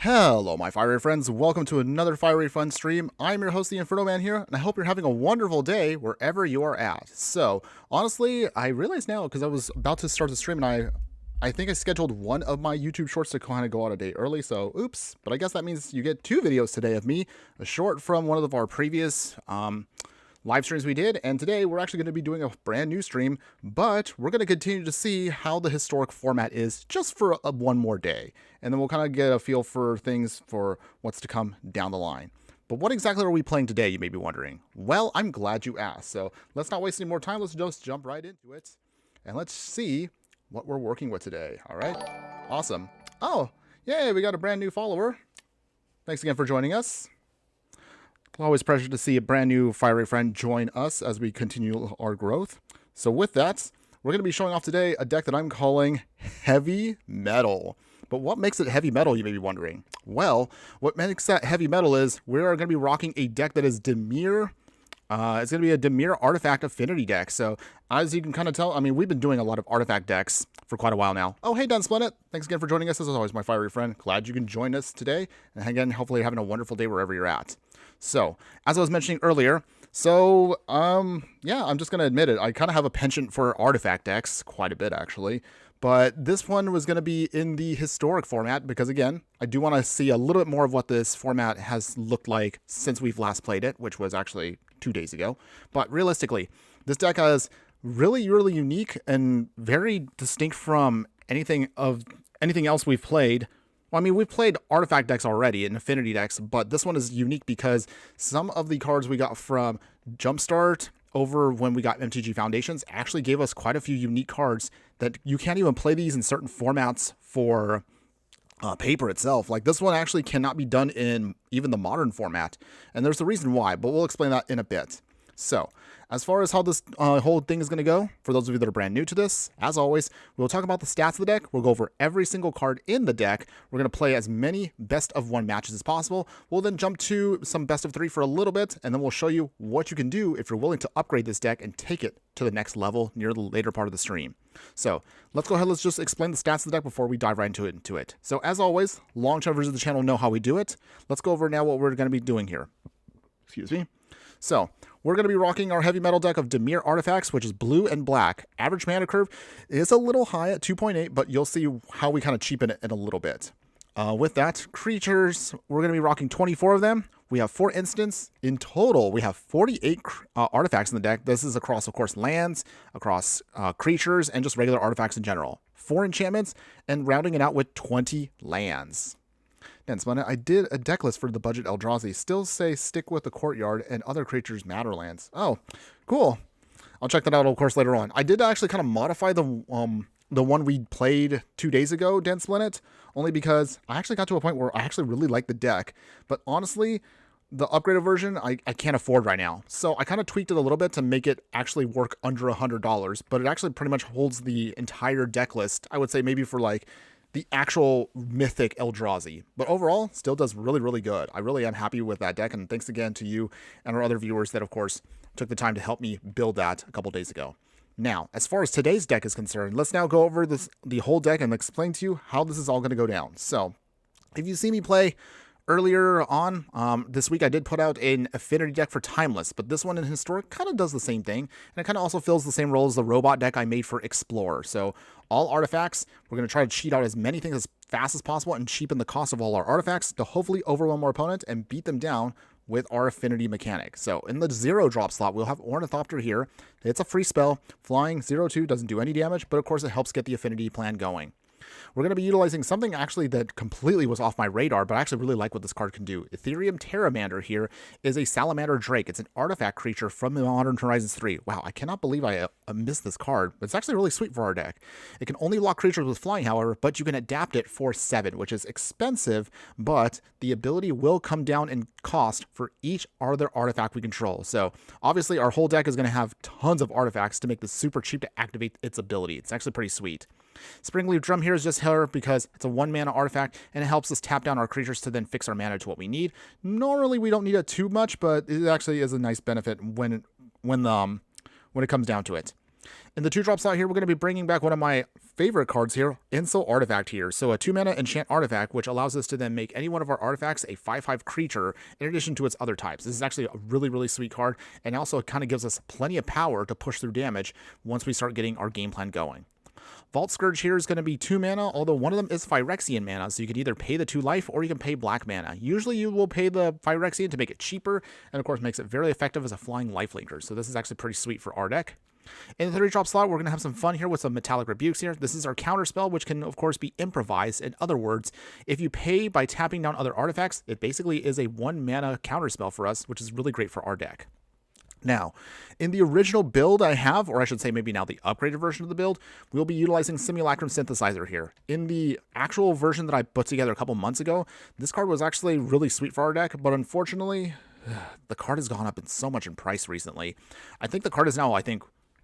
Hello, my fiery friends. Welcome to another Fiery Fun stream. I'm your host, the Infernoman here, and I hope you're having a wonderful day wherever you are at. So, honestly, I realize now, because I was about to start the stream, and I think I scheduled one of my YouTube shorts to kind of go out a day early, so oops. But I guess that means you get two videos today of me, a short from one of our previous live streams we did, and today we're actually going to be doing a brand new stream, but we're going to continue to see how the historic format is just for one more day, and then we'll kind of get a feel for things for what's to come down the line. But what exactly are we playing today, you may be wondering? Well, I'm glad you asked, so let's not waste any more time. Let's just jump right into it, and let's see what we're working with today. All right, awesome. Oh, yay, we got a brand new follower. Thanks again for joining us. Always a pleasure to see a brand new fiery friend join us as we continue our growth. So with that, we're going to be showing off today a deck that I'm calling Heavy Metal. But what makes it heavy metal, you may be wondering? Well, what makes that heavy metal is we are going to be rocking a deck that is Dimir. It's going to be a Dimir Artifact Affinity deck. So as you can kind of tell, I mean, we've been doing a lot of artifact decks for quite a while now. Oh, hey, Dan Splinit. Thanks again for joining us. As always, my fiery friend. Glad you can join us today. And again, hopefully you're having a wonderful day wherever you're at. So, as I was mentioning earlier, yeah, I'm just going to admit it. I kind of have a penchant for artifact decks, quite a bit actually. But this one was going to be in the historic format because, again, I do want to see a little bit more of what this format has looked like since we've last played it, which was actually 2 days ago. But realistically, this deck is really, really unique and very distinct from anything else we've played. Well, I mean, we've played artifact decks already and affinity decks, but this one is unique because some of the cards we got from Jumpstart over when we got MTG Foundations actually gave us quite a few unique cards that you can't even play these in certain formats for paper itself. Like this one actually cannot be done in even the modern format, and there's a reason why, but we'll explain that in a bit. So, as far as how this whole thing is going to go, for those of you that are brand new to this, as always, we'll talk about the stats of the deck. We'll go over every single card in the deck. We're going to play as many best of 1 matches as possible. We'll then jump to some best of 3 for a little bit, and then we'll show you what you can do if you're willing to upgrade this deck and take it to the next level near the later part of the stream. So, let's go ahead. Let's just explain the stats of the deck before we dive right into it. So, as always, long-term viewers of the channel know how we do it. Let's go over now what we're going to be doing here. Excuse me. So, we're going to be rocking our heavy metal deck of Dimir Artifacts, which is blue and black. Average mana curve is a little high at 2.8, but you'll see how we kind of cheapen it in a little bit. With that, creatures, we're going to be rocking 24 of them. We have 4 instants. In total, we have 48 artifacts in the deck. This is across, of course, lands, across creatures, and just regular artifacts in general. 4 enchantments, and rounding it out with 20 lands. I did a deck list for the budget Eldrazi. Still say stick with the courtyard and other creatures matter lands. Oh, cool. I'll check that out, of course, later on. I did actually kind of modify the one we played 2 days ago, Dan Splinit, only because I actually got to a point where I actually really like the deck. But honestly, the upgraded version, I can't afford right now. So I kind of tweaked it a little bit to make it actually work under $100. But it actually pretty much holds the entire deck list. I would say maybe for like the actual mythic Eldrazi, but overall still does really, really good. I really am happy with that deck, and thanks again to you and our other viewers that, of course, took the time to help me build that a couple days ago. Now, as far as today's deck is concerned, let's now go over the whole deck and explain to you how this is all going to go down. So, if you see me play earlier on this week, I did put out an affinity deck for Timeless, but this one in Historic kind of does the same thing, and it kind of also fills the same role as the robot deck I made for Explorer. So all artifacts, we're going to try to cheat out as many things as fast as possible and cheapen the cost of all our artifacts to hopefully overwhelm our opponent and beat them down with our affinity mechanic. So in the 0-drop slot, we'll have Ornithopter here. It's a free spell. Flying 0/2 doesn't do any damage, but of course it helps get the affinity plan going. We're going to be utilizing something actually that completely was off my radar, but I actually really like what this card can do. Ethereum Terramander here is a Salamander Drake. It's an artifact creature from the Modern Horizons 3. Wow, I cannot believe I missed this card, but it's actually really sweet for our deck. It can only lock creatures with flying, however, but you can adapt it for 7, which is expensive, but the ability will come down in cost for each other artifact we control. So obviously our whole deck is going to have tons of artifacts to make this super cheap to activate its ability. It's actually pretty sweet. Springleaf Drum here is just here because it's a 1-mana artifact, and it helps us tap down our creatures to then fix our mana to what we need. Normally, we don't need it too much, but it actually is a nice benefit when it comes down to it. In the 2-drop slot here, we're going to be bringing back one of my favorite cards here, Insult Artifact here. So a 2-mana enchant artifact, which allows us to then make any one of our artifacts a 5/5 creature in addition to its other types. This is actually a really, really sweet card, and also it kind of gives us plenty of power to push through damage once we start getting our game plan going. Vault Scourge here is going to be 2 mana, although one of them is Phyrexian mana, so you can either pay the 2 life or you can pay black mana. Usually you will pay the Phyrexian to make it cheaper, and of course makes it very effective as a flying lifelinker, so this is actually pretty sweet for our deck. In the 3-drop slot, we're going to have some fun here with some Metallic Rebukes here. This is our counter spell, which can, of course, be improvised. In other words, if you pay by tapping down other artifacts, it basically is a 1-mana counter spell for us, which is really great for our deck. Now, in the original build I have, or I should say maybe now the upgraded version of the build, we'll be utilizing Simulacrum Synthesizer here. In the actual version that I put together a couple months ago, this card was actually really sweet for our deck, but unfortunately, the card has gone up so much in price recently. I think the card is now,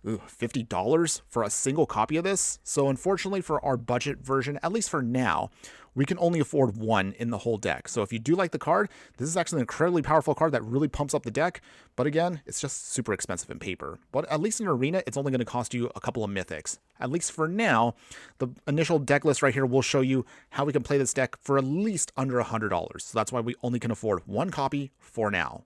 $50 for a single copy of this. So unfortunately for our budget version, at least for now, we can only afford one in the whole deck. So if you do like the card, this is actually an incredibly powerful card that really pumps up the deck. But again, it's just super expensive in paper. But at least in Arena, it's only going to cost you a couple of mythics. At least for now, the initial deck list right here will show you how we can play this deck for at least under $100. So that's why we only can afford one copy for now.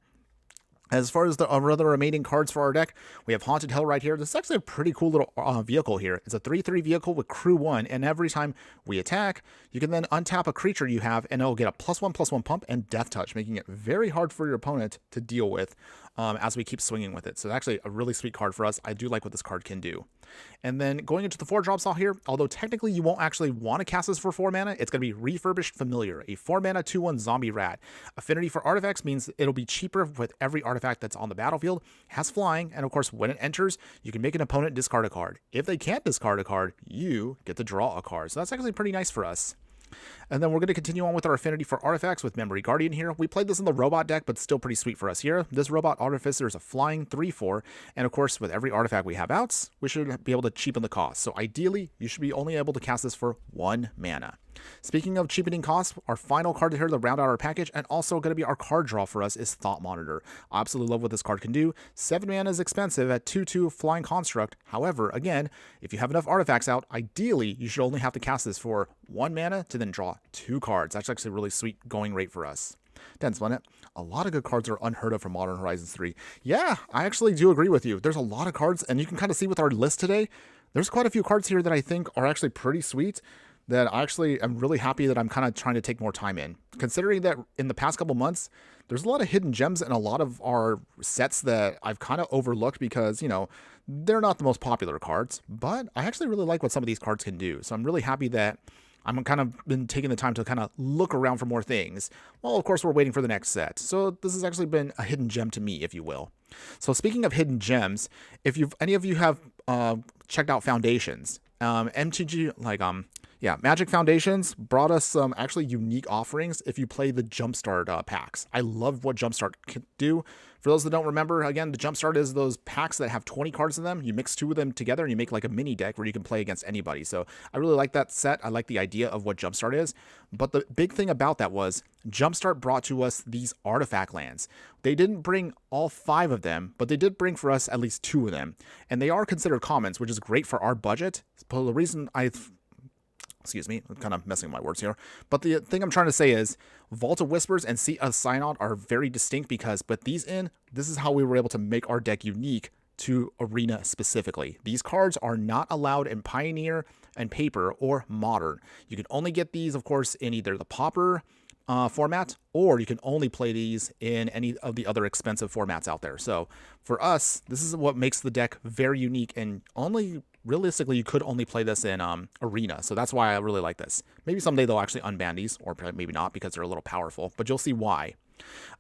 As far as the other remaining cards for our deck, we have Haunted Hell right here. This is actually a pretty cool little vehicle here. It's a 3/3 vehicle with crew 1, and every time we attack, you can then untap a creature you have, and it'll get a +1/+1 pump and Death Touch, making it very hard for your opponent to deal with as we keep swinging with it. So actually a really sweet card for us. I do like what this card can do. And then going into the 4-drop slot here, although technically you won't actually want to cast this for 4 mana, it's going to be Refurbished Familiar, a 4-mana 2/1 zombie rat. Affinity for artifacts means it'll be cheaper with every artifact that's on the battlefield, has flying, and of course when it enters, you can make an opponent discard a card. If they can't discard a card, you get to draw a card. So that's actually pretty nice for us. And then we're going to continue on with our affinity for artifacts with Memory Guardian here. We played this in the robot deck, but still pretty sweet for us here. This robot artificer is a flying 3/4, and of course with every artifact we have outs, we should be able to cheapen the cost. So ideally, you should be only able to cast this for 1 mana. Speaking of cheapening costs, our final card here to round out our package, and also going to be our card draw for us, is Thought Monitor. I absolutely love what this card can do. 7 mana is expensive at 2/2 Flying Construct. However, again, if you have enough artifacts out, ideally you should only have to cast this for 1 mana to then draw 2 cards. That's actually a really sweet going rate for us. Dense Planet, a lot of good cards are unheard of from Modern Horizons 3. Yeah, I actually do agree with you. There's a lot of cards, and you can kind of see with our list today, there's quite a few cards here that I think are actually pretty sweet, that I actually am really happy that I'm kind of trying to take more time in. Considering that in the past couple months, there's a lot of hidden gems in a lot of our sets that I've kind of overlooked because, they're not the most popular cards, but I actually really like what some of these cards can do. So I'm really happy that I'm kind of been taking the time to kind of look around for more things. Well, of course, we're waiting for the next set. So this has actually been a hidden gem to me, if you will. So speaking of hidden gems, if any of you have checked out Foundations, MTG, Magic Foundations brought us some actually unique offerings if you play the Jumpstart packs. I love what Jumpstart can do. For those that don't remember, again, the Jumpstart is those packs that have 20 cards in them. You mix 2 of them together and you make like a mini deck where you can play against anybody. So I really like that set. I like the idea of what Jumpstart is. But the big thing about that was Jumpstart brought to us these artifact lands. They didn't bring all 5 of them, but they did bring for us at least 2 of them. And they are considered commons, which is great for our budget. But the reason excuse me, I'm kind of messing with my words here. But the thing I'm trying to say is Vault of Whispers and Seat of Synod are very distinct because, but this is how we were able to make our deck unique to Arena specifically. These cards are not allowed in Pioneer and Paper or Modern. You can only get these, of course, in either the Pauper format, or you can only play these in any of the other expensive formats out there. So for us, this is what makes the deck very unique, and realistically, you could only play this in Arena. So that's why I really like this. Maybe someday they'll actually unban these, or maybe not because they're a little powerful, but you'll see why.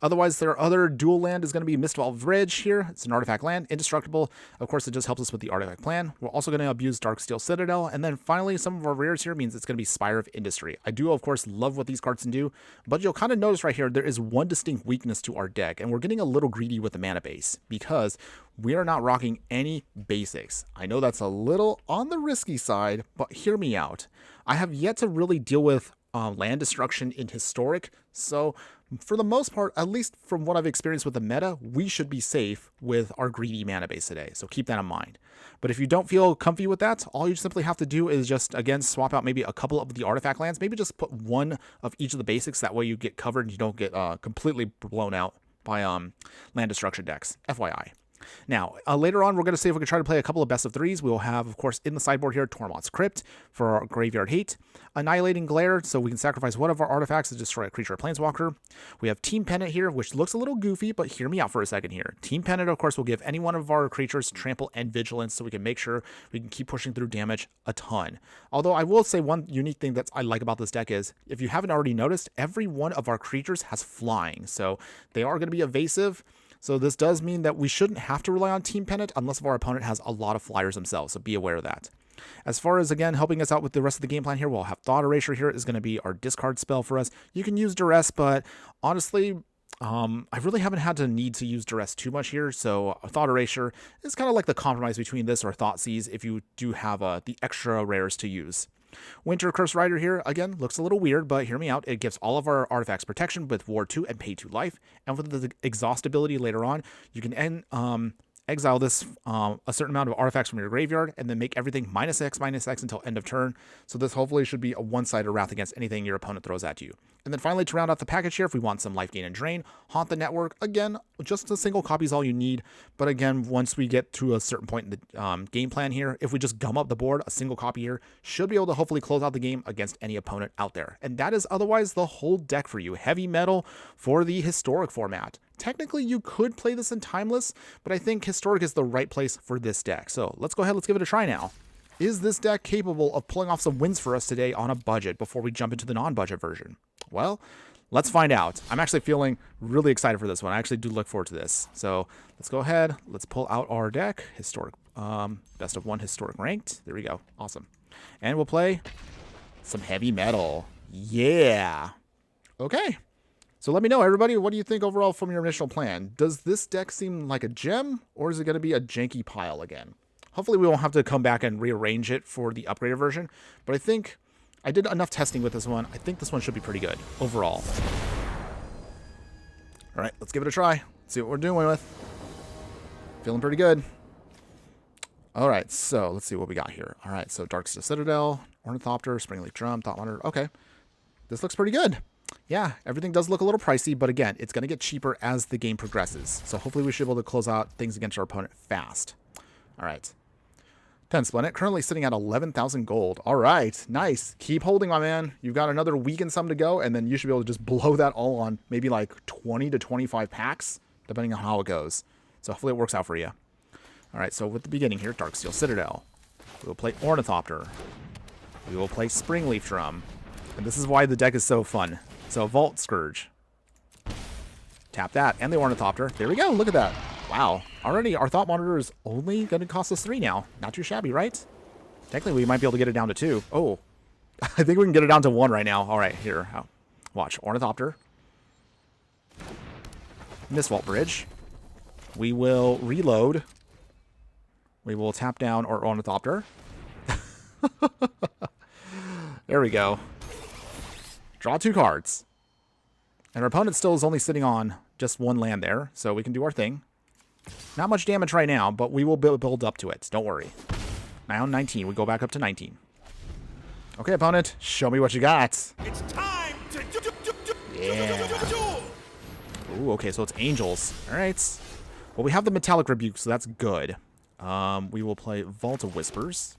Otherwise, their other dual land is going to be Mistfall Bridge here. It's an artifact land, indestructible. Of course, it just helps us with the artifact plan. We're also going to abuse Darksteel Citadel. And then finally, some of our rares here means it's going to be Spire of Industry. I do, of course, love what these cards can do, but you'll kind of notice right here, there is one distinct weakness to our deck, and we're getting a little greedy with the mana base because we are not rocking any basics. I know that's a little on the risky side, but hear me out. I have yet to really deal with land destruction in Historic. So for the most part, at least from what I've experienced with the meta, we should be safe with our greedy mana base today. So keep that in mind. But if you don't feel comfy with that, all you simply have to do is just, again, swap out maybe a couple of the artifact lands. Maybe just put one of each of the basics. That way you get covered and you don't get completely blown out by land destruction decks. FYI. Now, later on, we're going to see if we can try to play a couple of best of threes. We will have, of course, in the sideboard here, Tormod's Crypt for our Graveyard Hate, Annihilating Glare, so we can sacrifice one of our artifacts to destroy a creature or planeswalker. We have Team Pennant here, which looks a little goofy, but hear me out for a second here. Team Pennant, of course, will give any one of our creatures Trample and Vigilance, so we can make sure we can keep pushing through damage a ton. Although I will say one unique thing that I like about this deck is, if you haven't already noticed, every one of our creatures has flying, so they are going to be evasive. So this does mean that we shouldn't have to rely on Team Pennant unless if our opponent has a lot of flyers themselves, so be aware of that. As far as, again, helping us out with the rest of the game plan here, we'll have Thought Erasure here is going to be our discard spell for us. You can use Duress, but honestly, I really haven't had to need to use Duress too much here, so Thought Erasure is kind of like the compromise between this or Thoughtseize if you do have the extra rares to use. Winter Curse Rider here, again, looks a little weird, but hear me out. It gives all of our artifacts protection with Ward 2 and Pay 2 life. And with the exhaust ability later on, you can exile this a certain amount of artifacts from your graveyard and then make everything -X until end of turn. So this hopefully should be a one-sided wrath against anything your opponent throws at you. And then finally, to round out the package here, if we want some life gain and drain, Haunt the Network. Again, just a single copy is all you need. But again, once we get to a certain point in the game plan here, if we just gum up the board, a single copy here should be able to hopefully close out the game against any opponent out there. And that is otherwise the whole deck for you. Heavy metal for the Historic format. Technically, you could play this in Timeless, but I think Historic is the right place for this deck. So let's go ahead, let's give it a try now. Is this deck capable of pulling off some wins for us today on a budget before we jump into the non-budget version? Well, let's find out. I'm actually feeling really excited for this one. I actually do look forward to this. So let's go ahead. Let's pull out our deck. Historic, best of one Historic ranked. There we go. Awesome. And we'll play some heavy metal. Yeah. Okay. So let me know, everybody, what do you think overall from your initial plan? Does this deck seem like a gem, or is it going to be a janky pile again? Hopefully we won't have to come back and rearrange it for the upgraded version, but I think I did enough testing with this one. I think this one should be pretty good overall. All right, let's give it a try. See what we're doing with. Feeling pretty good. All right, so let's see what we got here. All right, so Darksteel Citadel, Ornithopter, Springleaf Drum, Thought Monitor. Okay, this looks pretty good. Yeah, everything does look a little pricey, but again, it's going to get cheaper as the game progresses. So hopefully we should be able to close out things against our opponent fast. All right. 10 Splendid, currently sitting at 11,000 gold. All right, nice. Keep holding, my man. You've got another week and some to go, and then you should be able to just blow that all on maybe like 20 to 25 packs, depending on how it goes. So hopefully it works out for you. All right, so with the beginning here, Darksteel Citadel. We will play Ornithopter. We will play Springleaf Drum. And this is why the deck is so fun. So Vault Scourge. Tap that, and the Ornithopter. There we go, look at that. Wow, already our Thought Monitor is only going to cost us 3 now. Not too shabby, right? Technically, we might be able to get it down to 2. Oh, I think we can get it down to 1 right now. All right, here. Watch. Ornithopter. Mistvault Bridge. We will reload. We will tap down our Ornithopter. There we go. Draw 2 cards. And our opponent still is only sitting on just 1 land there, so we can do our thing. Not much damage right now, but we will build up to it. Don't worry. Now 19. We go back up to 19. Okay, opponent. Show me what you got. It's time to yeah. Ooh, okay, so it's Angels. All right. Well, we have the Metallic Rebuke, so that's good. We will play Vault of Whispers.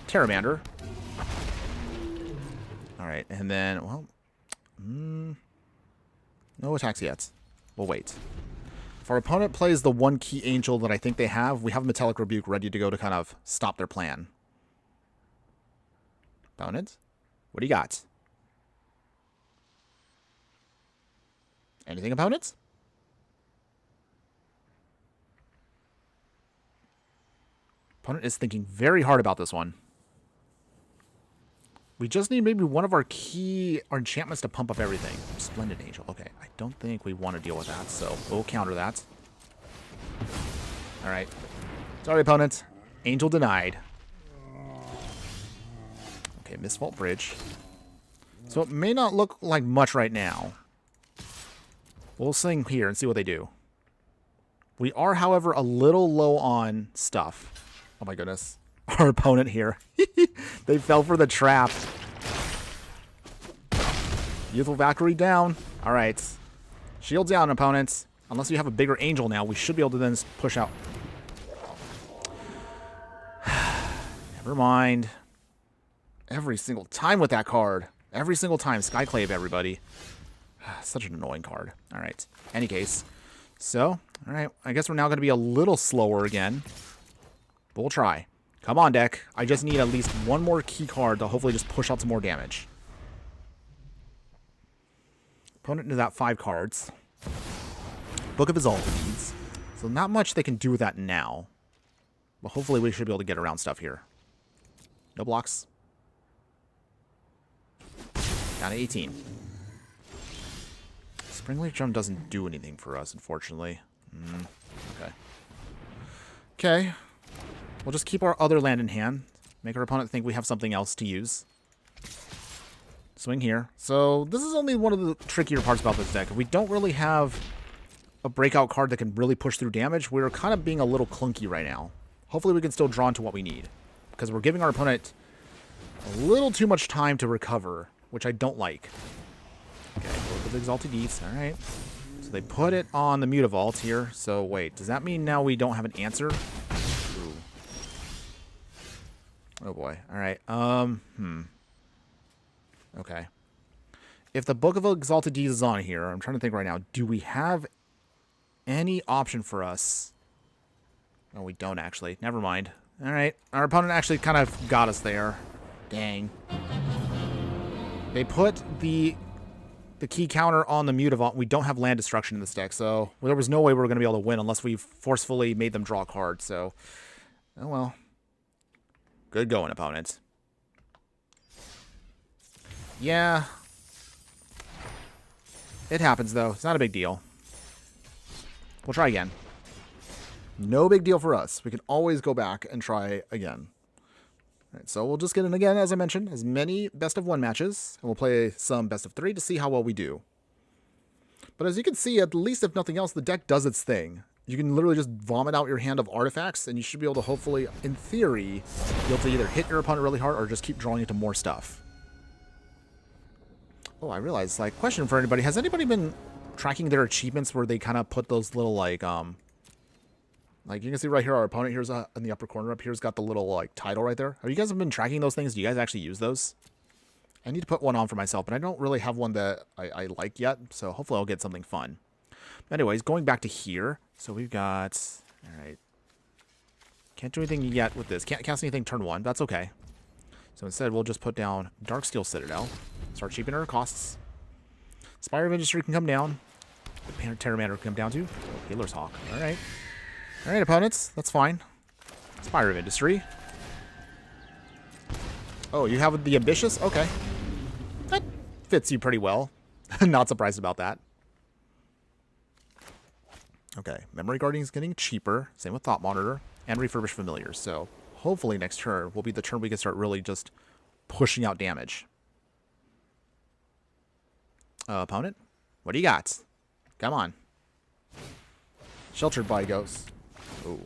Terramander. All right, and then, well, no attacks yet. We'll wait. If our opponent plays the 1 key angel that I think they have, we have Metallic Rebuke ready to go to kind of stop their plan. Opponent, what do you got? Anything, opponents? Opponent is thinking very hard about this one. We just need maybe one of our key enchantments to pump up everything. Splendid Angel. Okay, I don't think we want to deal with that, so we'll counter that. All right. Sorry, opponent. Angel denied. Okay, Mistvault Bridge. So it may not look like much right now. We'll swing here and see what they do. We are, however, a little low on stuff. Oh my goodness. Our opponent here. They fell for the trap. Youthful Valkyrie down. All right. Shield down, opponents. Unless you have a bigger angel now, we should be able to then push out. Never mind. Every single time with that card. Every single time. Skyclave, everybody. Such an annoying card. All right. Any case. So, all right. I guess we're now going to be a little slower again. But we'll try. Come on, deck. I just need at least one more key card to hopefully just push out some more damage. Opponent is out 5 cards. Book of Exalted Deeds. So not much they can do with that now. But hopefully we should be able to get around stuff here. No blocks. Down to 18. Springleaf Drum doesn't do anything for us, unfortunately. Okay. Okay. We'll just keep our other land in hand. Make our opponent think we have something else to use. Swing here. So this is only one of the trickier parts about this deck. We don't really have a breakout card that can really push through damage. We're kind of being a little clunky right now. Hopefully we can still draw into what we need. Because we're giving our opponent a little too much time to recover, which I don't like. Okay, go with the Exalted Deeds. All right. So they put it on the Mutavault here. So wait, does that mean now we don't have an answer? Ooh. Oh boy. All right. Okay. If the Book of Exalted Deeds is on here, I'm trying to think right now, do we have any option for us? No, we don't actually. Never mind. All right. Our opponent actually kind of got us there. Dang. They put the key counter on the Mutavault. We don't have land destruction in this deck, so there was no way we were going to be able to win unless we forcefully made them draw a card. So, oh well. Good going, opponent. Yeah. It happens, though. It's not a big deal. We'll try again. No big deal for us. We can always go back and try again. All right, so we'll just get in again, as I mentioned, as many best-of-1 matches, and we'll play some best-of-3 to see how well we do. But as you can see, at least if nothing else, the deck does its thing. You can literally just vomit out your hand of artifacts, and you should be able to hopefully, in theory, be able to either hit your opponent really hard or just keep drawing into more stuff. Oh, I realized, like, question for anybody. Has anybody been tracking their achievements where they kind of put those little, like you can see right here, our opponent here's in the upper corner up here's got the little, like, title right there. Have you guys been tracking those things? Do you guys actually use those? I need to put one on for myself, but I don't really have one that I like yet, so hopefully I'll get something fun. Anyways, going back to here, so we've got, all right, can't do anything yet with this. Can't cast anything turn 1. That's okay. So instead, we'll just put down Darksteel Citadel. Start cheapening our costs. Spire of Industry can come down. The Terramander can come down to. Healer's Hawk. All right. All right, opponents. That's fine. Spire of Industry. Oh, you have the Ambitious? Okay. That fits you pretty well. Not surprised about that. Okay. Memory Guardian's getting cheaper. Same with Thought Monitor. And Refurbished Familiars. So hopefully next turn will be the turn we can start really just pushing out damage. Opponent, what do you got? Come on. Sheltered by Ghosts. Ooh.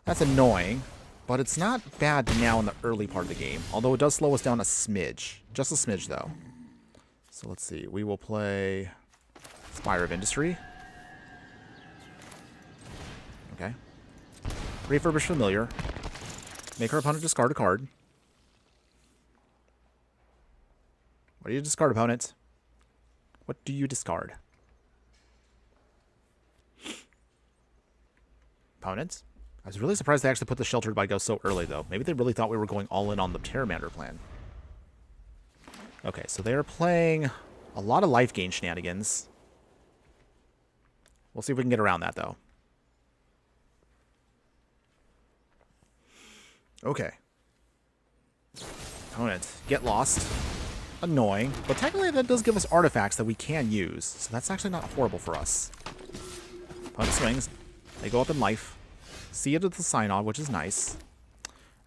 That's annoying, but it's not bad now in the early part of the game, although it does slow us down a smidge. Just a smidge, though. So let's see. We will play Spire of Industry. Okay. Refurbish Familiar. Make our opponent discard a card. What do you discard, opponent? What do you discard? Opponents? I was really surprised they actually put the Sheltered by Ghost so early, though. Maybe they really thought we were going all in on the Terramander plan. Okay, so they are playing a lot of life gain shenanigans. We'll see if we can get around that, though. Okay. Opponent, get lost. Annoying, but technically that does give us artifacts that we can use, so that's actually not horrible for us. Opponent swings. They go up in life. See it at the sign-on, which is nice.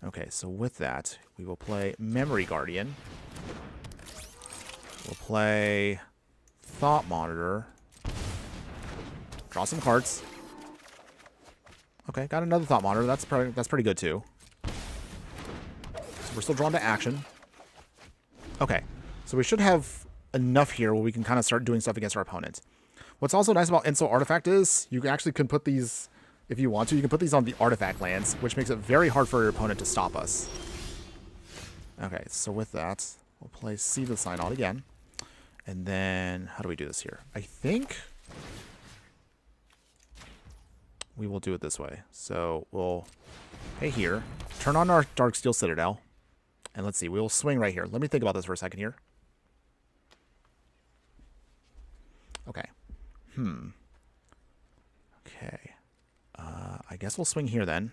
Okay, so with that, we will play Memory Guardian. We'll play Thought Monitor. Draw some cards. Okay, got another Thought Monitor. That's pretty good too. So we're still drawn to action. Okay, so we should have enough here where we can kind of start doing stuff against our opponent. What's also nice about Insult Artifact is you actually can put these, if you want to, you can put these on the artifact lands, which makes it very hard for your opponent to stop us. Okay, so with that, we'll play See the Synod again. And then, how do we do this here? I think we will do it this way. So we'll pay here, turn on our Darksteel Citadel, and let's see, we will swing right here. Let me think about this for a second here. Okay. Okay. I guess we'll swing here then.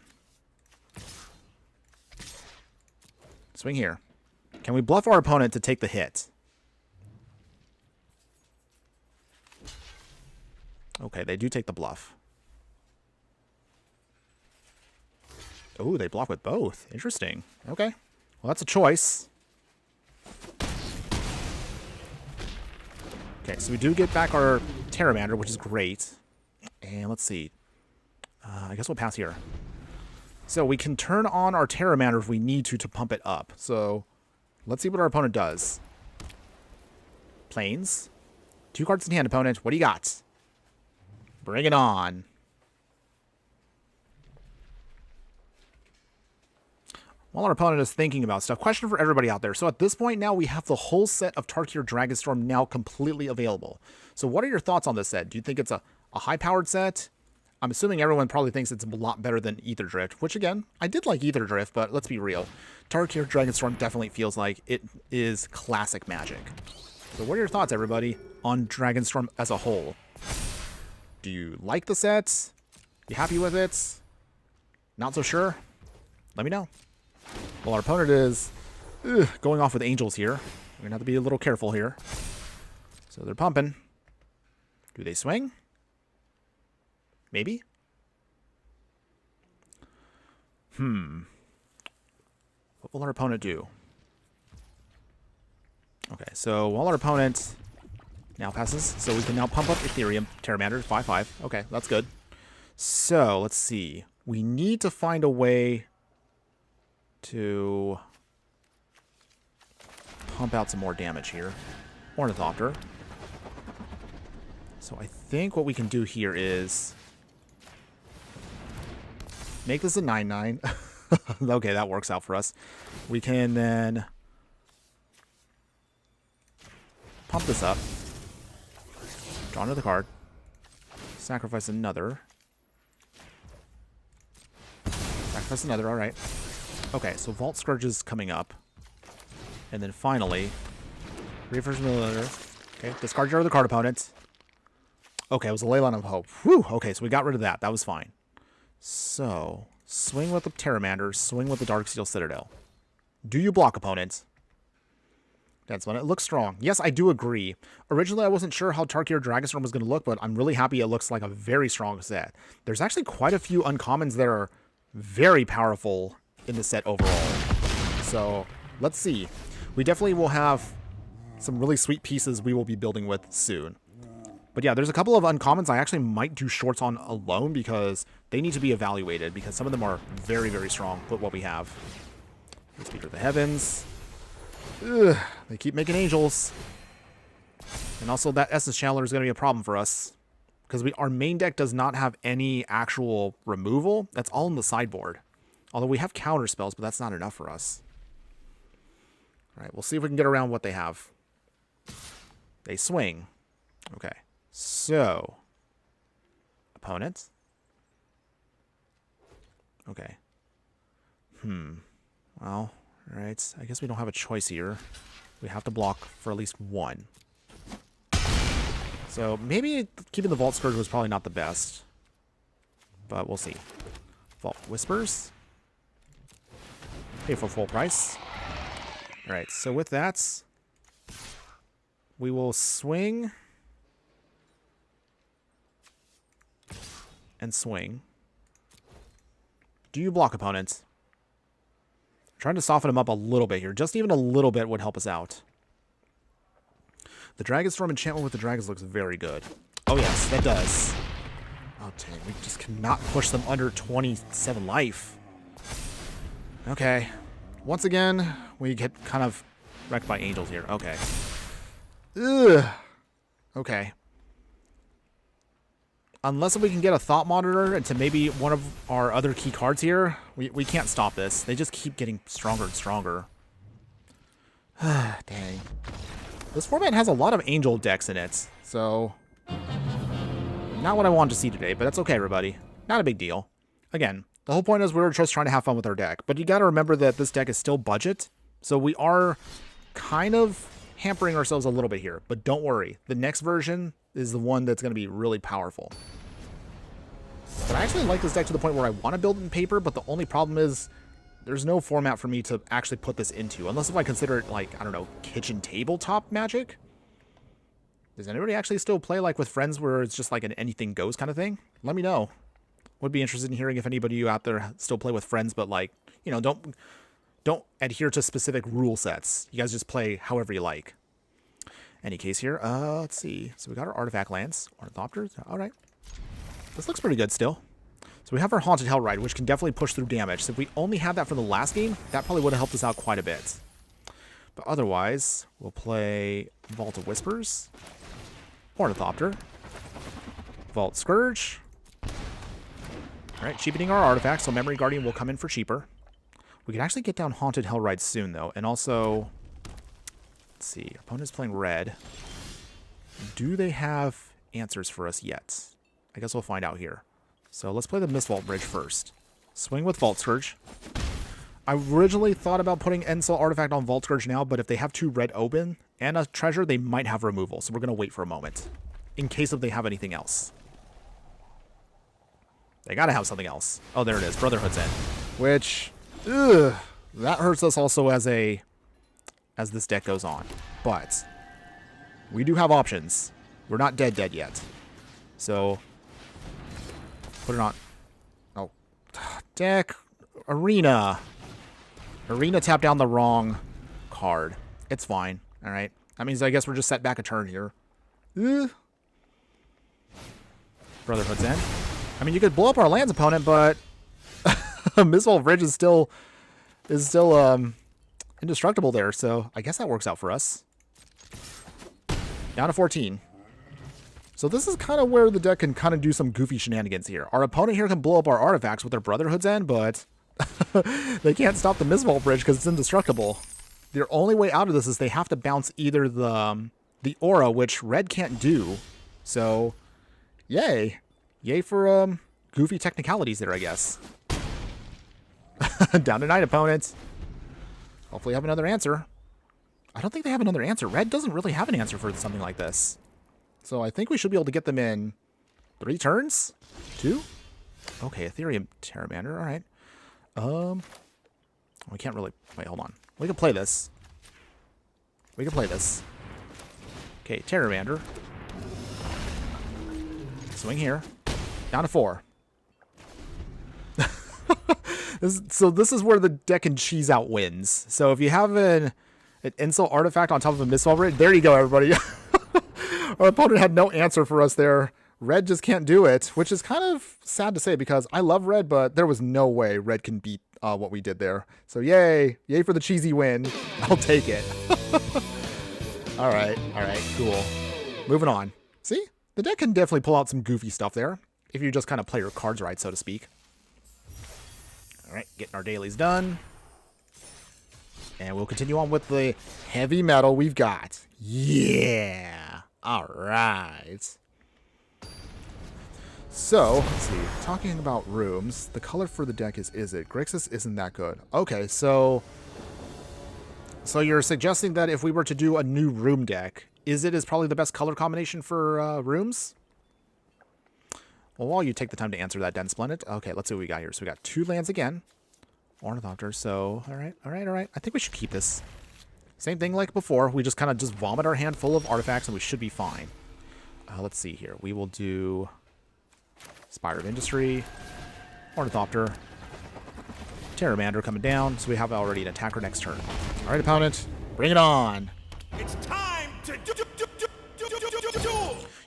Swing here. Can we bluff our opponent to take the hit? Okay, they do take the bluff. Oh, they block with both. Interesting. Okay. Well, that's a choice. Okay, so we do get back our Terramander, which is great. And let's see. I guess we'll pass here. So we can turn on our Terramander if we need to pump it up. So let's see what our opponent does. Plains. 2 cards in hand, opponent. What do you got? Bring it on. While our opponent is thinking about stuff, question for everybody out there. So at this point now, we have the whole set of Tarkir Dragonstorm now completely available. So what are your thoughts on this set? Do you think it's a high-powered set? I'm assuming everyone probably thinks it's a lot better than Ether Drift, which again, I did like Ether Drift, but let's be real. Tarkir Dragonstorm definitely feels like it is classic Magic. So what are your thoughts, everybody, on Dragonstorm as a whole? Do you like the set? You happy with it? Not so sure? Let me know. Well, our opponent is going off with Angels here. We're going to have to be a little careful here. So they're pumping. Do they swing? Maybe? What will our opponent do? Okay, so while our opponent now passes, so we can now pump up Ethereum Terramander 5/5. Okay, that's good. So let's see. We need to find a way to pump out some more damage here. Ornithopter. So I think what we can do here is make this a 9/9. Okay, that works out for us. We can then pump this up. Draw another card. Sacrifice another. Sacrifice another, alright. Okay, so Vault Scourge is coming up. And then finally, Reaper's Millionaire. Okay, discard your other card, opponent. Okay, it was a Leyline of Hope. Whew, okay, so we got rid of that. That was fine. So, swing with the Terramander, swing with the Darksteel Citadel. Do you block, opponent? That's when it looks strong. Yes, I do agree. Originally, I wasn't sure how Tarkir Dragonstorm was going to look, but I'm really happy it looks like a very strong set. There's actually quite a few uncommons that are very powerful in the set overall. So, let's see. We definitely will have some really sweet pieces we will be building with soon. But yeah, there's a couple of uncommons I actually might do shorts on alone because they need to be evaluated because some of them are very, very strong with what we have. Speaker of the Heavens. Ugh, they keep making Angels. And also that Essence Channeler is going to be a problem for us because our main deck does not have any actual removal. That's all in the sideboard. Although we have counter spells, but that's not enough for us. All right, we'll see if we can get around what they have. They swing. Okay, so opponent. Okay. Well, all right. I guess we don't have a choice here. We have to block for at least one. So maybe keeping the Vault Scourge was probably not the best. But we'll see. Vault Whispers. Pay for full price. Alright, so with that, we will swing and swing. Do you block, opponent? I'm trying to soften him up a little bit here. Just even a little bit would help us out. The Dragonstorm enchantment with the dragons looks very good. Oh yes, that does. Oh dang, we just cannot push them under 27 life. Okay. Once again, we get kind of wrecked by angels here. Okay. Ugh. Okay. Unless we can get a Thought Monitor into maybe one of our other key cards here, we can't stop this. They just keep getting stronger and stronger. Dang. This format has a lot of angel decks in it, so not what I wanted to see today, but that's okay, everybody. Not a big deal. Again, the whole point is we were just trying to have fun with our deck, but you got to remember that this deck is still budget, so we are kind of hampering ourselves a little bit here. But don't worry, the next version is the one that's going to be really powerful. But I actually like this deck to the point where I want to build it in paper, but the only problem is there's no format for me to actually put this into, unless if I consider it like, I don't know, kitchen tabletop Magic. Does anybody actually still play like with friends where it's just like an anything goes kind of thing? Let me know. Would be interested in hearing if anybody of you out there still play with friends, but like, you know, don't adhere to specific rule sets. You guys just play however you like. Any case here, let's see. So we got our artifact lands, Ornithopters. All right, this looks pretty good still. So we have our Haunted Hellride, which can definitely push through damage. So if we only had that for the last game, that probably would have helped us out quite a bit. But otherwise, we'll play Vault of Whispers, Ornithopter, Vault Scourge. All right, cheapening our artifacts, so Memory Guardian will come in for cheaper. We can actually get down Haunted Hellride soon, though. And also, let's see, our opponent's playing red. Do they have answers for us yet? I guess we'll find out here. So let's play the Mistvault Bridge first. Swing with Vault Scourge. I originally thought about putting Ensoul Artifact on Vault Scourge now, but if they have 2 red open and a treasure, they might have removal. So we're going to wait for a moment in case if they have anything else. They got to have something else. Oh, there it is. Brotherhood's in. Which, that hurts us also as this deck goes on. But we do have options. We're not dead yet. So put it on. Oh, deck. Arena. Arena tapped down the wrong card. It's fine. All right. That means I guess we're just set back a turn here. Brotherhood's in. I mean, you could blow up our lands opponent, but Mistvault Bridge is still indestructible there. So I guess that works out for us. Down to 14. So this is kind of where the deck can kind of do some goofy shenanigans here. Our opponent here can blow up our artifacts with their Brotherhood's End, but they can't stop the Mistvault Bridge because it's indestructible. Their only way out of this is they have to bounce either the aura, which red can't do. So, yay. Yay for goofy technicalities there, I guess. Down to 9 opponents. Hopefully have another answer. I don't think they have another answer. Red doesn't really have an answer for something like this. So I think we should be able to get them in 3 turns? 2? Okay, Ethereum Terramander. All right. We can't really... Wait, hold on. We can play this. We can play this. Okay, Terramander. Swing here. Down to 4. So this is where the deck can cheese out wins. So if you have an Insult Artifact on top of a Mistvault Bridge, there you go, everybody. Our opponent had no answer for us there. Red just can't do it, which is kind of sad to say because I love red, but there was no way red can beat what we did there. So yay. Yay for the cheesy win. I'll take it. All right, cool. Moving on. See? The deck can definitely pull out some goofy stuff there if you just kind of play your cards right, so to speak. All right, getting our dailies done. And we'll continue on with the heavy metal we've got. Yeah. All right. So, let's see. Talking about rooms, the color for the deck is it? Grixis isn't that good. Okay, so you're suggesting that if we were to do a new room deck, is probably the best color combination for rooms? Well, while you take the time to answer that, Den Splendid. Okay, let's see what we got here. So we got 2 lands again. Ornithopter, so all right. I think we should keep this. Same thing like before. We just kind of vomit our hand full of artifacts and we should be fine. Let's see here. We will do Spire of Industry, Ornithopter, Terramander coming down. So we have already an attacker next turn. All right, opponent, bring it on. It's time to do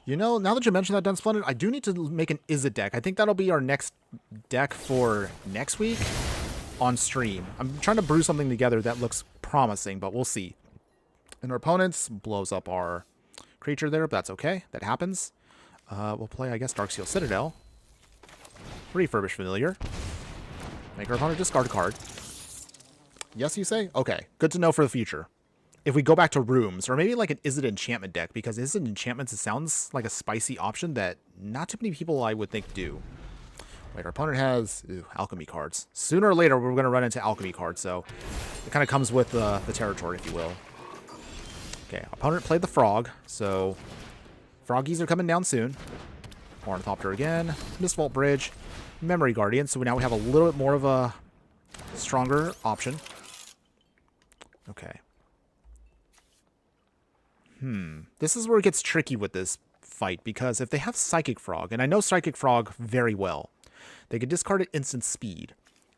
You know, now that you mentioned that, Done Splendid, I do need to make an Is It deck. I think that'll be our next deck for next week on stream. I'm trying to brew something together that looks promising, but we'll see. And our opponents blows up our creature there, but that's okay. That happens. We'll play, I guess, Darksteel Citadel. Refurbish Familiar. Make our opponent discard a card. Yes, you say? Okay, good to know for the future. If we go back to rooms, or maybe like an Is It Enchantment deck, because Is It Enchantments, it sounds like a spicy option that not too many people I would think do. Wait, our opponent has alchemy cards. Sooner or later, we're going to run into alchemy cards, so it kind of comes with the territory, if you will. Okay, opponent played the frog, so froggies are coming down soon. Ornithopter again, Mistvault Bridge, Memory Guardian, so now we have a little bit more of a stronger option. Okay. This is where it gets tricky with this fight, because if they have Psychic Frog, and I know Psychic Frog very well, they could discard it instant speed.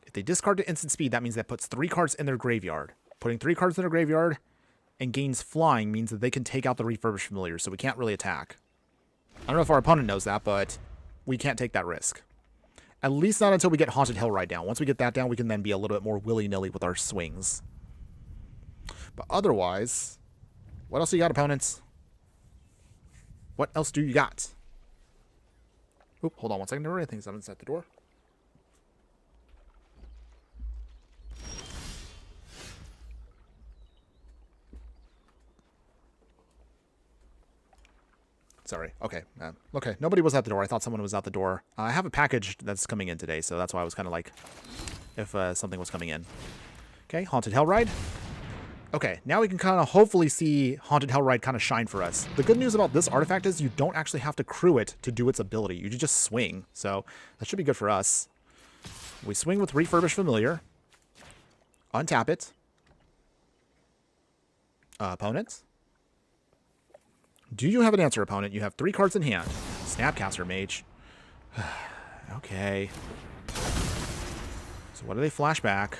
If they discard it instant speed, that means that puts 3 cards in their graveyard. Putting 3 cards in their graveyard and gains flying means that they can take out the Refurbished Familiar, so we can't really attack. I don't know if our opponent knows that, but we can't take that risk. At least not until we get Haunted Hellride down. Once we get that down, we can then be a little bit more willy-nilly with our swings. But otherwise, what else do you got, opponents? What else do you got? Oop, hold on one second. I think someone's at the door. Sorry. Okay. Okay. Nobody was at the door. I thought someone was at the door. I have a package that's coming in today, so that's why I was kind of like, if something was coming in. Okay. Haunted Hellride. Okay. Now we can kind of hopefully see Haunted Hellride kind of shine for us. The good news about this artifact is you don't actually have to crew it to do its ability. You just swing. So that should be good for us. We swing with Refurbished Familiar. Untap it. Opponents. Do you have an answer, opponent? You have 3 cards in hand. Snapcaster Mage. Okay. So what do they flash back?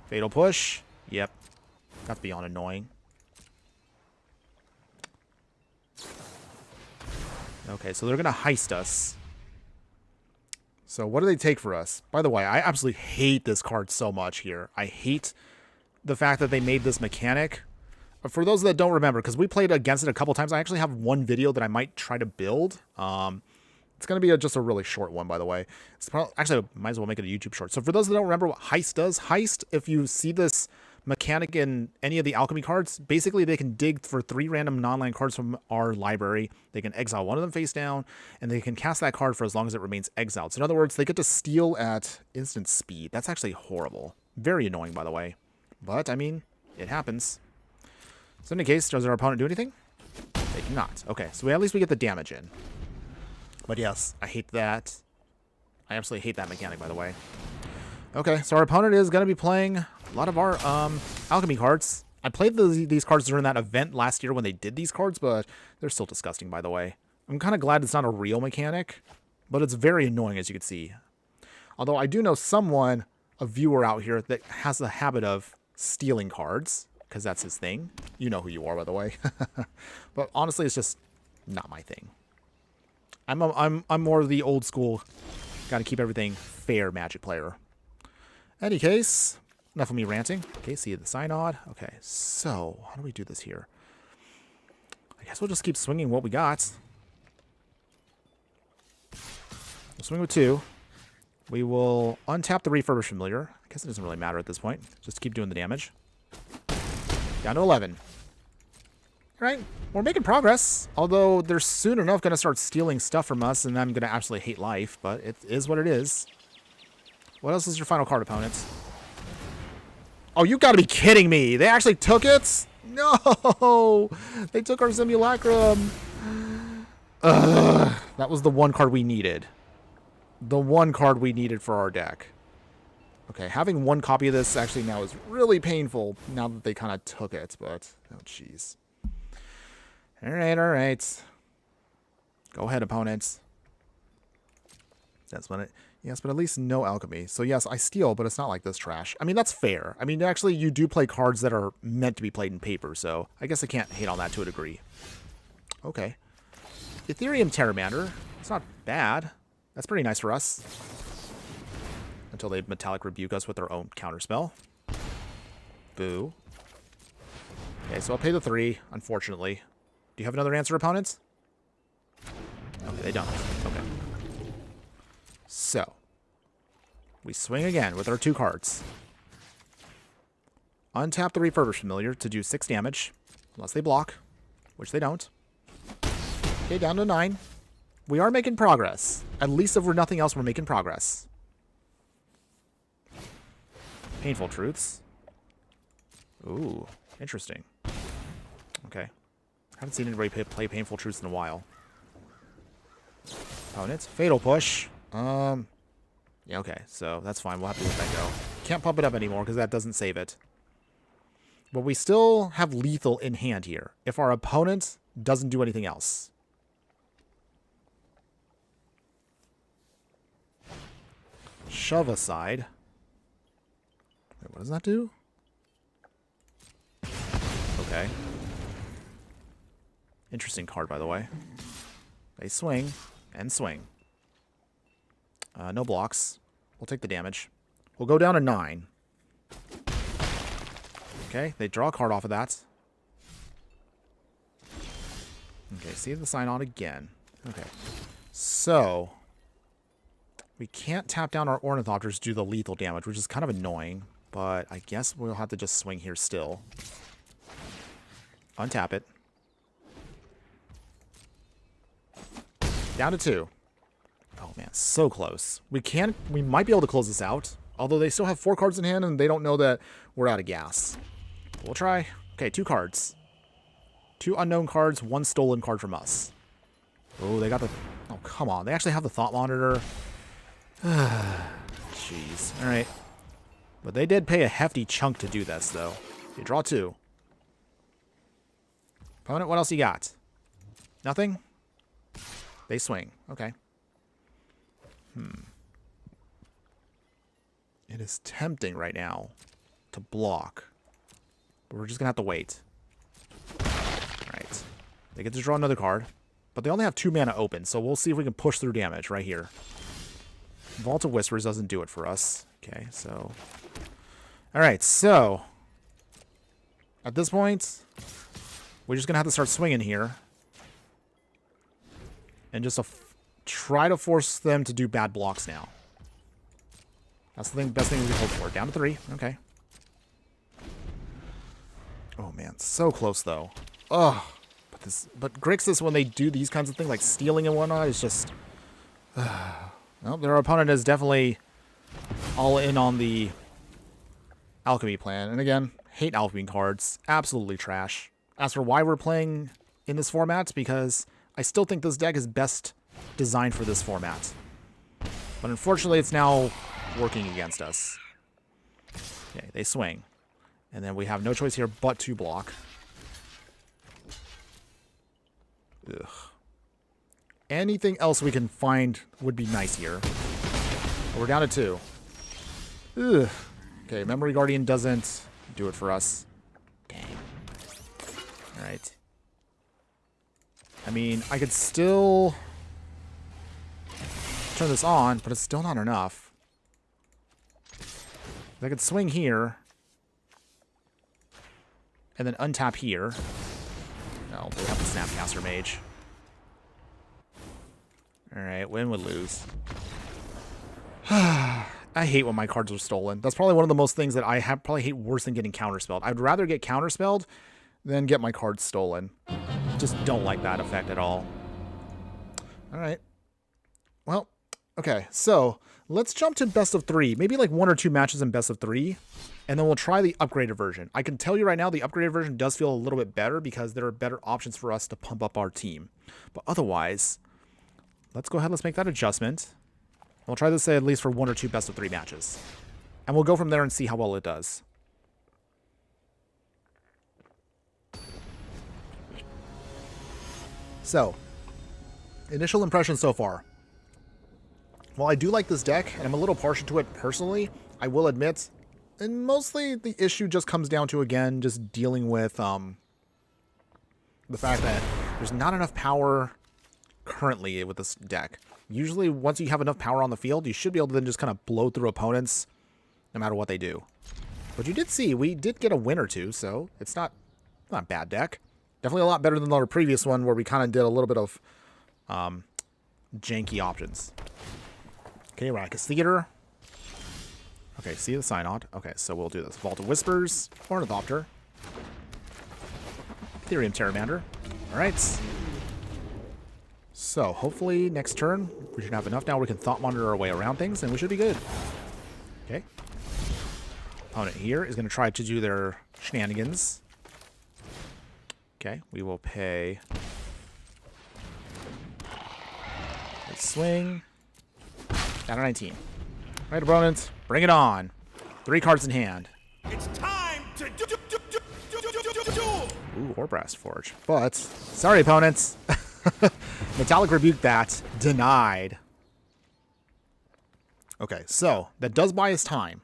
Fatal Push. Yep. That's beyond annoying. Okay, so they're going to heist us. So what do they take for us? By the way, I absolutely hate this card so much here. I hate the fact that they made this mechanic. For those that don't remember, because we played against it a couple times, I actually have one video that I might try to build. It's going to be just a really short one, by the way. Actually, I might as well make it a YouTube short. So for those that don't remember what Heist does, Heist, if you see this mechanic in any of the alchemy cards, basically they can dig for 3 random non-land cards from our library. They can exile one of them face down, and they can cast that card for as long as it remains exiled. So in other words, they get to steal at instant speed. That's actually horrible. Very annoying, by the way. But, I mean, it happens. So in any case, does our opponent do anything? They do not. Okay, so at least we get the damage in. But yes, I hate that. I absolutely hate that mechanic, by the way. Okay, so our opponent is going to be playing a lot of our alchemy cards. I played these cards during that event last year when they did these cards, but they're still disgusting, by the way. I'm kind of glad it's not a real mechanic, but it's very annoying, as you can see. Although I do know someone, a viewer out here, that has the habit of stealing cards, because that's his thing. You know who you are, by the way. But honestly, it's just not my thing. I'm more of the old school, got to keep everything fair Magic player. Any case, enough of me ranting. Okay, see the Synod. Okay, so how do we do this here? I guess we'll just keep swinging what we got. We'll swing with 2. We will untap the Refurbished Familiar. I guess it doesn't really matter at this point. Just keep doing the damage. Down to 11. All right, we're making progress. Although they're soon enough going to start stealing stuff from us, and I'm going to absolutely hate life. But it is what it is. What else is your final card, opponents? Oh, you got to be kidding me! They actually took it? No, they took our Simulacrum. That was the one card we needed. The one card we needed for our deck. Okay, having one copy of this actually now is really painful now that they kind of took it, but oh jeez. All right. Go ahead, opponents. That's when it. Yes, but at least no alchemy. So yes, I steal, but it's not like this trash. I mean, that's fair. I mean, actually, you do play cards that are meant to be played in paper, so I guess I can't hate on that to a degree. Okay. Ethereum Terramander. It's not bad. That's pretty nice for us. Until they Metallic Rebuke us with their own counterspell. Boo. Okay, so I'll pay the 3, unfortunately. Do you have another answer, opponents? Okay, they don't. Okay. So, we swing again with our 2 cards. Untap the Refurbished Familiar to do 6 damage, unless they block, which they don't. Okay, down to 9. We are making progress. At least if we're nothing else, we're making progress. Painful Truths. Ooh, interesting. Okay. Haven't seen anybody play Painful Truths in a while. Opponents. Fatal Push. Yeah, okay. So that's fine. We'll have to let that go. Can't pump it up anymore because that doesn't save it. But we still have lethal in hand here if our opponent doesn't do anything else. Shove aside. Wait, what does that do? Okay. Interesting card, by the way. They swing and swing. No blocks. We'll take the damage. We'll go down to 9. Okay, they draw a card off of that. Okay, see the sign on again. Okay. So, we can't tap down our Ornithopters to do the lethal damage, which is kind of annoying. But I guess we'll have to just swing here still. Untap it. Down to 2. Oh man, so close. We might be able to close this out. Although they still have 4 cards in hand and they don't know that we're out of gas. We'll try. Okay, 2 cards. 2 unknown cards, 1 stolen card from us. Oh, they got the... Oh, come on. They actually have the Thought Monitor. Jeez. Alright. But they did pay a hefty chunk to do this, though. You draw 2. Opponent, what else you got? Nothing? They swing. Okay. It is tempting right now to block. But we're just going to have to wait. Alright. They get to draw another card. But they only have 2 mana open, so we'll see if we can push through damage right here. Vault of Whispers doesn't do it for us. Okay, so... Alright, so... At this point, we're just going to have to start swinging here. And just try to force them to do bad blocks now. That's the best thing we can hope for. Down to 3. Okay. Oh, man. So close, though. Ugh. But Grixis, when they do these kinds of things, like stealing and whatnot, is just... Well, their opponent is definitely all in on the alchemy plan. And again, hate alchemy cards. Absolutely trash. As for why we're playing in this format, because I still think this deck is best designed for this format. But unfortunately, it's now working against us. Okay, they swing. And then we have no choice here but to block. Ugh. Anything else we can find would be nice here. But we're down to 2. Ugh. Okay, Memory Guardian doesn't do it for us. Dang. Alright. I mean, I could still turn this on, but it's still not enough. I could swing here. And then untap here. No, we have the Snapcaster Mage. Alright, win would lose. I hate when my cards are stolen. That's probably one of the most things that I probably hate worse than getting counterspelled. I'd rather get counterspelled than get my cards stolen. Just don't like that effect at all. Alright. Well, okay, so let's jump to best of 3. Maybe like 1 or 2 matches in best of 3. And then we'll try the upgraded version. I can tell you right now the upgraded version does feel a little bit better because there are better options for us to pump up our team. But otherwise, let's go ahead, let's make that adjustment. We'll try this at least for 1 or 2 best of 3 matches. And we'll go from there and see how well it does. So, initial impressions so far. While I do like this deck, and I'm a little partial to it personally, I will admit, and mostly the issue just comes down to, again, just dealing with the fact that there's not enough power currently with this deck. Usually, once you have enough power on the field, you should be able to then just kind of blow through opponents no matter what they do. But you did see, we did get a win or two, so it's not a bad deck. Definitely a lot better than our previous one where we kind of did a little bit of janky options. Okay, Rackus Theater. Okay, see the Synod. Okay, so we'll do this. Vault of Whispers, Ornithopter, Ethereum Terramander. Alright. So, hopefully next turn, we should have enough now we can Thought Monitor our way around things, and we should be good. Okay. Opponent here is going to try to do their shenanigans. Okay, we will pay. Let's swing. Down to 19. Right, opponent, bring it on. 3 cards in hand. It's time to do. Ooh, Warbrass Forge. But, sorry, opponents. Metallic Rebuke that. Denied. Okay, so, that does buy us time.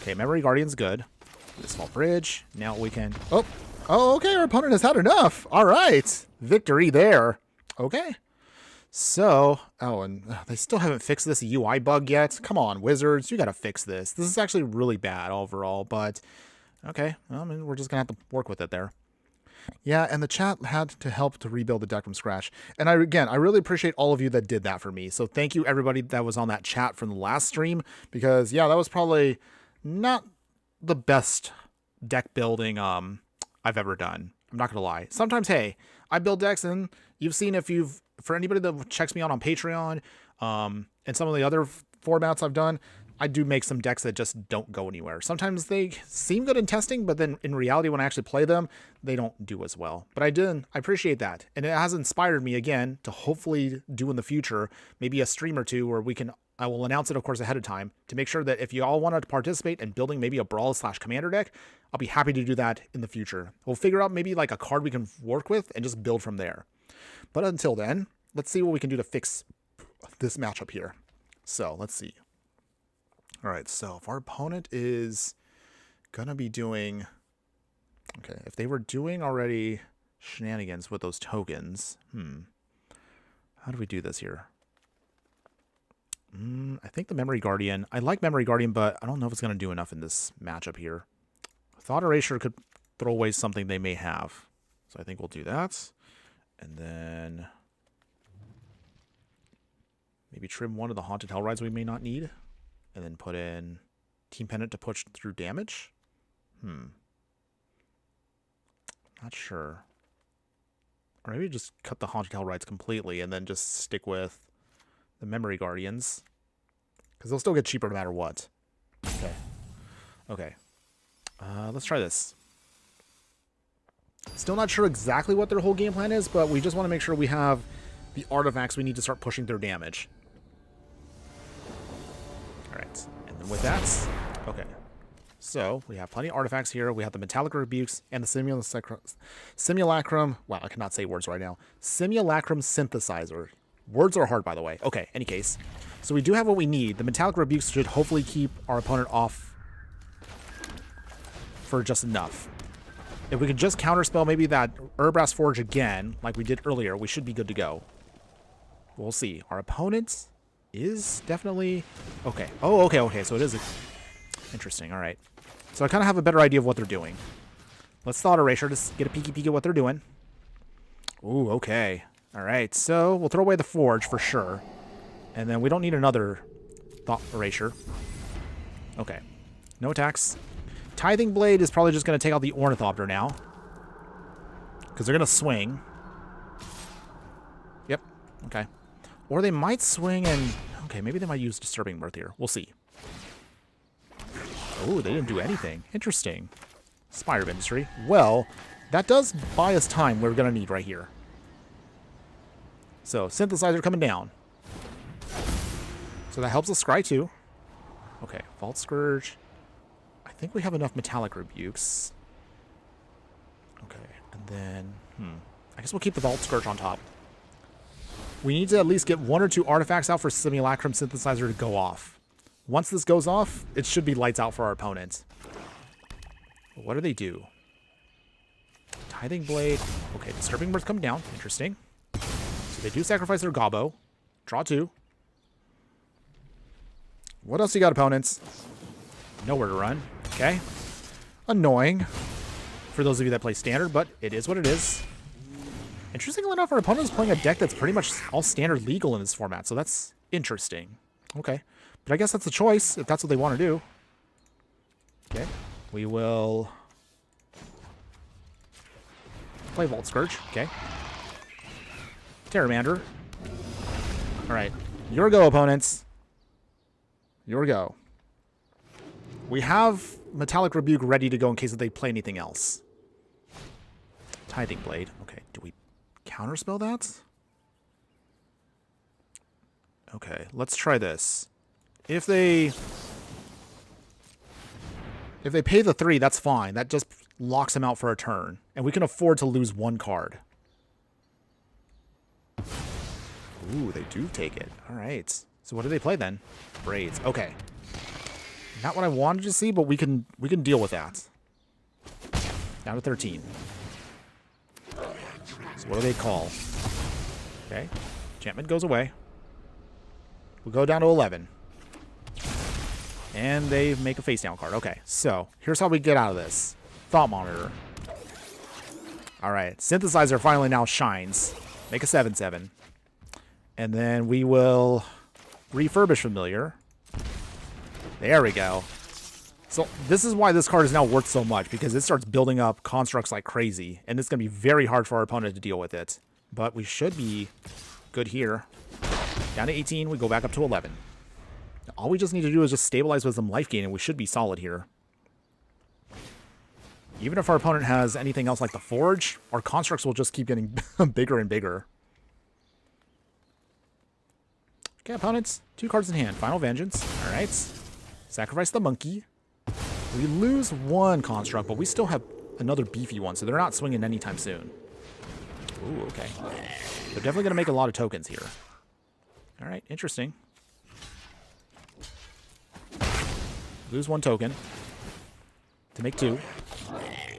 Okay, Memory Guardian's good. This Small Bridge. Now we can... Oh, okay, our opponent has had enough. All right. Victory there. Okay. So, oh, and they still haven't fixed this UI bug yet. Come on, Wizards, you got to fix this. This is actually really bad overall, but okay. Well, I mean, we're just going to have to work with it there. Yeah, and the chat had to help to rebuild the deck from scratch. And I really appreciate all of you that did that for me. So thank you, everybody that was on that chat from the last stream, because, yeah, that was probably not the best deck building I've ever done. I'm not going to lie. Sometimes, hey, I build decks, and you've seen for anybody that checks me out on Patreon, and some of the other formats I've done, I do make some decks that just don't go anywhere. Sometimes they seem good in testing, but then in reality, when I actually play them, they don't do as well. But I appreciate that. And it has inspired me again to hopefully do in the future, maybe a stream or two where I will announce it, of course, ahead of time to make sure that if you all want to participate in building maybe a Brawl/Commander deck, I'll be happy to do that in the future. We'll figure out maybe like a card we can work with and just build from there. But until then, let's see what we can do to fix this matchup here. So let's see. All right, so if our opponent is going to be doing... Okay, if they were doing already shenanigans with those tokens, how do we do this here? I think the Memory Guardian... I like Memory Guardian, but I don't know if it's going to do enough in this matchup here. Thought Erasure could throw away something they may have. So I think we'll do that. And then... maybe trim one of the Haunted Hell Rides we may not need. And then put in Team Pendant to push through damage. Not sure. Or maybe just cut the Haunted Hell Rides completely and then just stick with the Memory Guardians. Because they'll still get cheaper no matter what. Okay. Okay. Let's try this. Still not sure exactly what their whole game plan is, but we just want to make sure we have the artifacts we need to start pushing through damage. Alright, and then with that, okay. So, we have plenty of artifacts here. We have the Metallic Rebukes and the Simulacrum. Wow, I cannot say words right now. Simulacrum Synthesizer. Words are hard, by the way. Okay, any case. So we do have what we need. The Metallic Rebukes should hopefully keep our opponent off for just enough. If we could just counterspell maybe that Warbrass Forge again, like we did earlier, we should be good to go. We'll see. Our opponent is definitely... okay. Oh, okay. So it is... interesting. All right. So I kind of have a better idea of what they're doing. Let's Thought Erasure to get a peek at what they're doing. Ooh, okay. All right. So we'll throw away the Forge for sure. And then we don't need another Thought Erasure. Okay. No attacks. Tithing Blade is probably just going to take out the Ornithopter now. Because they're going to swing. Yep. Okay. Or they might swing and... okay, maybe they might use Disturbing Mirth here. We'll see. Oh, they didn't do anything. Interesting. Spire of Industry. Well, that does buy us time we're going to need right here. So, Synthesizer coming down. So that helps us scry too. Okay, Vault Scourge. I think we have enough Metallic Rebukes. Okay, and then... I guess we'll keep the Vault Scourge on top. We need to at least get 1 or 2 artifacts out for Simulacrum Synthesizer to go off. Once this goes off, it should be lights out for our opponents. But what do they do? Tithing Blade. Okay, Disturbing Mirth come down. Interesting. They do sacrifice their Gobbo. Draw 2. What else you got, opponents? Nowhere to run. Okay. Annoying for those of you that play Standard, but it is what it is. Interestingly enough, our opponent is playing a deck that's pretty much all Standard legal in this format, so that's interesting. Okay. But I guess that's a choice, if that's what they want to do. Okay. We will play Vault Scourge. Okay. Terramander. Alright. Your go, opponents. Your go. We have Metallic Rebuke ready to go in case they play anything else. Tithing Blade. Okay, do we counterspell that? Okay, let's try this. If they pay the 3, that's fine. That just locks them out for a turn. And we can afford to lose 1 card. Ooh, they do take it. Alright. So what do they play then? Braids. Okay. Not what I wanted to see, but we can deal with that. Down to 13. So what do they call? Okay. Enchantment goes away. We go down to 11. And they make a face down card. Okay, so here's how we get out of this. Thought Monitor. Alright, Synthesizer finally now shines. Make a 7/7. And then we will refurbish Familiar. There we go. So this is why this card is now worth so much, because it starts building up constructs like crazy, and it's going to be very hard for our opponent to deal with it. But we should be good here. Down to 18, we go back up to 11. All we just need to do is just stabilize with some life gain, and we should be solid here. Even if our opponent has anything else like the Forge, our constructs will just keep getting bigger and bigger. Okay, opponents. 2 cards in hand. Final Vengeance. Alright. Sacrifice the monkey. We lose 1 construct, but we still have another beefy one, so they're not swinging anytime soon. Ooh, okay. They're definitely going to make a lot of tokens here. Alright, interesting. Lose 1 token. To make 2.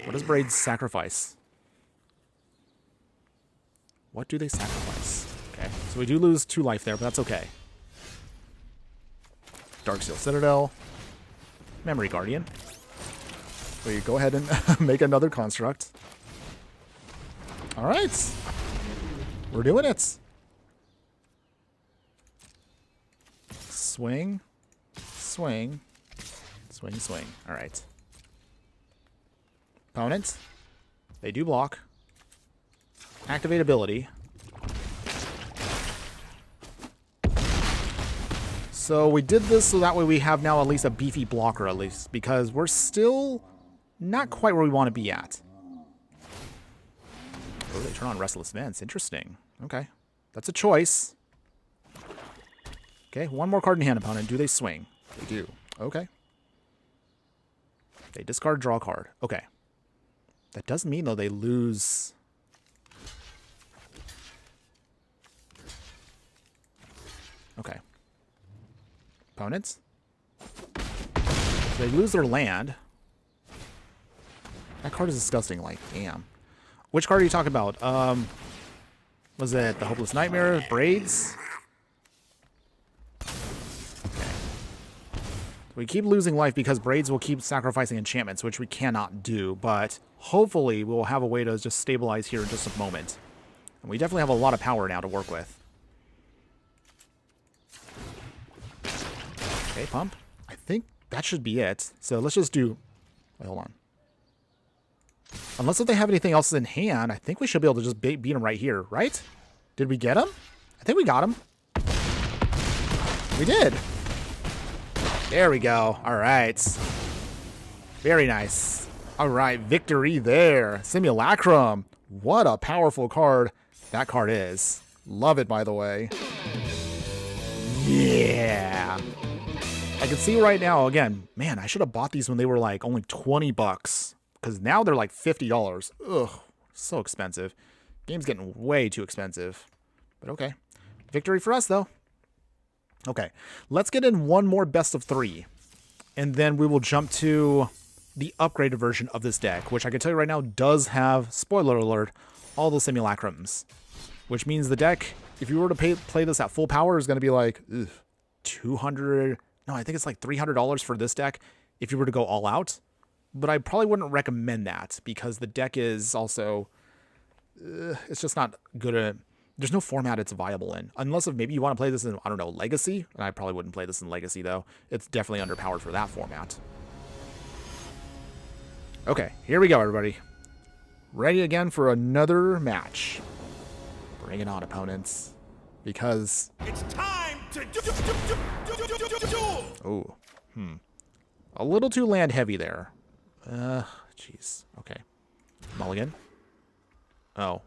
What does Braids sacrifice? What do they sacrifice? Okay, so we do lose 2 life there, but that's okay. Darksteel Citadel. Memory Guardian. We go ahead and make another construct. Alright. We're doing it. Swing. Swing. Swing, swing. Alright. Opponent. They do block. Activate ability. So we did this so that way we have now at least a beefy blocker at least, because we're still not quite where we want to be at. Oh, they turn on Restless Vents. Interesting. Okay. That's a choice. Okay, 1 more card in hand, opponent. Do they swing? They do. Okay. They discard, draw a card. Okay. That does mean, though, they lose... Okay. Opponents. They lose their land. That card is disgusting, like, damn. Which card are you talking about? Was it the Hopeless Nightmare? Braids? Okay. We keep losing life because Braids will keep sacrificing enchantments, which we cannot do, but hopefully we'll have a way to just stabilize here in just a moment. And we definitely have a lot of power now to work with. Okay, pump. I think that should be it. So let's just do... Wait, hold on. Unless if they have anything else in hand, I think we should be able to just beat him right here, right? Did we get him? I think we got him. We did. There we go. All right. Very nice. All right, victory there. Simulacrum. What a powerful card that card is. Love it, by the way. Yeah. I can see right now, again, man, I should have bought these when they were like only 20 bucks. Because now they're like $50. Ugh, so expensive. Game's getting way too expensive. But okay. Victory for us, though. Okay, let's get in one more best of 3. And then we will jump to the upgraded version of this deck, which I can tell you right now does have, spoiler alert, all the simulacrums. Which means the deck if you were to play this at full power, it's going to be like, ugh, 200. No, I think it's like $300 for this deck if you were to go all out. But I probably wouldn't recommend that because the deck is also, it's just not good at, there's no format it's viable in. Unless if maybe you want to play this in, I don't know, Legacy. And I probably wouldn't play this in Legacy though. It's definitely underpowered for that format. Okay, here we go, everybody. Ready again for another match. Bring it on, opponents. Because... It's time to oh, a little too land heavy there. Jeez. Okay. Mulligan. Oh.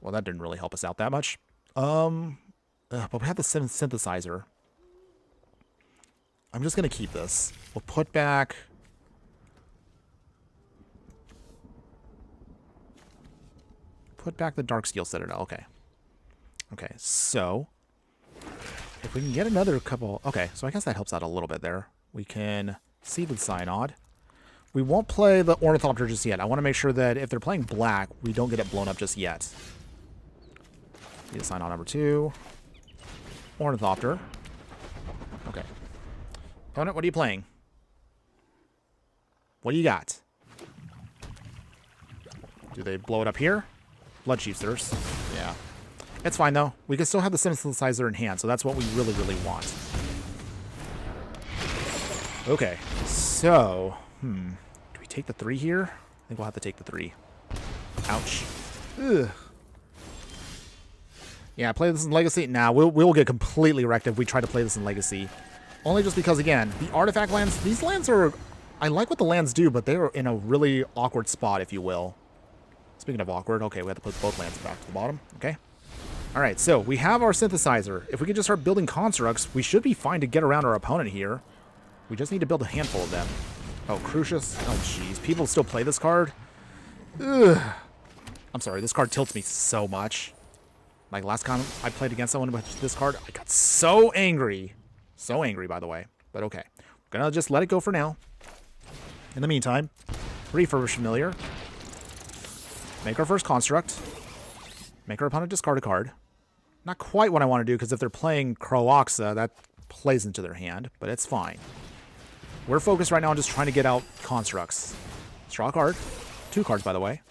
Well, that didn't really help us out that much. But we have the synthesizer. I'm just gonna keep this. We'll put back... Put back the Darksteel Citadel. Okay. Okay, so... if we can get another couple... Okay, so I guess that helps out a little bit there. We can see the Synod. We won't play the Ornithopter just yet. I want to make sure that if they're playing black, we don't get it blown up just yet. Need a Synod number 2. Ornithopter. Okay. Opponent, what are you playing? What do you got? Do they blow it up here? Blood Chiefsters. Yeah. It's fine, though. We can still have the synthesizer in hand, so that's what we really, really want. Okay. So, do we take the 3 here? I think we'll have to take the 3. Ouch. Ugh. Yeah, play this in Legacy? Nah, we'll get completely wrecked if we try to play this in Legacy. Only just because, again, the artifact lands, these lands are... I like what the lands do, but they are in a really awkward spot, if you will. Speaking of awkward, okay, we have to put both lands back to the bottom. Okay. All right, so we have our synthesizer. If we can just start building constructs, we should be fine to get around our opponent here. We just need to build a handful of them. Oh, Crucius. Oh, jeez. People still play this card? Ugh. I'm sorry, this card tilts me so much. Like last time I played against someone with this card, I got so angry. So angry, by the way. But okay. We're gonna just let it go for now. In the meantime, refurbish familiar. Make our first construct. Make our opponent discard a card. Not quite what I want to do, because if they're playing Croaxa, that plays into their hand, but it's fine. We're focused right now on just trying to get out constructs. Let's draw a card. 2 cards, by the way.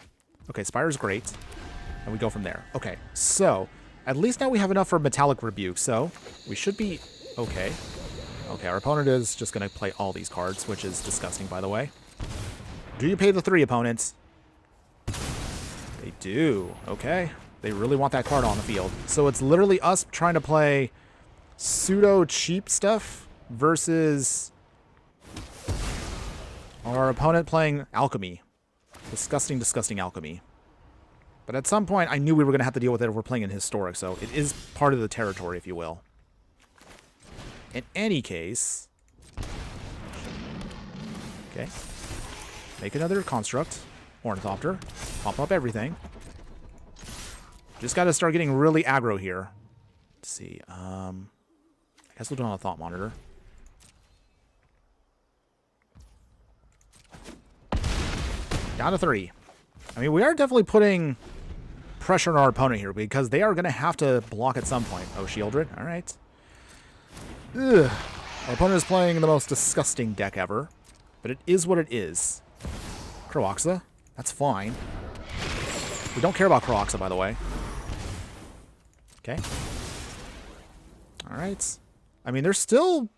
Okay, Spire's great. And we go from there. Okay, so at least now we have enough for Metallic Rebuke, so we should be okay. Okay, our opponent is just going to play all these cards, which is disgusting, by the way. Do you pay the 3, opponents? They do. Okay. They really want that card on the field. So it's literally us trying to play pseudo-cheap stuff versus our opponent playing Alchemy. Disgusting, disgusting Alchemy. But at some point, I knew we were going to have to deal with it if we're playing in Historic, so it is part of the territory, if you will. In any case... Okay. Make another construct. Ornithopter. Pop up everything. Just got to start getting really aggro here. Let's see. I guess we'll do it on a Thought Monitor. Down to 3. I mean, we are definitely putting pressure on our opponent here because they are going to have to block at some point. Oh, Shieldred. All right. Ugh. Our opponent is playing the most disgusting deck ever, but it is what it is. Croaxa. That's fine. We don't care about Croaxa, by the way. Okay. Alright. I mean, they're still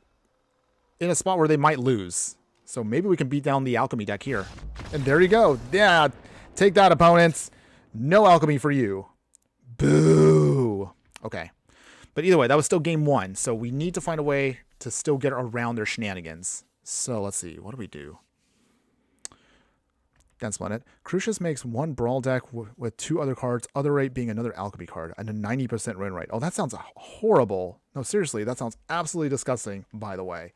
in a spot where they might lose. So maybe we can beat down the Alchemy deck here. And there you go. Yeah. Take that, opponents. No Alchemy for you. Boo. Okay. But either way, that was still game 1. So we need to find a way to still get around their shenanigans. So let's see. What do we do? Dense Planet. Crucius makes 1 Brawl deck with 2 other cards, other rate being another Alchemy card, and a 90% win rate. Oh, that sounds horrible. No, seriously, that sounds absolutely disgusting, by the way.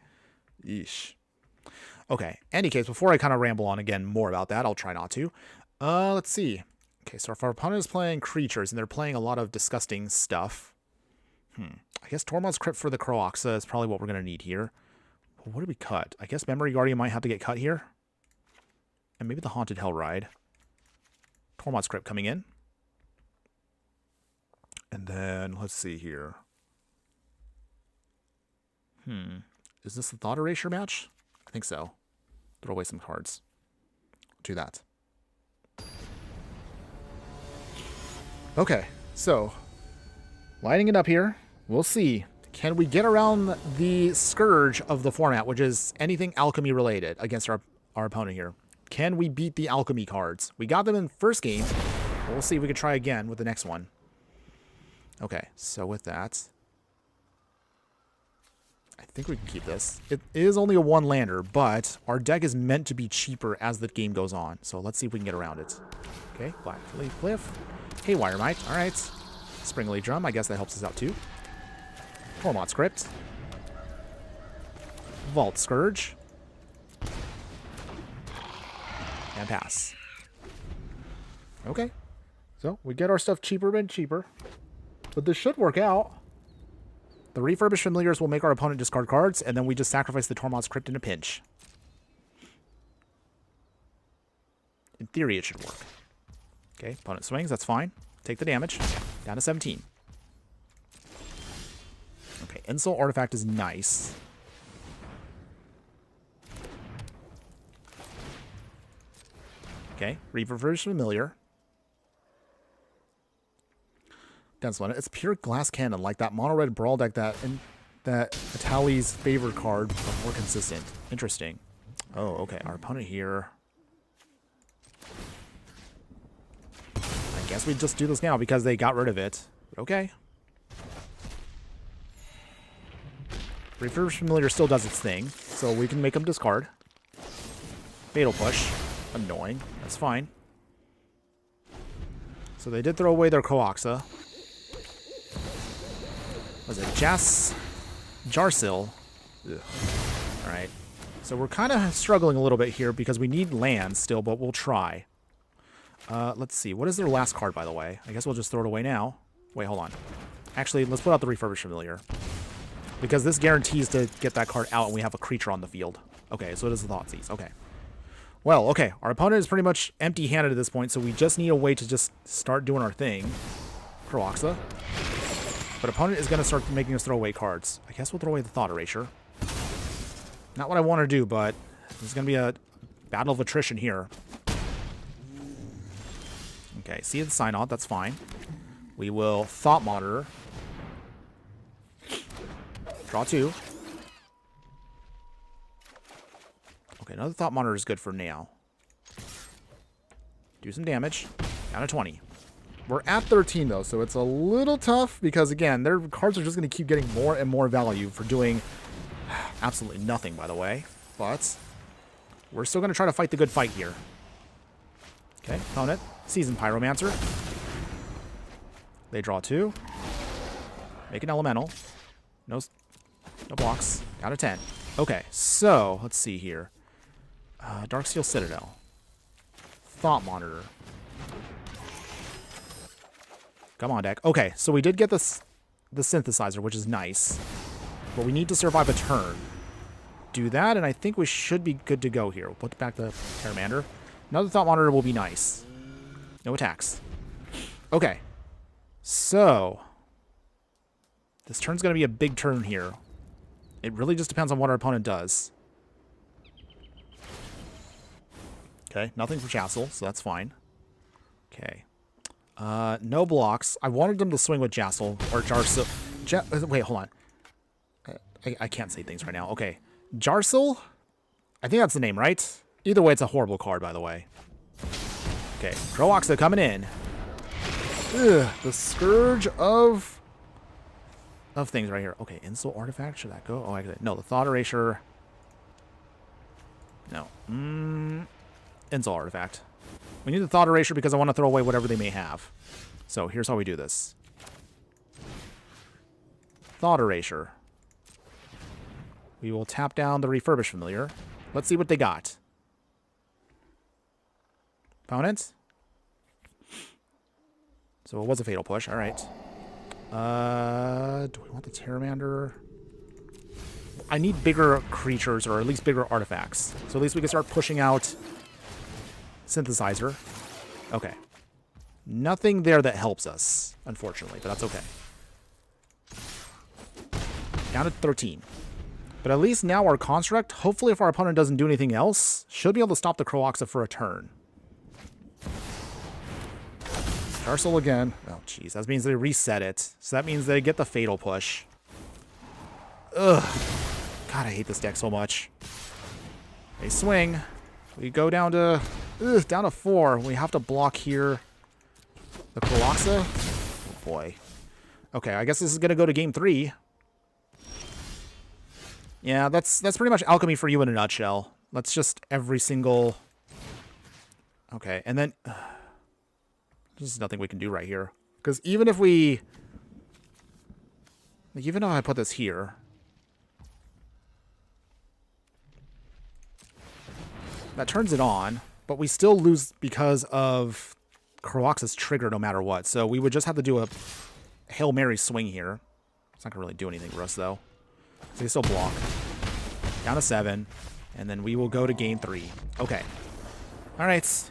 Yeesh. Okay, any case, before I kind of ramble on again more about that, I'll try not to. Let's see. Okay, so if our opponent is playing creatures, and they're playing a lot of disgusting stuff, I guess Tormod's Crypt for the Croaxa is probably what we're going to need here. Well, what do we cut? I guess Memory Guardian might have to get cut here. And maybe the Haunted Hell Ride. Tormod's Crypt coming in. And then, let's see here. Is this the Thought Erasure match? I think so. Throw away some cards. Do that. Okay, so lighting it up here. We'll see. Can we get around the scourge of the format, which is anything alchemy related, against our opponent here? Can we beat the alchemy cards? We got them in first game. We'll see if we can try again with the next one. Okay, so with that, I think we can keep this. It is only a one lander, but our deck is meant to be cheaper as the game goes on. So let's see if we can get around it. Okay, Black Leaf Cliff. Haywire Mite. All right. Springleaf Drum. I guess that helps us out too. Tormod Script. Vault Scourge. And pass. Okay. So we get our stuff cheaper and cheaper. But this should work out. The Refurbished Familiars will make our opponent discard cards, and then we just sacrifice the Tormod's Crypt in a pinch. In theory, it should work. Okay, opponent swings, that's fine. Take the damage. Down to 17. Okay, Insult Artifact is nice. Okay, Refurbished Familiar. It's pure glass cannon, like that mono red brawl deck that Atali's favorite card, but more consistent. Interesting. Oh, okay. Our opponent here. I guess we just do this now because they got rid of it. Okay. Refurbished Familiar still does its thing, so we can make them discard. Fatal Push. Annoying. That's fine. So they did throw away their Coaxa. Was it Jarsil? Alright. So we're kind of struggling a little bit here because we need land still, but we'll try. Let's see. What is their last card, by the way? I guess we'll just throw it away now. Wait, hold on. Actually, let's put out the Refurbished Familiar. Because this guarantees to get that card out and we have a creature on the field. Okay, so it is the Thoughtseize. Okay. Well, okay. Our opponent is pretty much empty-handed at this point, so we just need a way to just start doing our thing. Croaxa. But opponent is going to start making us throw away cards. I guess we'll throw away the Thought Erasure. Not what I want to do, but there's going to be a battle of attrition here. Okay, see the sign-off. That's fine. We will Thought Monitor. Draw 2. Okay, another Thought Monitor is good for now. Do some damage. Down to 20. We're at 13, though, so it's a little tough because, again, their cards are just going to keep getting more and more value for doing absolutely nothing, by the way. But we're still going to try to fight the good fight here. Okay, opponent. Seasoned Pyromancer. They draw 2. Make an Elemental. No blocks. Down to 10. Okay, so let's see here. Darksteel Citadel. Thought Monitor. Come on, deck. Okay, so we did get the Synthesizer, which is nice. But we need to survive a turn. Do that, and I think we should be good to go here. We'll put back the Paramander. Another Thought Monitor will be nice. No attacks. Okay. So this turn's going to be a big turn here. It really just depends on what our opponent does. Okay, nothing for Chassel, so that's fine. Okay. No blocks. I wanted them to swing with Jassel or Jarsil. Wait, hold on. I can't say things right now. Okay. Jarsil? I think that's the name, right? Either way, it's a horrible card, by the way. Okay. Croaxa coming in. Ugh, the Scourge of things right here. Okay, Insult Artifact. Should that go? Oh, no, the Thought Erasure. No. Insult Artifact. We need the Thought Erasure because I want to throw away whatever they may have. So here's how we do this. Thought Erasure. We will tap down the Refurbished Familiar. Let's see what they got. Opponent. So it was a Fatal Push. All right. Do we want the Pteramander? I need bigger creatures or at least bigger artifacts. So at least we can start pushing out Synthesizer. Okay. Nothing there that helps us, unfortunately, but that's okay. Down to 13. But at least now our construct, hopefully if our opponent doesn't do anything else, should be able to stop the Croaxa for a turn. Star Soul again. Oh, jeez. That means they reset it. So that means they get the Fatal Push. Ugh. God, I hate this deck so much. They swing. We go down to 4. We have to block here. The Croaxa. Oh, boy. Okay, I guess this is going to go to game 3. Yeah, that's pretty much alchemy for you in a nutshell. That's just every single... Okay, and then... There's nothing we can do right here. Because even if we... Like, even if I put this here... That turns it on, but we still lose because of Croaxa's trigger no matter what. So we would just have to do a Hail Mary swing here. It's not going to really do anything for us, though. So they still block. Down to 7. And then we will go to game 3. Okay. All right.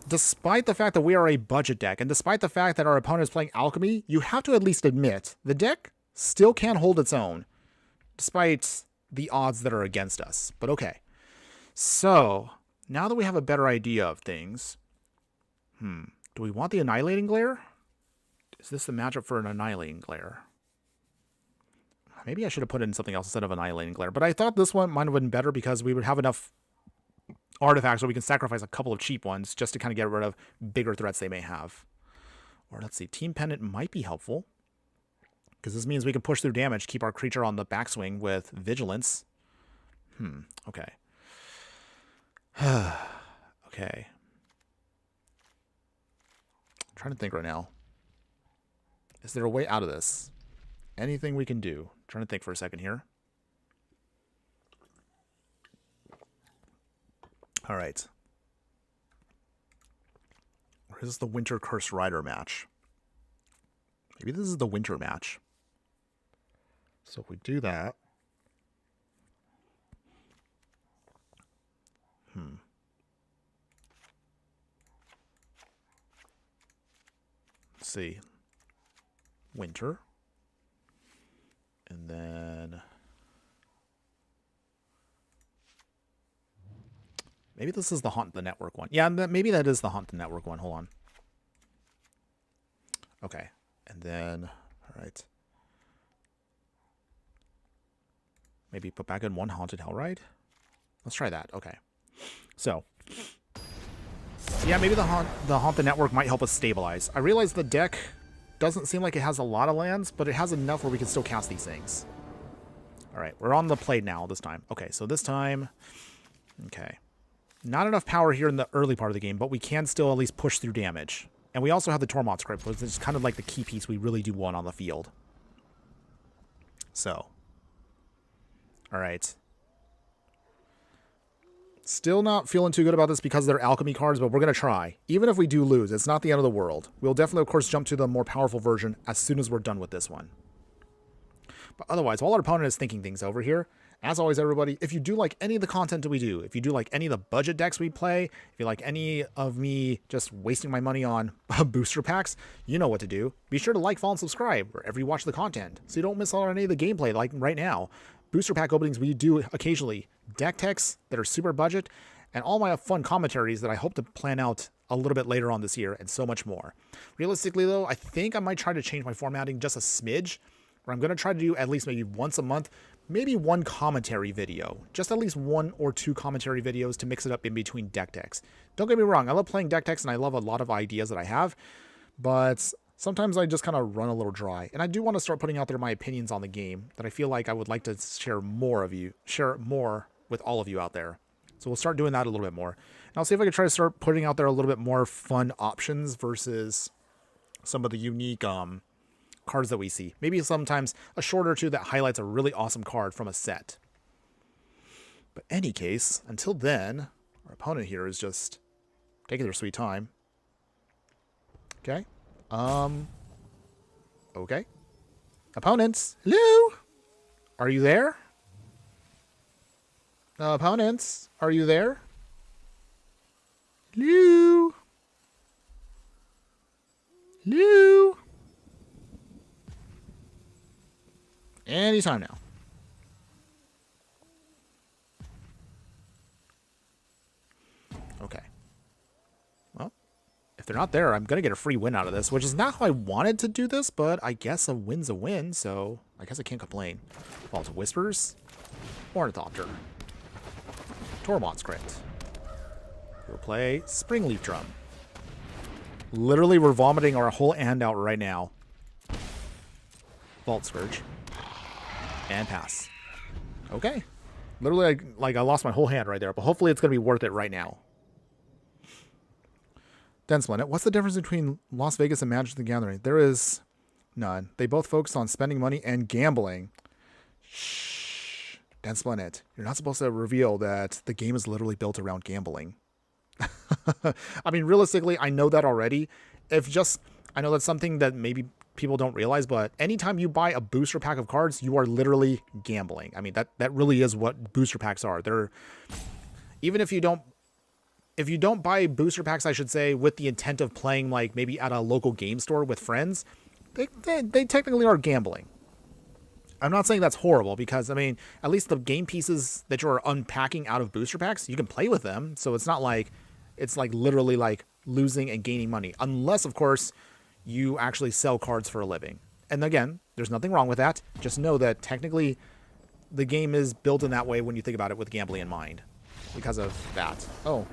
Despite the fact that we are a budget deck, and despite the fact that our opponent is playing Alchemy, you have to at least admit the deck still can hold its own, despite the odds that are against us. But okay. So, now that we have a better idea of things, do we want the Annihilating Glare? Is this the matchup for an Annihilating Glare? Maybe I should have put in something else instead of Annihilating Glare, but I thought this one might have been better because we would have enough artifacts so we can sacrifice a couple of cheap ones just to kind of get rid of bigger threats they may have. Or let's see, Team Pendant might be helpful because this means we can push through damage, keep our creature on the backswing with Vigilance. Okay. Okay. I'm trying to think right now. Is there a way out of this? Anything we can do? I'm trying to think for a second here. All right. Or is this the Winter Curse Rider match? Maybe this is the Winter match. So if we do that... Let's see. Winter. And then... Maybe this is the Haunt the Network one. Yeah, maybe that is the Haunt the Network one. Hold on. Okay. And then... Alright. Maybe put back in one Haunted Hellride? Let's try that. Okay. So... Yeah, maybe the Haunt the Network might help us stabilize. I realize the deck doesn't seem like it has a lot of lands, but it has enough where we can still cast these things. Alright, we're on the play now this time. Okay, so this time... Okay. Not enough power here in the early part of the game, but we can still at least push through damage. And we also have the Tormod Script, which is kind of like the key piece we really do want on the field. So. Alright. Still not feeling too good about this because they're alchemy cards, but we're going to try. Even if we do lose, it's not the end of the world. We'll definitely, of course, jump to the more powerful version as soon as we're done with this one. But otherwise, while our opponent is thinking things over here, as always, everybody, if you do like any of the content that we do, if you do like any of the budget decks we play, if you like any of me just wasting my money on booster packs, you know what to do. Be sure to like, follow, and subscribe wherever you watch the content so you don't miss out on any of the gameplay like right now. Booster pack openings we do occasionally, deck techs that are super budget, and all my fun commentaries that I hope to plan out a little bit later on this year, and so much more. Realistically, though, I think I might try to change my formatting just a smidge, where I'm going to try to do at least maybe once a month, maybe one commentary video. Just at least 1 or 2 commentary videos to mix it up in between deck techs. Don't get me wrong, I love playing deck techs, and I love a lot of ideas that I have, but... sometimes I just kind of run a little dry, and I do want to start putting out there my opinions on the game that I feel like I would like to share more with all of you out there. So we'll start doing that a little bit more. And I'll see if I can try to start putting out there a little bit more fun options versus some of the unique cards that we see. Maybe sometimes a short or two that highlights a really awesome card from a set. But in any case, until then, our opponent here is just taking their sweet time. Okay. Okay. Opponents, hello? Are you there? Opponents, are you there? Hello? Hello? Anytime now. Okay. Well, if they're not there, I'm going to get a free win out of this, which is not how I wanted to do this, but I guess a win's a win, so I guess I can't complain. Vault of Whispers, Ornithopter, Tormod's Crypt. We'll play Springleaf Drum. Literally, we're vomiting our whole hand out right now. Vault Scourge. And pass. Okay. Literally, I lost my whole hand right there, but hopefully it's going to be worth it right now. Dense Planet. What's the difference between Las Vegas and Magic the Gathering? There is none. They both focus on spending money and gambling. Shh. Dense Planet. You're not supposed to reveal that the game is literally built around gambling. I mean, realistically, I know that already. I know that's something that maybe people don't realize, but anytime you buy a booster pack of cards, you are literally gambling. I mean, that really is what booster packs are. They're, even if you don't buy booster packs, I should say, with the intent of playing like maybe at a local game store with friends, they technically are gambling. I'm not saying that's horrible because, I mean, at least the game pieces that you're unpacking out of booster packs, you can play with them. So it's not like it's like literally like losing and gaining money, unless, of course, you actually sell cards for a living. And again, there's nothing wrong with that. Just know that technically the game is built in that way when you think about it with gambling in mind because of that. Oh,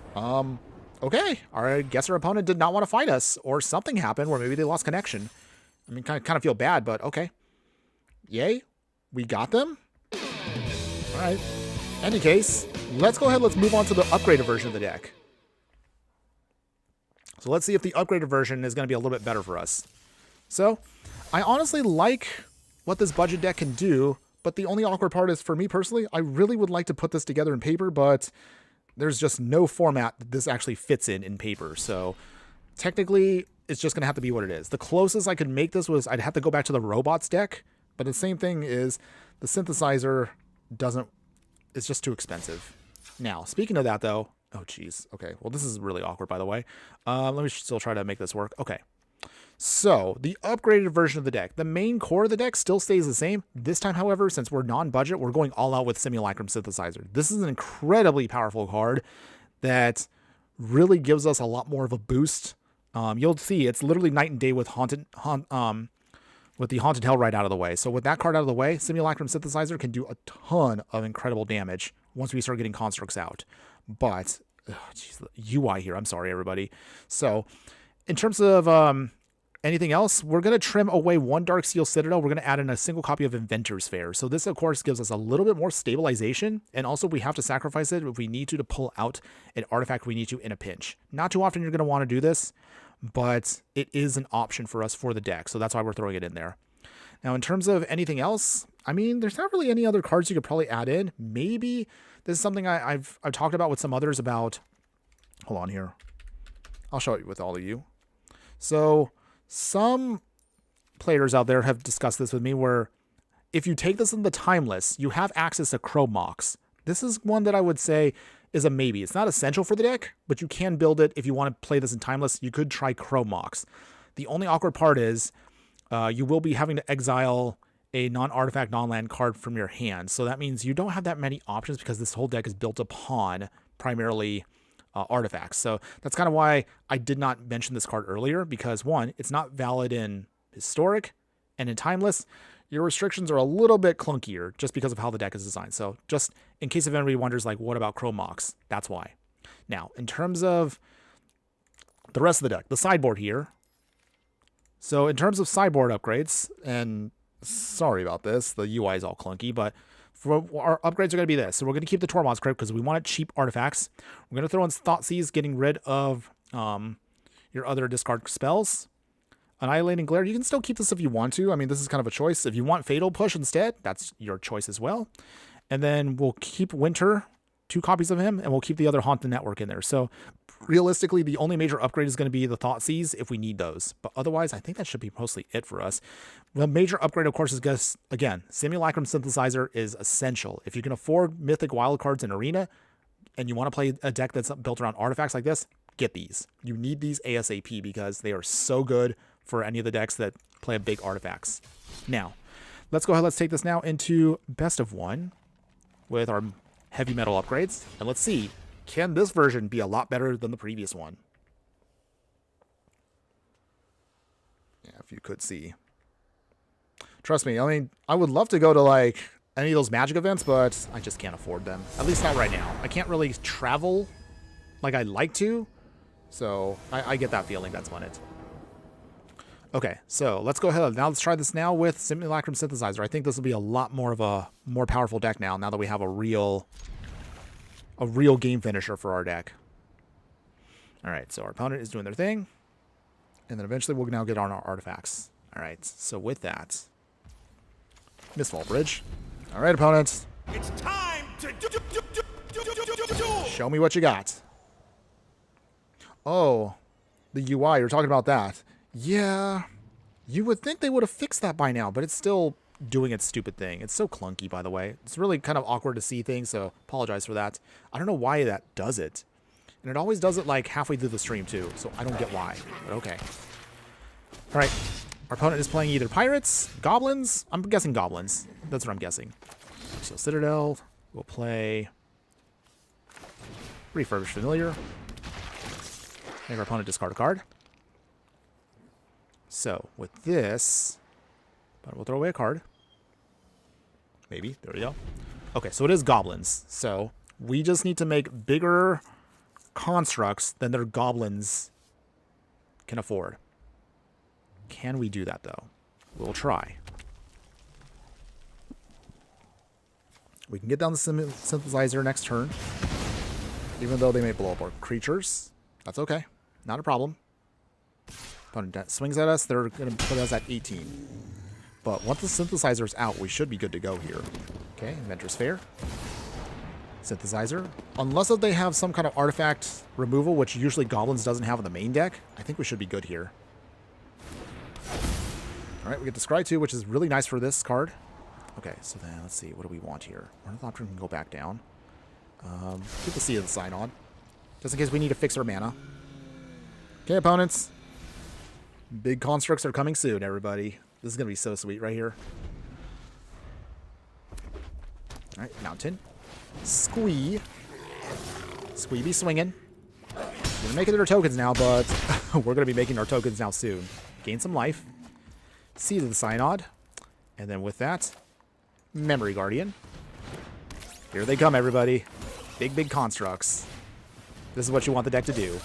okay. I guess our opponent did not want to fight us, or something happened where maybe they lost connection. I mean, kind of feel bad, but okay. Yay. We got them. All right. Any case, let's go ahead. Let's move on to the upgraded version of the deck. So let's see if the upgraded version is going to be a little bit better for us. So I honestly like what this budget deck can do, but the only awkward part is, for me personally, I really would like to put this together in paper, but there's just no format that this actually fits in paper. So technically, it's just going to have to be what it is. The closest I could make this was I'd have to go back to the robots deck, but the same thing is the synthesizer it's just too expensive. Now, speaking of that though, oh geez, okay, well this is really awkward by the way. Let me still try to make this work. Okay, so the upgraded version of the deck, the main core of the deck still stays the same. This time, however, since we're non-budget, we're going all out with Simulacrum Synthesizer. This is an incredibly powerful card that really gives us a lot more of a boost. You'll see it's literally night and day with with the Haunted Hell right out of the way. So with that card out of the way, Simulacrum Synthesizer can do a ton of incredible damage once we start getting constructs out. But, geez, UI here, I'm sorry, everybody. So, in terms of anything else, we're going to trim away one Darksteel Citadel. We're going to add in a single copy of Inventor's Fair. So this, of course, gives us a little bit more stabilization. And also, we have to sacrifice it if we need to pull out an artifact we need to in a pinch. Not too often you're going to want to do this, but it is an option for us for the deck. So that's why we're throwing it in there. Now, in terms of anything else, I mean, there's not really any other cards you could probably add in. Maybe this is something I've talked about with some others about. Hold on here. I'll show it with all of you. So some players out there have discussed this with me where if you take this in the Timeless, you have access to Chrome Mox. This is one that I would say is a maybe. It's not essential for the deck, but you can build it if you want to play this in Timeless. You could try Chrome Mox. The only awkward part is you will be having to exile a non-artifact, non-land card from your hand. So that means you don't have that many options because this whole deck is built upon primarily artifacts. So that's kind of why I did not mention this card earlier, because one, it's not valid in Historic, and in Timeless, your restrictions are a little bit clunkier just because of how the deck is designed. So just in case if anybody wonders, like, what about Chrome Mox? That's why. Now, in terms of the rest of the deck, the sideboard here. So in terms of sideboard upgrades, and sorry about this, the UI is all clunky, but for our upgrades are going to be this. So we're going to keep the Tormod's Crypt because we want cheap artifacts. We're going to throw in Thoughtseize, getting rid of your other discard spells. Annihilating Glare, you can still keep this if you want to. I mean, this is kind of a choice. If you want Fatal Push instead, that's your choice as well. And then we'll keep Winter, 2 copies of him, and we'll keep the other Haunt the Network in there. So realistically, the only major upgrade is going to be the Thoughtseize if we need those. But otherwise, I think that should be mostly it for us. The major upgrade, of course, is, again, Simulacrum Synthesizer is essential. If you can afford Mythic Wildcards in Arena, and you want to play a deck that's built around artifacts like this, get these. You need these ASAP because they are so good for any of the decks that play big artifacts. Now, let's go ahead. Let's take this now into best of one with our heavy metal upgrades. And let's see, can this version be a lot better than the previous one? Yeah, if you could see. Trust me, I mean, I would love to go to, like, any of those Magic events, but I just can't afford them. At least not right now. I can't really travel like I'd like to, so I get that feeling. That's on it. Okay, so let's go ahead. Now let's try this now with Simulacrum Synthesizer. I think this will be a lot more of a more powerful deck now that we have a real game finisher for our deck. All right, so our opponent is doing their thing, and then eventually we'll now get on our artifacts. All right, so with that, Mistfall Bridge. All right, opponents. It's time to Show me what you got. Oh, the UI, you're talking about that. Yeah, you would think they would have fixed that by now, but it's still doing its stupid thing. It's so clunky, by the way. It's really kind of awkward to see things, so apologize for that. I don't know why that does it. And it always does it like halfway through the stream, too, so I don't get why, but okay. All right, our opponent is playing either Pirates, Goblins. I'm guessing Goblins. That's what I'm guessing. So Citadel will play Refurbished Familiar. Make our opponent discard a card. So, with this, but we'll throw away a card. Maybe. There we go. Okay, so it is Goblins. So, we just need to make bigger constructs than their Goblins can afford. Can we do that, though? We'll try. We can get down the Synthesizer next turn. Even though they may blow up our creatures. That's okay. Not a problem. Opponent swings at us, they're going to put us at 18. But once the Synthesizer's out, we should be good to go here. Okay, Inventor's Fair. Synthesizer. Unless they have some kind of artifact removal, which usually Goblins doesn't have in the main deck, I think we should be good here. Alright, we get the Scry 2, which is really nice for this card. Okay, so then let's see, what do we want here? Ornithopter can go back down. Get the Sea of the Sign on. Just in case we need to fix our mana. Okay, opponents. Big constructs are coming soon, everybody. This is going to be so sweet right here. Alright, Mountain. Squee. Squee be swinging. We're making our tokens now, but we're going to be making our tokens now soon. Gain some life. Seed of the Synod. And then with that, Memory Guardian. Here they come, everybody. Big, big constructs. This is what you want the deck to do.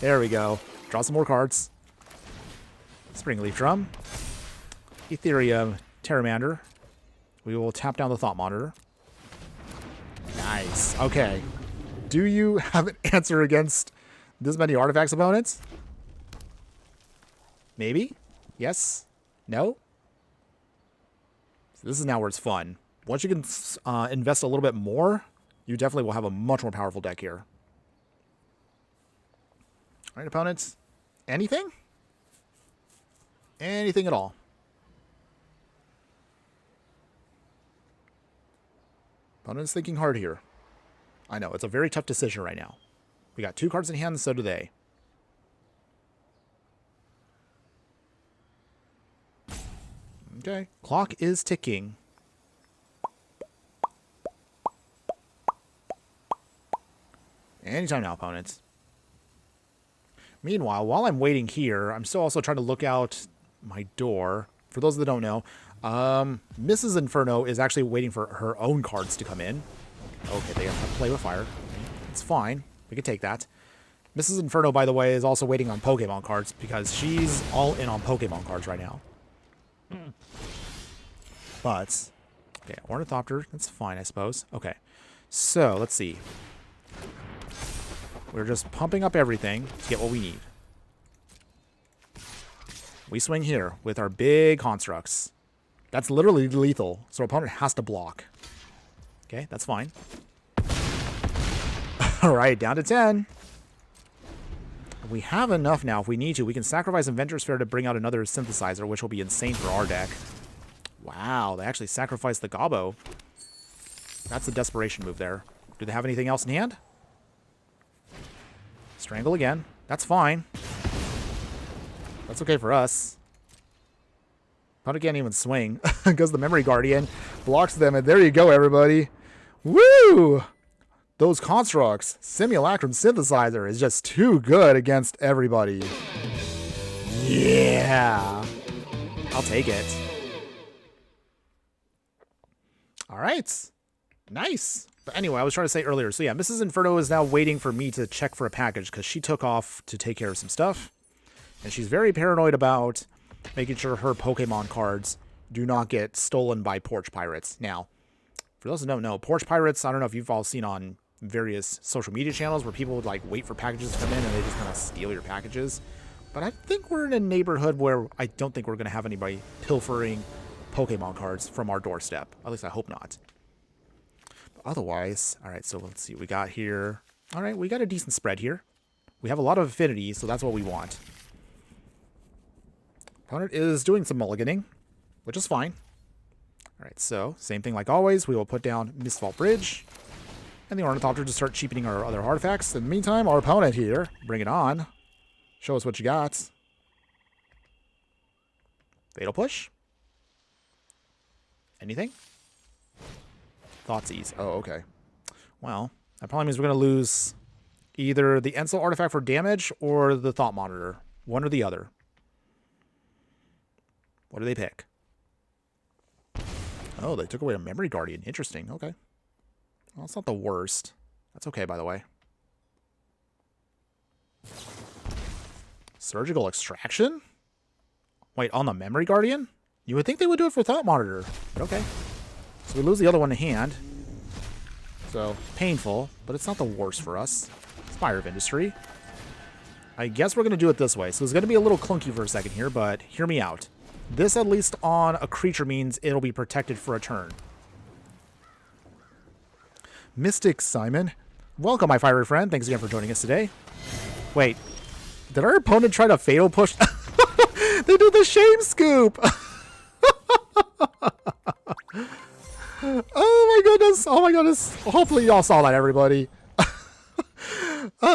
There we go. Draw some more cards. Springleaf Drum. Ethereum Terramander. We will tap down the Thought Monitor. Nice. Okay. Do you have an answer against this many artifacts, opponents? Maybe? Yes? No? So this is now where it's fun. Once you can invest a little bit more, you definitely will have a much more powerful deck here. All right, opponents. Anything? Anything at all. Opponent's thinking hard here. I know, it's a very tough decision right now. We got 2 cards in hand, and so do they. Okay, clock is ticking. Anytime now, opponents. Meanwhile, while I'm waiting here, I'm still also trying to look out my door. For those that don't know, Mrs. Inferno is actually waiting for her own cards to come in. Okay, they have to play with fire. It's fine. We can take that. Mrs. Inferno, by the way, is also waiting on Pokemon cards because she's all in on Pokemon cards right now. But, okay, Ornithopter, that's fine, I suppose. Okay, so let's see. We're just pumping up everything to get what we need. We swing here with our big constructs. That's literally lethal, so our opponent has to block. Okay, that's fine. All right, down to 10. We have enough now. If we need to, we can sacrifice Inventor's Fair to bring out another Synthesizer, which will be insane for our deck. Wow, they actually sacrificed the Gobbo. That's a desperation move there. Do they have anything else in hand? Strangle again. That's fine. That's okay for us. Opponent can't even swing because the Memory Guardian blocks them, and there you go, everybody. Woo! Those constructs, Simulacrum Synthesizer is just too good against everybody. Yeah. I'll take it. All right. Nice. But anyway, I was trying to say earlier. So yeah, Mrs. Inferno is now waiting for me to check for a package because she took off to take care of some stuff. And she's very paranoid about making sure her Pokemon cards do not get stolen by Porch Pirates. Now, for those who don't know, Porch Pirates, I don't know if you've all seen on various social media channels where people would like wait for packages to come in and they just kind of steal your packages. But I think we're in a neighborhood where I don't think we're going to have anybody pilfering Pokemon cards from our doorstep. At least I hope not. But otherwise, all right, so let's see what we got here. All right, we got a decent spread here. We have a lot of affinity, so that's what we want. Opponent is doing some mulliganing, which is fine. All right, so same thing like always. We will put down Mistvault Bridge and the Ornithopter to start cheapening our other artifacts. In the meantime, our opponent here, bring it on. Show us what you got. Fatal Push? Anything? Thoughtseize. Oh, okay. Well, that probably means we're going to lose either the Ensel artifact for damage or the Thought Monitor. One or the other. What do they pick? Oh, they took away a Memory Guardian. Interesting. Okay. Well, it's not the worst. That's okay, by the way. Surgical Extraction? Wait, on the Memory Guardian? You would think they would do it for Thought Monitor. But okay. So we lose the other one in hand. So, painful, but it's not the worst for us. Spire of Industry. I guess we're going to do it this way. So it's going to be a little clunky for a second here, but hear me out. This, at least on a creature, means it'll be protected for a turn. Mystic Simon. Welcome, my fiery friend. Thanks again for joining us today. Wait. Did our opponent try to Fatal Push? They do the Shame Scoop! Oh my goodness. Oh my goodness. Hopefully y'all saw that, everybody.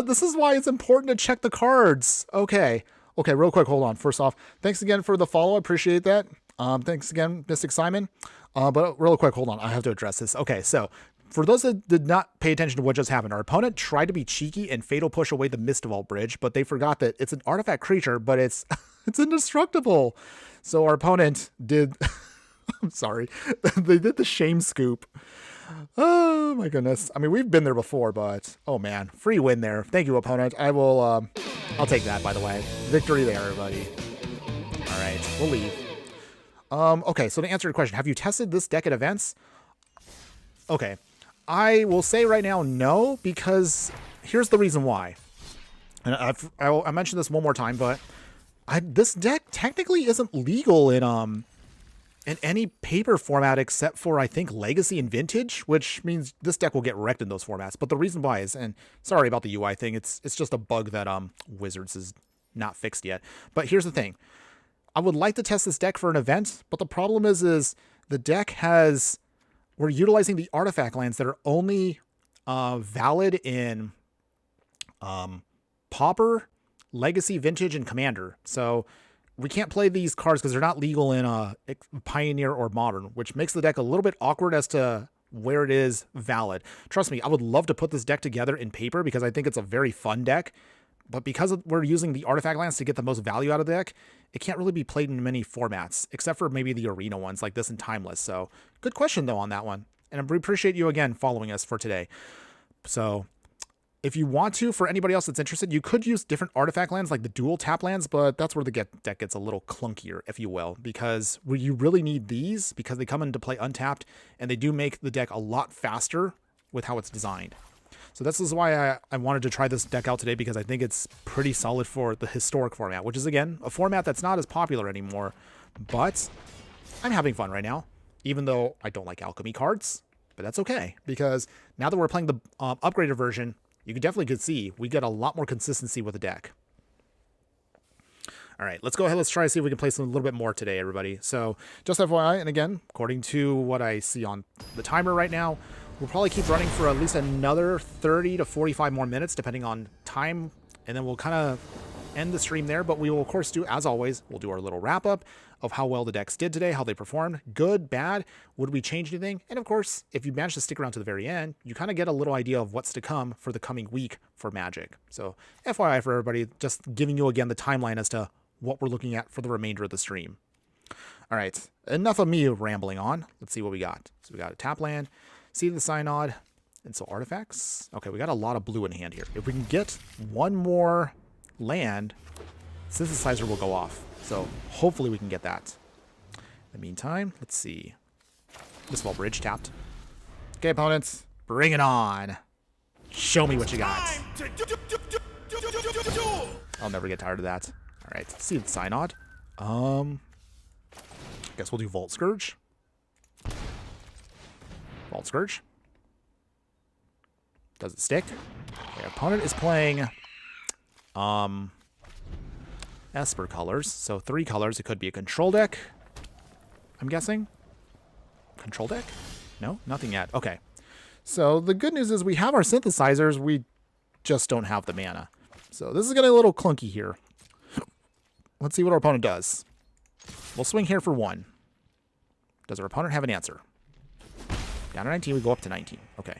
This is why it's important to check the cards. Okay. Okay, real quick, hold on. First off, thanks again for the follow. I appreciate that. Thanks again, Mystic Simon. But real quick, hold on. I have to address this. Okay, so for those that did not pay attention to what just happened, our opponent tried to be cheeky and Fatal Push away the Mistvault Bridge, but they forgot that it's an artifact creature, but it's it's indestructible. So our opponent did... I'm sorry. They did the Shame Scoop. Oh my goodness. I mean, we've been there before, but oh man, free win there. Thank you, opponent. I will, I'll take that, by the way. Victory there, everybody. All right, we'll leave. Okay, so to answer your question, have you tested this deck at events? Okay, I will say right now, no, because here's the reason why. And I mentioned this one more time, but this deck technically isn't legal in any paper format except for, I think, Legacy and Vintage, which means this deck will get wrecked in those formats. But the reason why is, and sorry about the UI thing, it's just a bug that Wizards is not fixed yet. But here's the thing. I would like to test this deck for an event, but the problem is the deck has... We're utilizing the artifact lands that are only valid in Pauper, Legacy, Vintage, and Commander. So... we can't play these cards because they're not legal in Pioneer or Modern, which makes the deck a little bit awkward as to where it is valid. Trust me, I would love to put this deck together in paper because I think it's a very fun deck. But because we're using the artifact lands to get the most value out of the deck, it can't really be played in many formats, except for maybe the arena ones like this and Timeless. So good question, though, on that one. And I appreciate you again following us for today. So... if you want to, for anybody else that's interested, you could use different artifact lands like the dual tap lands, but that's where the deck gets a little clunkier, if you will, because you really need these because they come into play untapped and they do make the deck a lot faster with how it's designed. So this is why I wanted to try this deck out today because I think it's pretty solid for the historic format, which is, again, a format that's not as popular anymore, but I'm having fun right now, even though I don't like alchemy cards, but that's okay because now that we're playing the upgraded version, you could see we get a lot more consistency with the deck. All right, let's go ahead. Let's try to see if we can play some a little bit more today, everybody. So just FYI, and again, according to what I see on the timer right now, we'll probably keep running for at least another 30 to 45 more minutes, depending on time. And then we'll kind of end the stream there, but we will, of course, do, as always, we'll do our little wrap-up of how well the decks did today, how they performed, good, bad, would we change anything? And, of course, if you manage to stick around to the very end, you kind of get a little idea of what's to come for the coming week for Magic. So, FYI for everybody, just giving you, again, the timeline as to what we're looking at for the remainder of the stream. All right, enough of me rambling on. Let's see what we got. So we got a tap land, Seed of the Synod, and so artifacts. Okay, we got a lot of blue in hand here. If we can get one more land, Synthesizer will go off. So hopefully we can get that. In the meantime, let's see. Mistfall Bridge tapped. Okay, opponents, bring it on. Show me what you got. I'll never get tired of that. All right, Seed of the Synod. Guess we'll do Vault Scourge. Vault Scourge. Does it stick? Okay, opponent is playing Esper colors. So 3 colors. It could be a control deck, I'm guessing. Control deck? No, nothing yet. Okay. So the good news is we have our synthesizers. We just don't have the mana. So this is getting a little clunky here. Let's see what our opponent does. We'll swing here for 1. Does our opponent have an answer? Down to 19, we go up to 19. Okay.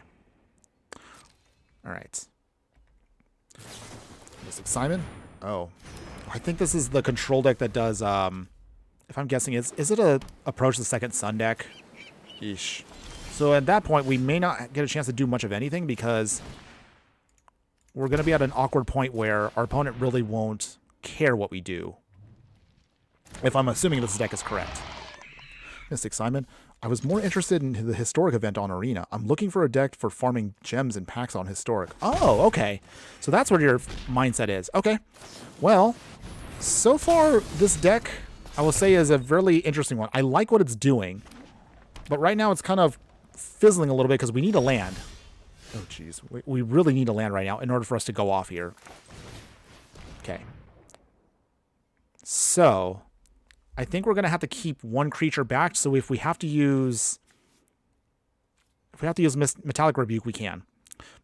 All right. Mystic Simon. Oh. I think this is the control deck that does, if I'm guessing, is it a Approach the Second Sun deck? Eesh. So at that point, we may not get a chance to do much of anything because we're going to be at an awkward point where our opponent really won't care what we do. If I'm assuming this deck is correct. Mystic Simon. I was more interested in the Historic event on Arena. I'm looking for a deck for farming gems and packs on Historic. Oh, okay. So that's what your mindset is. Okay. Well, so far, this deck, I will say, is a really interesting one. I like what it's doing. But right now, it's kind of fizzling a little bit because we need a land. Oh, jeez. We really need a land right now in order for us to go off here. Okay. So I think we're going to have to keep one creature back. So if we have to use Metallic Rebuke, we can.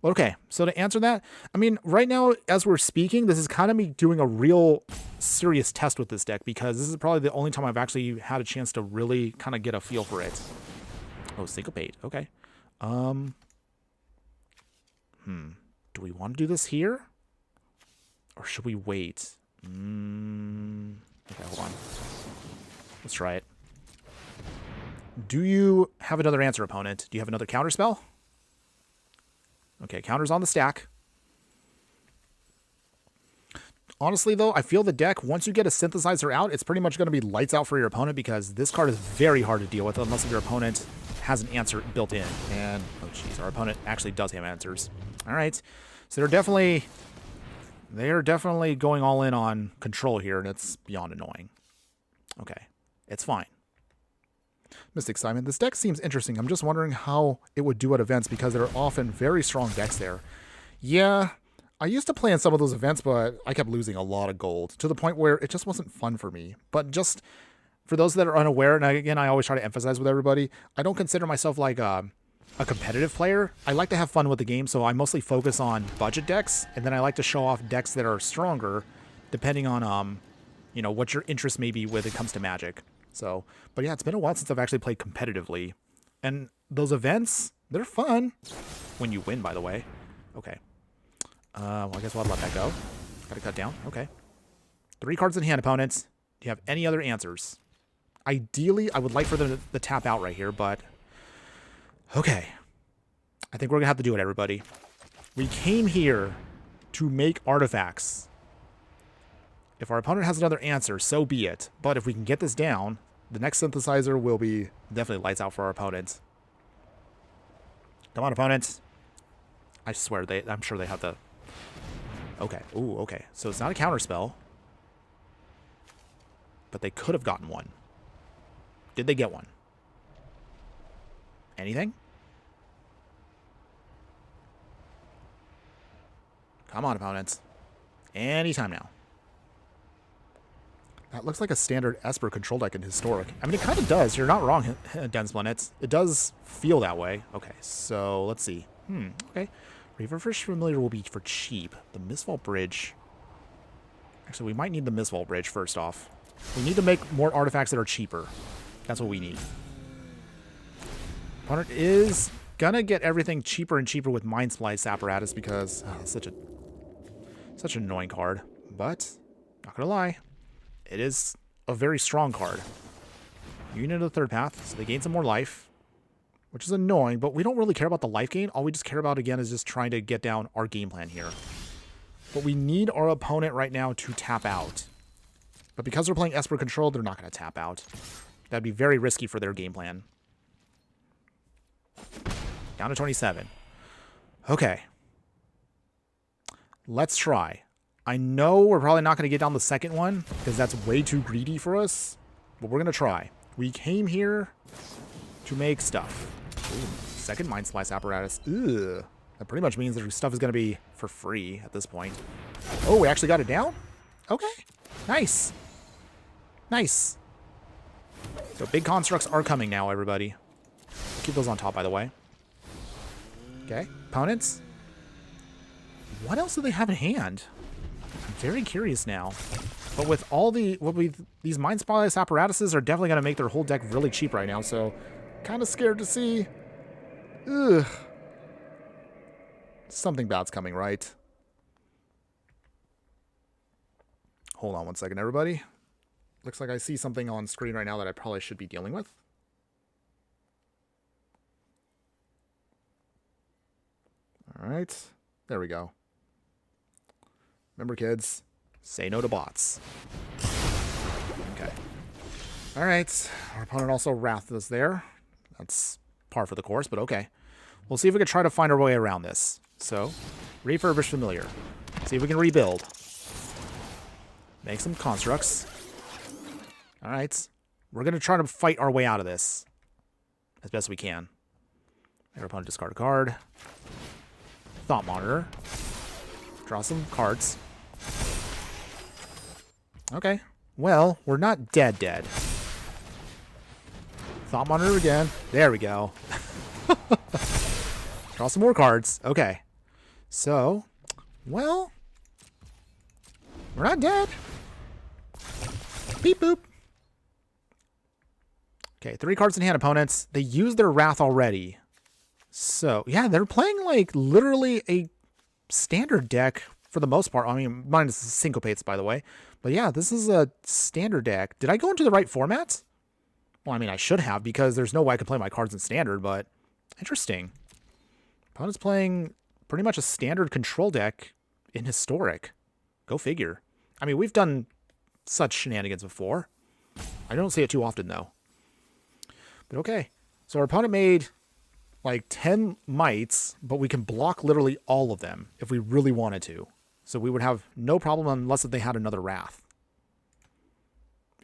But okay, so to answer that, I mean, right now, as we're speaking, this is kind of me doing a real serious test with this deck because this is probably the only time I've actually had a chance to really kind of get a feel for it. Oh, Syncopate. Okay. Do we want to do this here? Or should we wait? Okay, hold on. Let's try it. Do you have another answer, opponent? Do you have another counter spell? Okay, counter's on the stack. Honestly, though, I feel the deck, once you get a synthesizer out, it's pretty much going to be lights out for your opponent because this card is very hard to deal with unless your opponent has an answer built in. And, oh jeez, our opponent actually does have answers. All right, so they're definitely going all in on control here, and it's beyond annoying. Okay, it's fine. Mystic Simon, this deck seems interesting. I'm just wondering how it would do at events because there are often very strong decks there. Yeah, I used to play in some of those events, but I kept losing a lot of gold to the point where it just wasn't fun for me. But just for those that are unaware, and again, I always try to emphasize with everybody, I don't consider myself like a competitive player. I like to have fun with the game, so I mostly focus on budget decks, and then I like to show off decks that are stronger, depending on, you know, what your interest may be when it comes to Magic. So, but yeah, it's been a while since I've actually played competitively, and those events, they're fun when you win, by the way. Okay. Well, I guess we'll let that go. Gotta cut down. Okay. 3 cards in hand, opponents. Do you have any other answers? Ideally, I would like for them to tap out right here, but okay. I think we're gonna have to do it, everybody. We came here to make artifacts. If our opponent has another answer, so be it. But if we can get this down, the next synthesizer will be definitely lights out for our opponents. Come on, opponents. I swear, I'm sure they have the... Okay. Ooh, okay. So it's not a counter spell. But they could have gotten one. Did they get one? Anything? Come on, opponents. Anytime now. That looks like a standard Esper control deck in Historic. I mean, it kind of does. You're not wrong, Densplin. It does feel that way. Okay, so let's see. Okay. Reverse Familiar will be for cheap. The Mistfall Bridge. Actually, we might need the Mistvault Bridge first off. We need to make more artifacts that are cheaper. That's what we need. Opponent is gonna get everything cheaper and cheaper with Mind Splice Apparatus because it's such an annoying card. But, not gonna lie, it is a very strong card. Unit of the third path, so they gain some more life, which is annoying, but we don't really care about the life gain. All we just care about, again, is just trying to get down our game plan here. But we need our opponent right now to tap out. But because they're playing Esper Control, they're not going to tap out. That'd be very risky for their game plan. Down to 27. Okay. Let's try. I know we're probably not going to get down the second one, because that's way too greedy for us. But we're going to try. We came here to make stuff. Ooh, second Mind Splice Apparatus. Ugh. That pretty much means that stuff is going to be for free at this point. Oh, we actually got it down? Okay. Nice. Nice. So big constructs are coming now, everybody. Keep those on top, by the way. Okay. Opponents. What else do they have in hand? I'm very curious now. But with all these Mind Splice Apparatuses are definitely going to make their whole deck really cheap right now, so kind of scared to see. Ugh. Something bad's coming, right? Hold on one second, everybody. Looks like I see something on screen right now that I probably should be dealing with. All right. There we go. Remember, kids, say no to bots. Okay. All right. Our opponent also wrathed us there. That's par for the course, but okay. We'll see if we can try to find our way around this. So, refurbish familiar. See if we can rebuild. Make some constructs. All right. We're going to try to fight our way out of this as best we can. Our opponent discard a card. Thought Monitor. Draw some cards. Okay. Well, we're not dead. Thought Monitor again. There we go. Draw some more cards. Okay. So, well, we're not dead. Beep boop. Okay, 3 cards in hand, opponents. They used their Wrath already. So, yeah, they're playing like literally a standard deck for the most part. I mean, minus the Syncopates, by the way. But yeah, this is a standard deck. Did I go into the right format? Well, I mean, I should have, because there's no way I could play my cards in standard, but interesting. Opponent's playing pretty much a standard control deck in Historic. Go figure. I mean, we've done such shenanigans before. I don't see it too often, though. But okay. So our opponent made like 10 mites, but we can block literally all of them if we really wanted to. So we would have no problem unless they had another Wrath.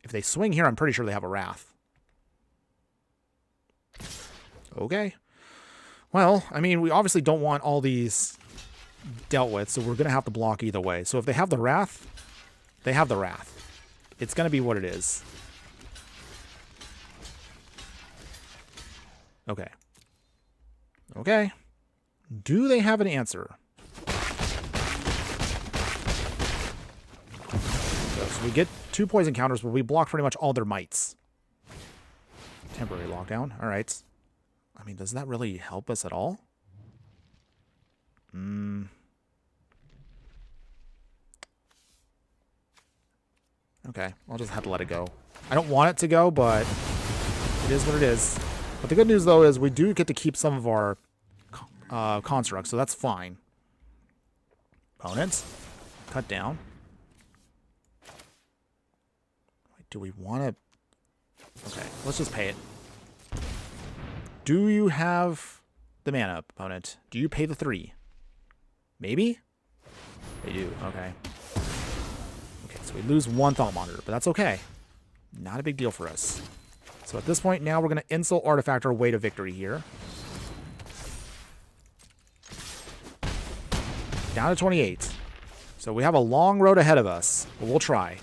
If they swing here, I'm pretty sure they have a Wrath. Okay. Well, I mean, we obviously don't want all these dealt with, so we're going to have to block either way. So if they have the Wrath, they have the Wrath. It's going to be what it is. Okay. Okay. Do they have an answer? So we get 2 poison counters where we block pretty much all their mites. Temporary lockdown. All right. I mean, does that really help us at all? Okay, I'll just have to let it go. I don't want it to go, but it is what it is. But the good news, though, is we do get to keep some of our constructs, so that's fine. Opponents, cut down. Wait, do we want to... Okay, let's just pay it. Do you have the mana, opponent? Do you pay the 3? Maybe? They do, okay. Okay, so we lose 1 Thought Monitor, but that's okay. Not a big deal for us. So at this point, now we're going to Insult Artifact our way to victory here. Down to 28. So we have a long road ahead of us, but we'll try.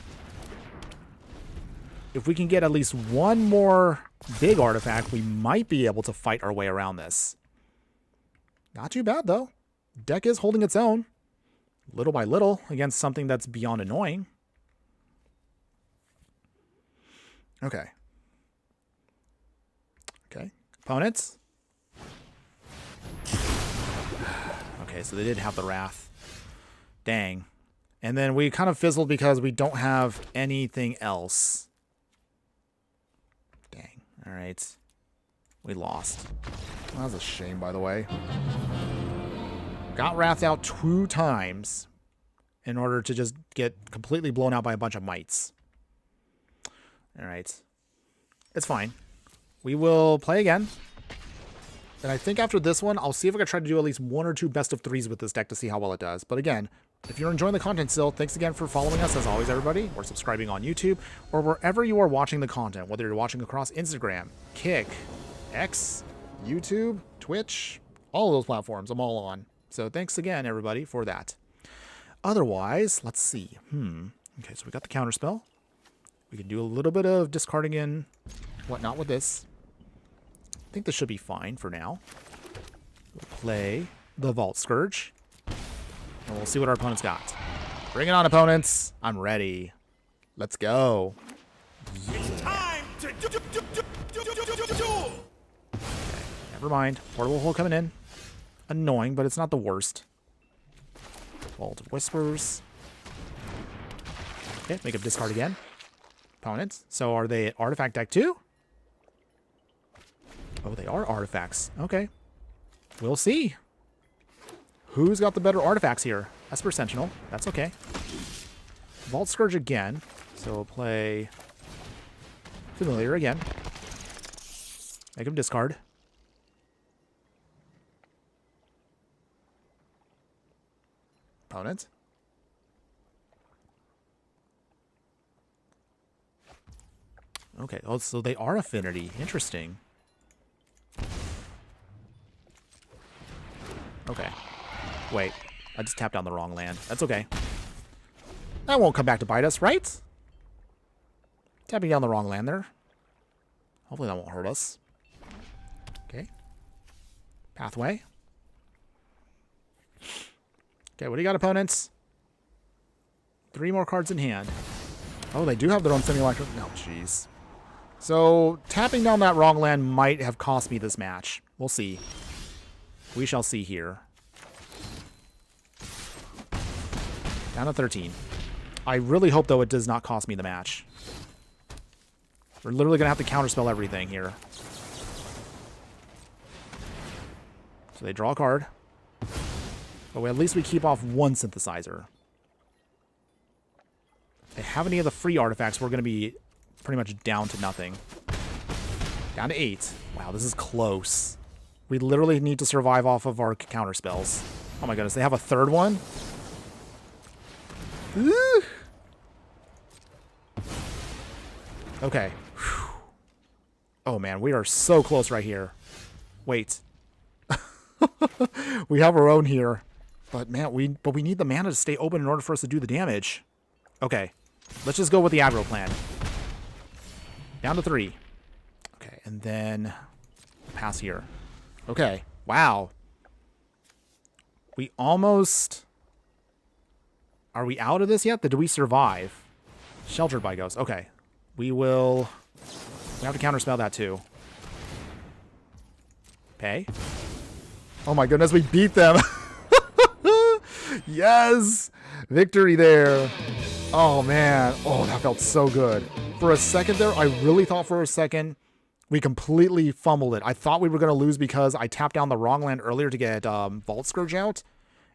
If we can get at least 1 more big artifact, we might be able to fight our way around this. Not too bad, though. Deck is holding its own. Little by little, against something that's beyond annoying. Okay. Okay. Opponents. Okay, so they did have the Wrath. Dang. And then we kind of fizzled because we don't have anything else. Dang. All right. We lost. That was a shame, by the way. Got Wrath out 2 times in order to just get completely blown out by a bunch of mites. All right. It's fine. We will play again. And I think after this one, I'll see if I can try to do at least 1 or 2 best of 3s with this deck to see how well it does. But again, if you're enjoying the content still, thanks again for following us as always, everybody, or subscribing on YouTube, or wherever you are watching the content, whether you're watching across Instagram, Kick, X, YouTube, Twitch, all of those platforms, I'm all on. So thanks again, everybody, for that. Otherwise, let's see. Okay, so we got the counterspell. We can do a little bit of discarding in whatnot with this. I think this should be fine for now. We'll play the Vault Scourge. And we'll see what our opponent's got. Bring it on, opponents. I'm ready. Let's go. It's time to duel. Okay, never mind. Portable hole coming in. Annoying, but it's not the worst. Vault of Whispers. Okay, make a discard again. Opponents. So are they artifact deck too? Oh, they are artifacts. Okay. We'll see. Who's got the better artifacts here? Esper Sentinel. That's okay. Vault Scourge again. So we'll play Familiar again. Make him discard. Opponent. Okay. Oh, so they are affinity. Interesting. Okay. Wait. I just tapped down the wrong land. That's okay. That won't come back to bite us, right? Tapping down the wrong land there. Hopefully that won't hurt us. Okay. Pathway. Okay, what do you got, opponents? 3 more cards in hand. Oh, they do have their own Simulacrum. No, jeez. So, tapping down that wrong land might have cost me this match. We'll see. We shall see here. Down to 13. I really hope, though, it does not cost me the match. We're literally going to have to counterspell everything here. So they draw a card. But at least we keep off 1 synthesizer. If they have any of the free artifacts, we're going to be pretty much down to nothing. Down to 8. Wow, this is close. We literally need to survive off of our counter spells. Oh my goodness, they have a 3rd one? Ooh. Okay. Whew. Oh man, we are so close right here. Wait. We have our own here. But man, we need the mana to stay open in order for us to do the damage. Okay. Let's just go with the aggro plan. Down to 3. Okay, and then pass here. Okay. Wow. We almost... Are we out of this yet? Did we survive? Sheltered by Ghosts. Okay. We will... We have to counterspell that too. Okay. Oh my goodness, we beat them. Yes! Victory there. Oh man. Oh, that felt so good. For a second there, I really thought for a second we completely fumbled it. I thought we were going to lose because I tapped down the wrong land earlier to get Vault Scourge out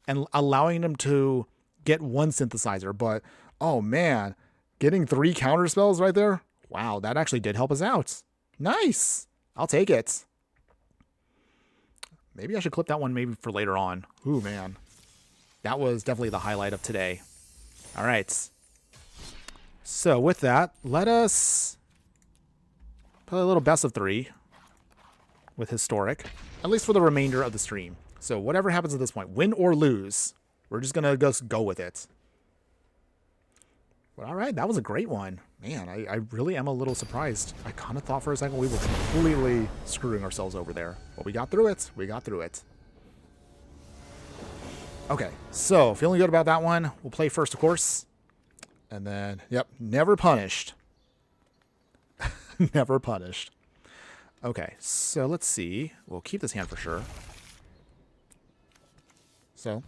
and allowing them to get 1 synthesizer. But, oh man, getting 3 counter spells right there. Wow, that actually did help us out. Nice. I'll take it. Maybe I should clip that one maybe for later on. Ooh, man. That was definitely the highlight of today. All right. So with that, let us play a little best of 3 with Historic, at least for the remainder of the stream. So whatever happens at this point, win or lose, we're just going to just go with it. But all right, that was a great one. Man, I really am a little surprised. I kind of thought for a second we were completely screwing ourselves over there. But we got through it. We got through it. Okay, so feeling good about that one. We'll play first, of course. And then, yep, never punished. Never punished. Okay, so let's see. We'll keep this hand for sure. So,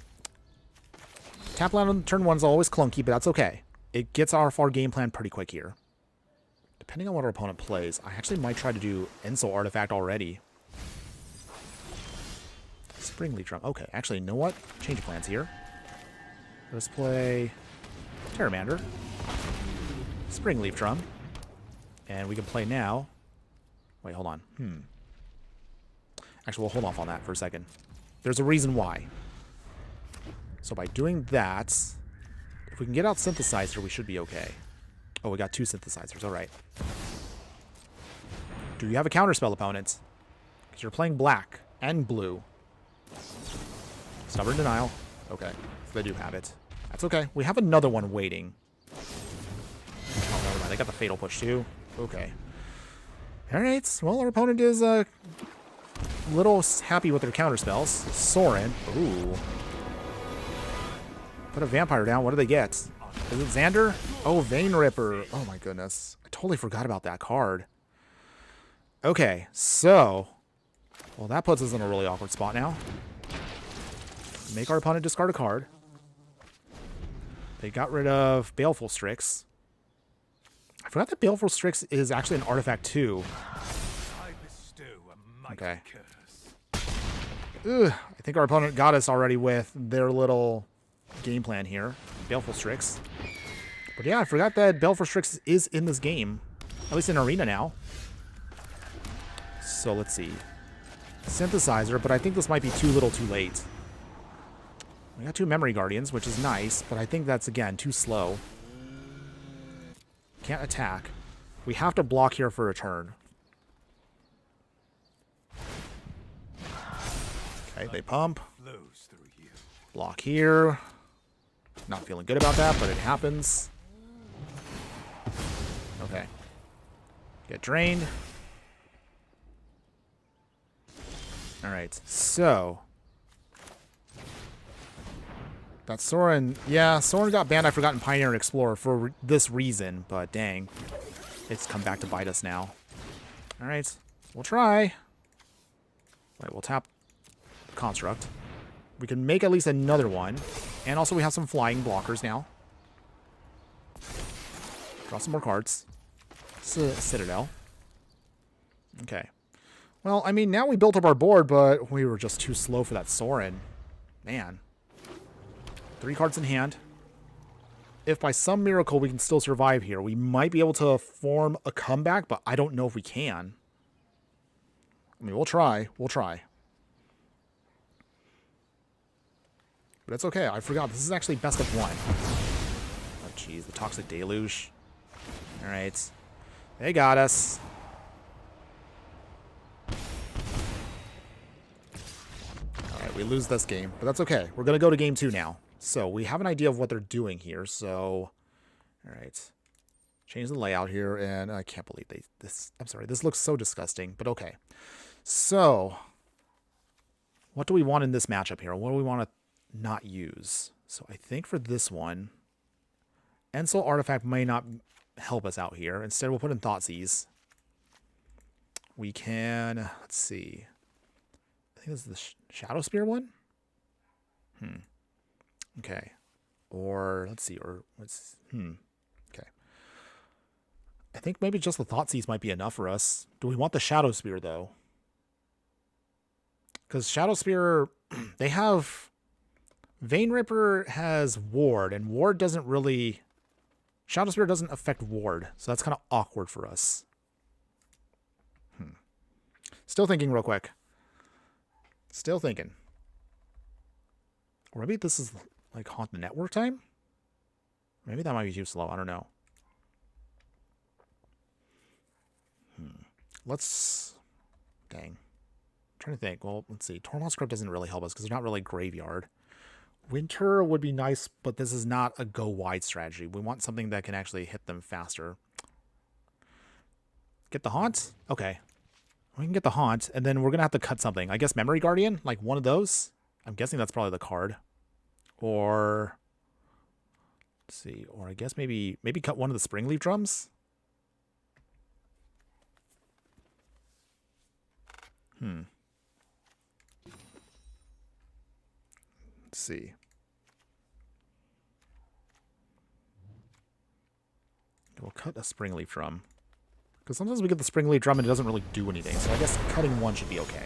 tap land on turn 1 is always clunky, but that's okay. It gets off our game plan pretty quick here. Depending on what our opponent plays, I actually might try to do Enso Artifact already. Springleaf Drum. Okay, actually, you know what? Change of plans here. Let's play Terramander. Springleaf Drum. And we can play now. Wait, hold on. Actually, we'll hold off on that for a second. There's a reason why. So by doing that, if we can get out Synthesizer, we should be okay. Oh, we got 2 Synthesizers. All right. Do you have a counterspell, opponent? Because you're playing black and blue. Stubborn Denial. Okay. So they do have it. That's okay. We have another one waiting. Oh, never mind. They got the Fatal Push, too. Okay. All right. Well, our opponent is a little happy with their counterspells. Sorin. Ooh. Put a vampire down. What do they get? Is it Xander? Oh, Vein Ripper. Oh, my goodness. I totally forgot about that card. Okay, so... Well, that puts us in a really awkward spot now. Make our opponent discard a card. They got rid of Baleful Strix. I forgot that Baleful Strix is actually an artifact, too. Okay. Ugh, I think our opponent got us already with their little game plan here. Baleful Strix. But yeah, I forgot that Baleful Strix is in this game. At least in Arena now. So let's see. Synthesizer, but I think this might be too little too late. We got 2 Memory Guardians, which is nice, but I think that's, again, too slow. Can't attack. We have to block here for a turn. Okay, they pump. Block here. Not feeling good about that, but it happens. Okay. Get drained. Alright, so... That Sorin... Yeah, Sorin got banned. I forgot in Pioneer and Explorer for this reason, but dang. It's come back to bite us now. Alright, we'll try. Wait, we'll tap Construct. We can make at least another one. And also we have some flying blockers now. Draw some more cards. Citadel. Okay. Well, I mean, now we built up our board, but we were just too slow for that Sorin. Man. 3 cards in hand. If by some miracle we can still survive here, we might be able to form a comeback, but I don't know if we can. I mean, we'll try. We'll try. But it's okay. I forgot. This is actually best of 1. Oh, jeez. The Toxic Deluge. All right. They got us. All right. We lose this game, but that's okay. We're going to go to game 2 now. So we have an idea of what they're doing here. So, all right. Change the layout here, and I can't believe this. I'm sorry. This looks so disgusting, but okay. So, what do we want in this matchup here? What do we want to not use? So I think for this one, Enso Artifact may not help us out here. Instead, we'll put in Thoughtseize. We can, let's see. I think this is the Shadow Spear one. Okay. Or let's see. Or what's okay. I think maybe just the Thoughtseize might be enough for us. Do we want the Shadow Spear though? Because Shadow Spear, they have... Vein Ripper has Ward, and Ward doesn't really... Shadow Spear doesn't affect Ward, so that's kind of awkward for us. Still thinking real quick. Still thinking. Or maybe this is like Haunt the Network time? Maybe that might be too slow, I don't know. Let's... Dang. Trying to think. Well, let's see. Tornado Script doesn't really help us because they're not really graveyard. Winter would be nice, but this is not a go wide strategy. We want something that can actually hit them faster. Get the Haunt? Okay. We can get the Haunt, and then we're going to have to cut something. I guess Memory Guardian? Like one of those? I'm guessing that's probably the card. Or... Let's see. Or I guess maybe cut one of the Springleaf Drums? Let's see. We'll cut a Springleaf Drum. Because sometimes we get the Springleaf Drum and it doesn't really do anything. So I guess cutting one should be okay.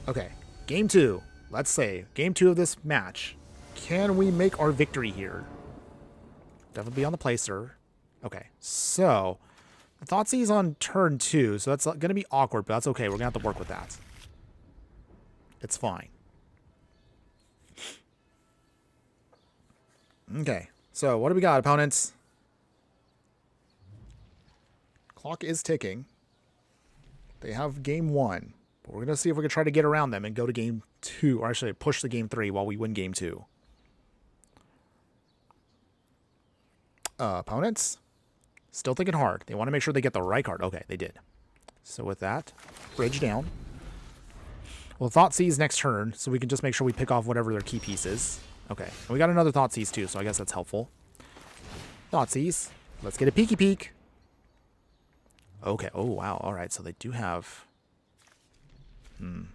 Okay, game 2. Let's say, game 2 of this match. Can we make our victory here? Definitely be on the play, sir. Okay, so Thoughtseize on turn 2, so that's going to be awkward, but that's okay. We're going to have to work with that. It's fine. Okay, so what do we got, opponents? Clock is ticking. They have game 1, but we're going to see if we can try to get around them and go to game 2, or actually push the game 3 while we win game 2. Opponents? Still thinking hard. They want to make sure they get the right card. Okay, they did. So with that, bridge down. Well, Thoughtseize next turn, so we can just make sure we pick off whatever their key piece is. Okay, and we got another Thoughtseize too, so I guess that's helpful. Thoughtseize. Let's get a peeky peek. Okay, oh wow, alright, so they do have... Alright.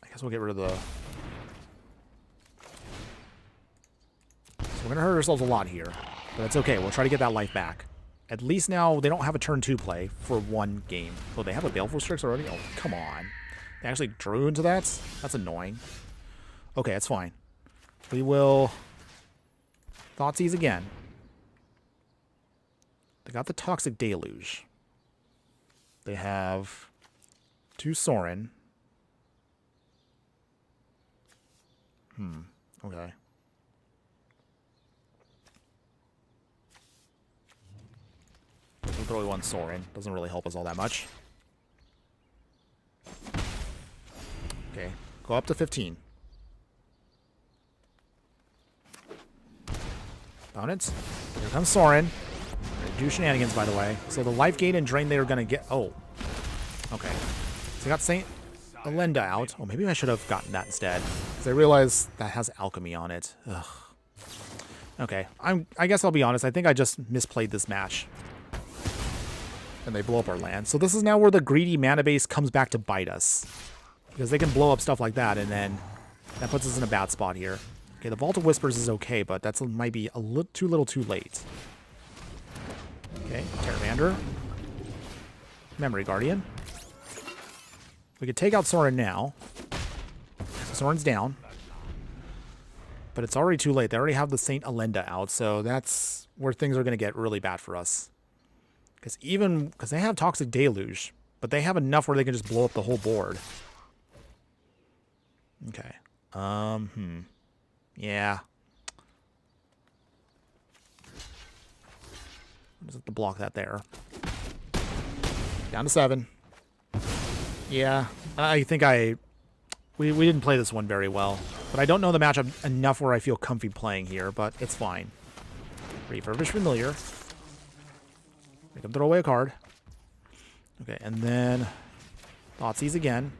I guess we'll get rid of the... So we're going to hurt ourselves a lot here, but that's okay. We'll try to get that life back. At least now they don't have a turn 2 play for one game. Oh, they have a Baleful Strix already? Oh, come on. They actually drew into that? That's annoying. Okay, that's fine. We will Thoughtseize again. They got the Toxic Deluge. They have 2 Sorin. Okay. We'll throw one Sorin. Doesn't really help us all that much. Okay, go up to 15. Opponents. Here comes Sorin. They do shenanigans, by the way. So the life gain and drain they are going to get... Oh. Okay. So they got Saint Elenda out. Oh, maybe I should have gotten that instead. Because I realized that has alchemy on it. Ugh. Okay. I guess I'll be honest. I think I just misplayed this match. And they blow up our land. So this is now where the greedy mana base comes back to bite us. Because they can blow up stuff like that, and then that puts us in a bad spot here. Okay, the Vault of Whispers is okay, but that might be a little too late. Okay, Terramander. Memory Guardian. We could take out Sorin now. So Sorin's down. But it's already too late. They already have the Saint Elenda out, so that's where things are going to get really bad for us. Because they have Toxic Deluge, but they have enough where they can just blow up the whole board. Okay. Yeah. Just have to block that there. Down to 7. Yeah. I think we didn't play this one very well. But I don't know the matchup enough where I feel comfy playing here, but it's fine. Refurbished Familiar. Make them throw away a card. Okay, and then Thoughtseize again.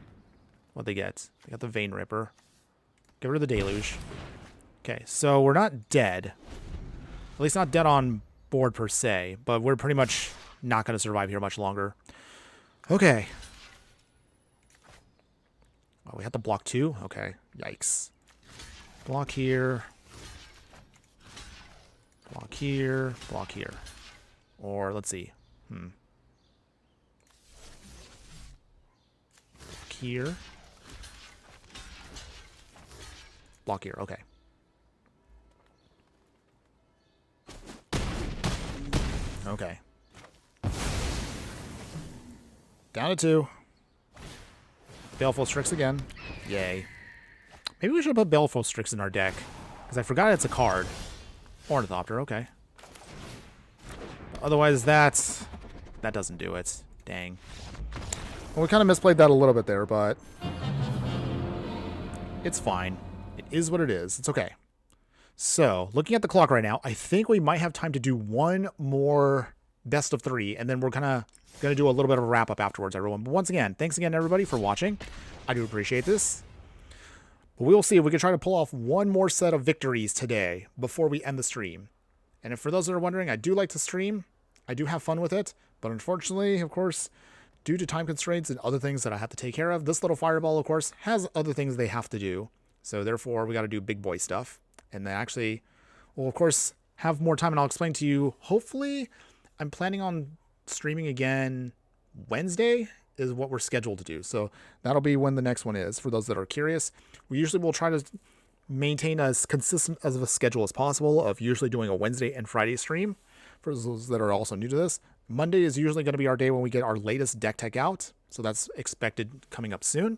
What'd they get? They got the Vein Ripper. Get rid of the Deluge. Okay, so we're not dead. At least not dead on board per se, but we're pretty much not going to survive here much longer. Okay. Oh, we have to block 2? Okay, yikes. Block here. Block here. Block here. Or, let's see. Block here. Block here, okay. Okay. Down to 2. Baleful Strix again. Yay. Maybe we should have put Baleful Strix in our deck. Because I forgot it's a card. Ornithopter, okay. Otherwise, that doesn't do it. Dang. Well, we kind of misplayed that a little bit there, but it's fine. It is what it is. It's okay. So, looking at the clock right now, I think we might have time to do one more best of 3, and then we're kind of going to do a little bit of a wrap-up afterwards, everyone. But once again, thanks again, everybody, for watching. I do appreciate this. But we will see if we can try to pull off one more set of victories today before we end the stream. And if for those that are wondering, I do like to stream. I do have fun with it, but unfortunately, of course, due to time constraints and other things that I have to take care of, this little fireball, of course, has other things they have to do. So therefore, we got to do big boy stuff. And they actually will, of course, have more time, and I'll explain to you. Hopefully, I'm planning on streaming again Wednesday is what we're scheduled to do. So that'll be when the next one is, for those that are curious. We usually will try to maintain as consistent as of a schedule as possible of usually doing a Wednesday and Friday stream. For those that are also new to this, Monday is usually going to be our day when we get our latest deck tech out. So that's expected coming up soon.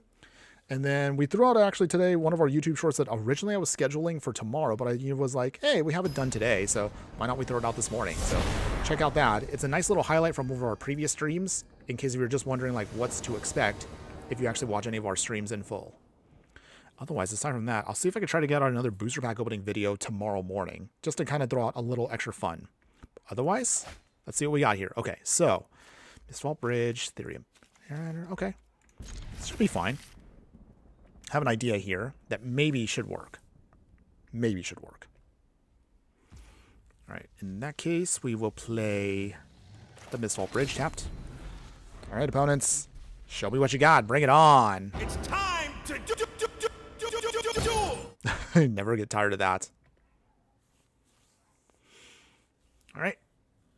And then we threw out actually today one of our YouTube shorts that originally I was scheduling for tomorrow, but I was like, hey, we have it done today, so why not we throw it out this morning? So check out that. It's a nice little highlight from one of our previous streams, in case you were just wondering like what's to expect if you actually watch any of our streams in full. Otherwise, aside from that, I'll see if I can try to get out another booster pack opening video tomorrow morning, just to kind of throw out a little extra fun. Otherwise, let's see what we got here. Okay, so Mistvault Bridge, Therium. Okay, this should be fine. Have an idea here that maybe should work. Maybe should work. All right, in that case, we will play the Mistvault Bridge tapped. All right, opponents, show me what you got. Bring it on. It's time to duel. I never get tired of that. All right,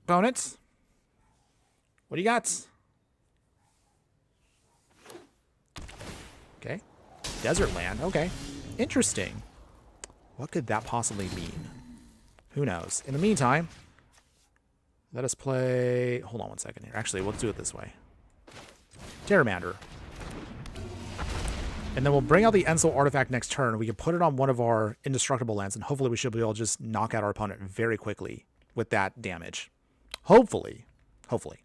opponents, what do you got? Okay. Desert land. Okay. Interesting. What could that possibly mean? Who knows? In the meantime, let us play... Hold on one second here. Actually, let's do it this way. Terramander. And then we'll bring out the Enso artifact next turn. We can put it on one of our indestructible lands, and hopefully we should be able to just knock out our opponent very quickly with that damage. Hopefully. Hopefully.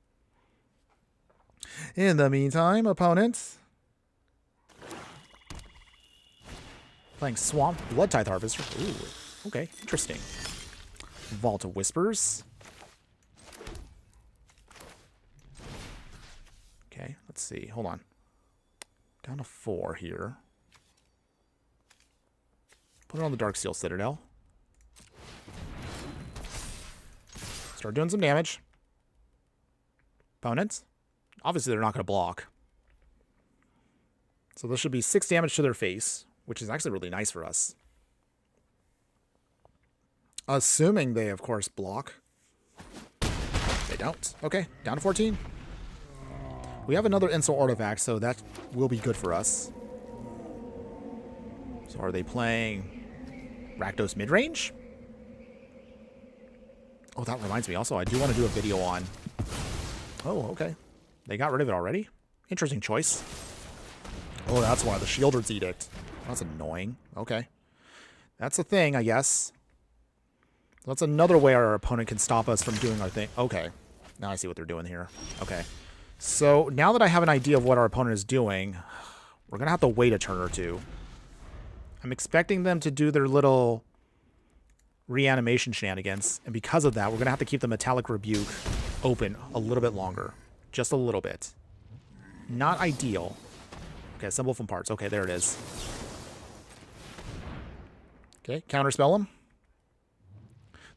In the meantime, opponents... Playing Swamp Blood Tithe Harvester. Ooh, okay, interesting. Vault of Whispers. Okay, let's see. Hold on. Down to 4 here. Put it on the Darksteel Citadel. Start doing some damage. Opponents. Obviously, they're not going to block. So this should be 6 damage to their face, which is actually really nice for us. Assuming they, of course, block. They don't. Okay, down to 14. We have another Enso artifact, so that will be good for us. So are they playing Rakdos midrange? Oh, that reminds me. Also, I do want to do a video on... Oh, okay. They got rid of it already? Interesting choice. Oh, that's why the Shieldred's Edict. That's annoying. Okay. That's a thing, I guess. That's another way our opponent can stop us from doing our thing. Okay. Now I see what they're doing here. Okay. So now that I have an idea of what our opponent is doing, we're going to have to wait a turn or two. I'm expecting them to do their little reanimation shenanigans. And because of that, we're going to have to keep the Metallic Rebuke open a little bit longer. Just a little bit. Not ideal. Okay, assemble from parts. Okay, there it is. Okay, counterspell him.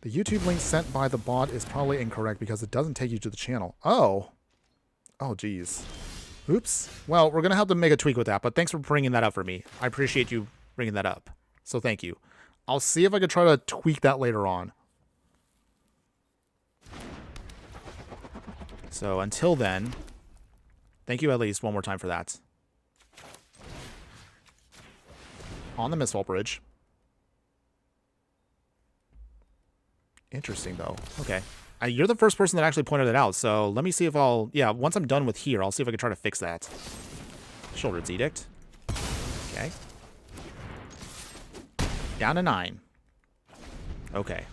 The YouTube link sent by the bot is probably incorrect because it doesn't take you to the channel. Oh. Oh, geez. Oops. Well, we're going to have to make a tweak with that, but thanks for bringing that up for me. I appreciate you bringing that up. So thank you. I'll see if I can try to tweak that later on. So until then, thank you at least one more time for that. On the Mistvault Bridge. Interesting, though. Okay. You're the first person that actually pointed it out, so let me see if I'll... Yeah, once I'm done with here, I'll see if I can try to fix that. Shieldred's Edict. Okay. Down to 9. Okay.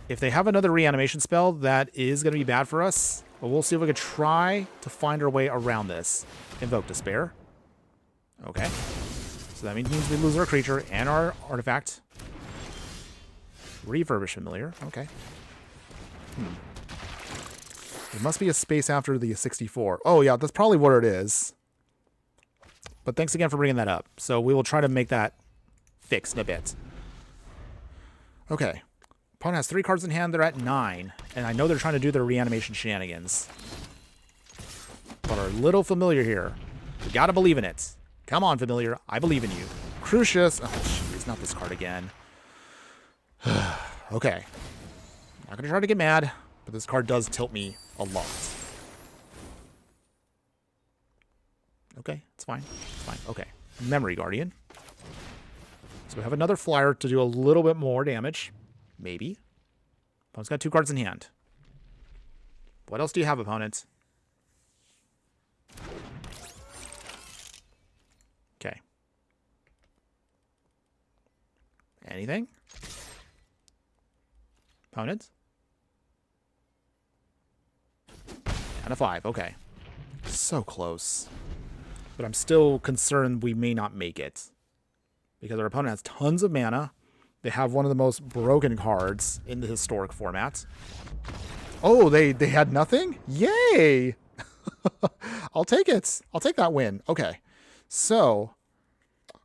If they have another reanimation spell, that is going to be bad for us, but we'll see if we can try to find our way around this. Invoke Despair. Okay. So that means we lose our creature and our artifact. Refurbish Familiar. Okay. There must be a space after the 64. Oh, yeah, that's probably what it is. But thanks again for bringing that up. So we will try to make that fixed in a bit. Okay. Opponent has 3 cards in hand. They're at 9. And I know they're trying to do their reanimation shenanigans. But are a little familiar here. We gotta believe in it. Come on, familiar. I believe in you. Crucius. Oh, jeez. Not this card again. Okay. Not gonna try to get mad. But this card does tilt me a lot. Okay. It's fine. It's fine. Okay. Memory Guardian. So we have another flyer to do a little bit more damage. Maybe. Opponent's got 2 cards in hand. What else do you have, opponent? Okay. Anything? Opponent? And a 5. Okay. So close. But I'm still concerned we may not make it. Because our opponent has tons of mana. They have one of the most broken cards in the historic format. Oh, they had nothing? Yay! I'll take it. I'll take that win. Okay. So,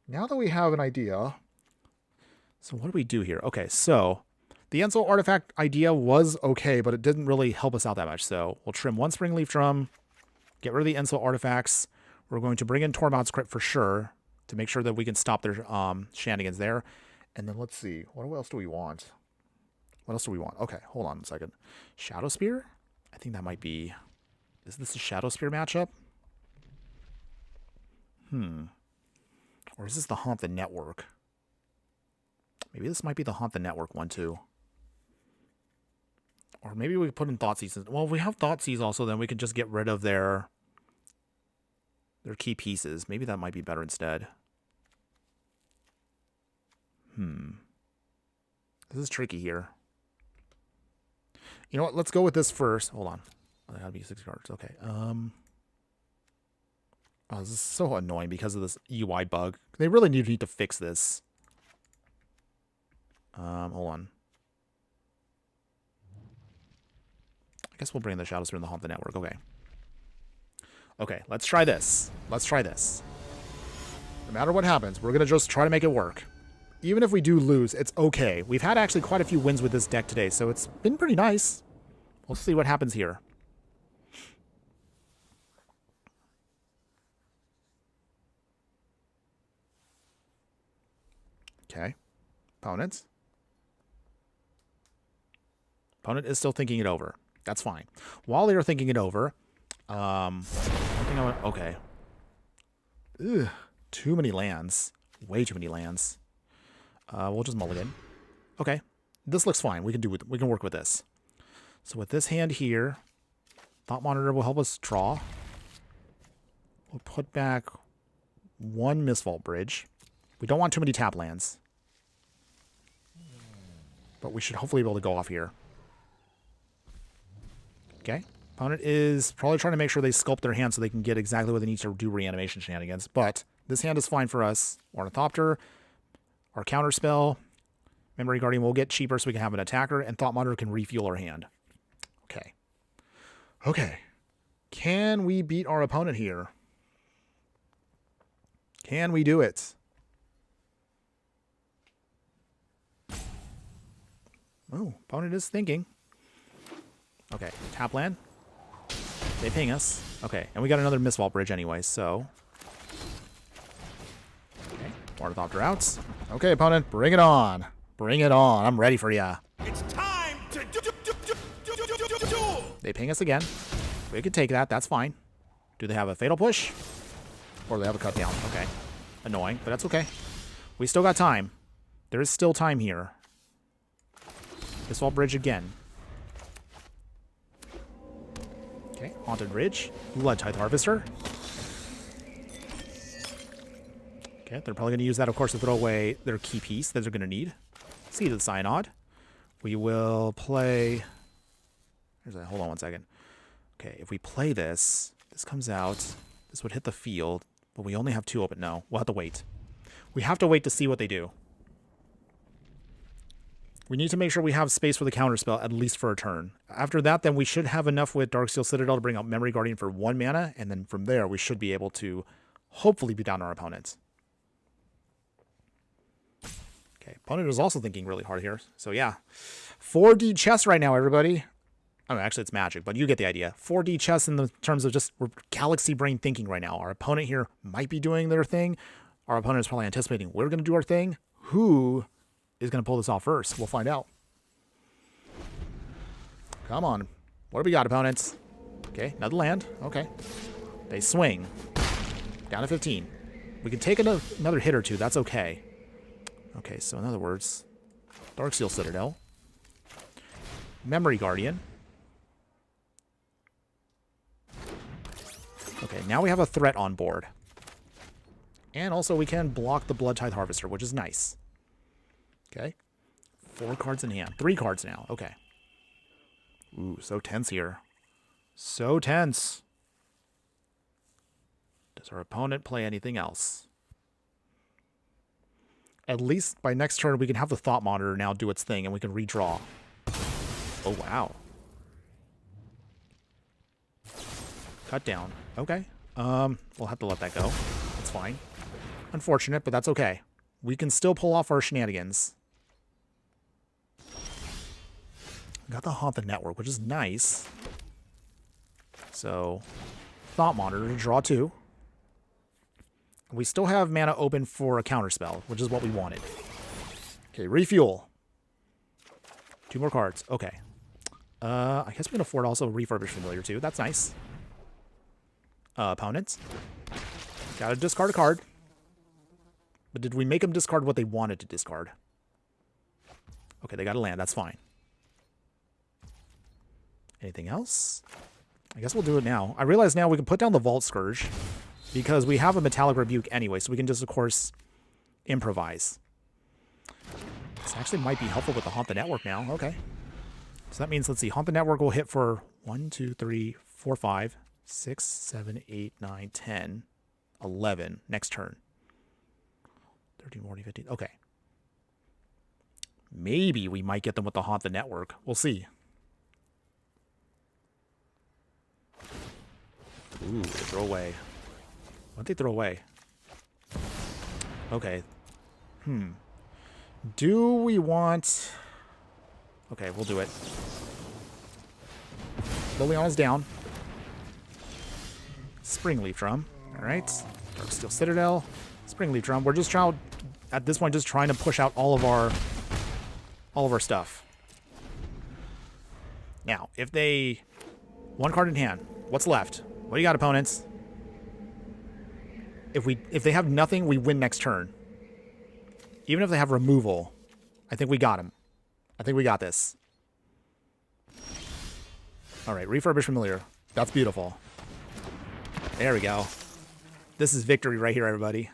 now that we have an idea... So what do we do here? Okay, so... The Enso Artifact idea was okay, but it didn't really help us out that much. So, we'll trim 1 Spring Leaf Drum. Get rid of the Enso Artifacts. We're going to bring in Tormod's Crypt for sure. To make sure that we can stop their shenanigans there. And then let's see. What else do we want? What else do we want? Okay, hold on a second. Shadow Spear? I think that might be... Is this a Shadow Spear matchup? Or is this the Haunt the Network? Maybe this might be the Haunt the Network one too. Or maybe we could put in Thoughtseize. Well, if we have Thoughtseize also, then we can just get rid of their key pieces. Maybe that might be better instead. This is tricky here. You know what? Let's go with this first. Hold on. Oh, that gotta be 6 cards. Okay. Oh, this is so annoying because of this UI bug. They really need to fix this. Hold on. I guess we'll bring the Shadow Spear and the Haunt the Network. Okay. Okay, let's try this. Let's try this. No matter what happens, we're going to just try to make it work. Even if we do lose, it's okay. We've had actually quite a few wins with this deck today, so it's been pretty nice. We'll see what happens here. Okay. Opponent. Opponent is still thinking it over. That's fine. While they're thinking it over, okay. Ugh, too many lands. Way too many lands. We'll just mulligan. Okay. This looks fine. We can work with this. So with this hand here, Thought Monitor will help us draw. We'll put back 1 Mistvault Bridge. We don't want too many tap lands. But we should hopefully be able to go off here. Okay. Opponent is probably trying to make sure they sculpt their hand so they can get exactly what they need to do reanimation shenanigans. But this hand is fine for us. Ornithopter, our counterspell, Memory Guardian will get cheaper so we can have an attacker, and Thought Monitor can refuel our hand. Okay. Okay. Can we beat our opponent here? Can we do it? Oh, opponent is thinking. Okay, tap land. They ping us. Okay, and we got another Mistvault Bridge anyway, so... Okay, Ornithopter out. Okay, opponent, bring it on. Bring it on. I'm ready for ya. It's time to do. They ping us again. We could take that. That's fine. Do they have a Fatal Push? Or do they have a Cut Down? Okay. Annoying, but that's okay. We still got time. There is still time here. Mistvault Bridge again. Okay, Haunted Ridge. Blood Tithe Harvester. Okay, they're probably going to use that, of course, to throw away their key piece that they're going to need. Seed of the Synod. We will play... Hold on one second. Okay, if we play this, this comes out. This would hit the field, but we only have 2 open. No, we'll have to wait. We have to wait to see what they do. We need to make sure we have space for the counterspell, at least for a turn. After that, then we should have enough with Darksteel Citadel to bring out Memory Guardian for 1 mana, and then from there, we should be able to hopefully beat down our opponents. Okay, opponent is also thinking really hard here. So yeah, 4D chess right now, everybody. I mean, actually, it's Magic, but you get the idea. 4D chess in the terms of just we're galaxy brain thinking right now. Our opponent here might be doing their thing. Our opponent is probably anticipating we're going to do our thing. Who is going to pull this off first? We'll find out. Come on. What do we got, opponents? Okay, another land. Okay. They swing. Down to 15. We can take another hit or two. That's okay. Okay, so in other words, Darksteel Citadel. Memory Guardian. Okay, now we have a threat on board. And also we can block the Blood Tithe Harvester, which is nice. Okay. 4 cards in hand. 3 cards now. Okay. Ooh, so tense here. So tense. Does our opponent play anything else? At least by next turn we can have the Thought Monitor now do its thing and we can redraw. Oh, wow. Cut down. Okay. We'll have to let that go. That's fine. Unfortunate, but that's okay. We can still pull off our shenanigans. Got the Haunt the Network, which is nice. So, Thought Monitor to draw 2. We still have mana open for a counterspell, which is what we wanted. Okay, refuel. 2 more cards. Okay. I guess we can afford also Refurbished Familiar too. That's nice. Opponents. Gotta discard a card. But did we make them discard what they wanted to discard? Okay, they got a land. That's fine. Anything else? I guess we'll do it now. I realize now we can put down the Vault Scourge because we have a Metallic Rebuke anyway, so we can just, of course, improvise. This actually might be helpful with the Haunt the Network now. Okay. So that means, let's see, Haunt the Network will hit for 1, 2, 3, 4, 5, 6, 7, 8, 9, 10, 11 next turn. 13, 14, 15. Okay. Maybe we might get them with the Haunt the Network. We'll see. Ooh, they throw away. What'd they throw away? Okay. Do we want... Okay, we'll do it. Liliana's down. Springleaf Drum. Alright. Darksteel Citadel. Springleaf Drum. We're just trying, at this point, just trying to push out all of our stuff. Now, if they... 1 card in hand. What's left? What do you got, opponents? If they have nothing, we win next turn. Even if they have removal, I think we got him. I think we got this. All right, Refurbished Familiar. That's beautiful. There we go. This is victory right here, everybody.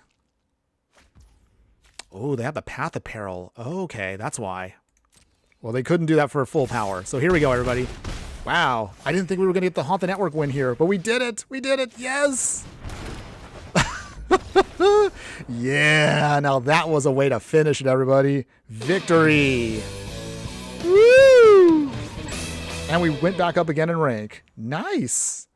Oh, they have the Path of Peril. Okay, that's why. Well, they couldn't do that for full power. So here we go, everybody. Wow, I didn't think we were going to get the Haunt the Network win here, but we did it. We did it. Yes. Yeah, now that was a way to finish it, everybody. Victory. Woo! And we went back up again in rank. Nice.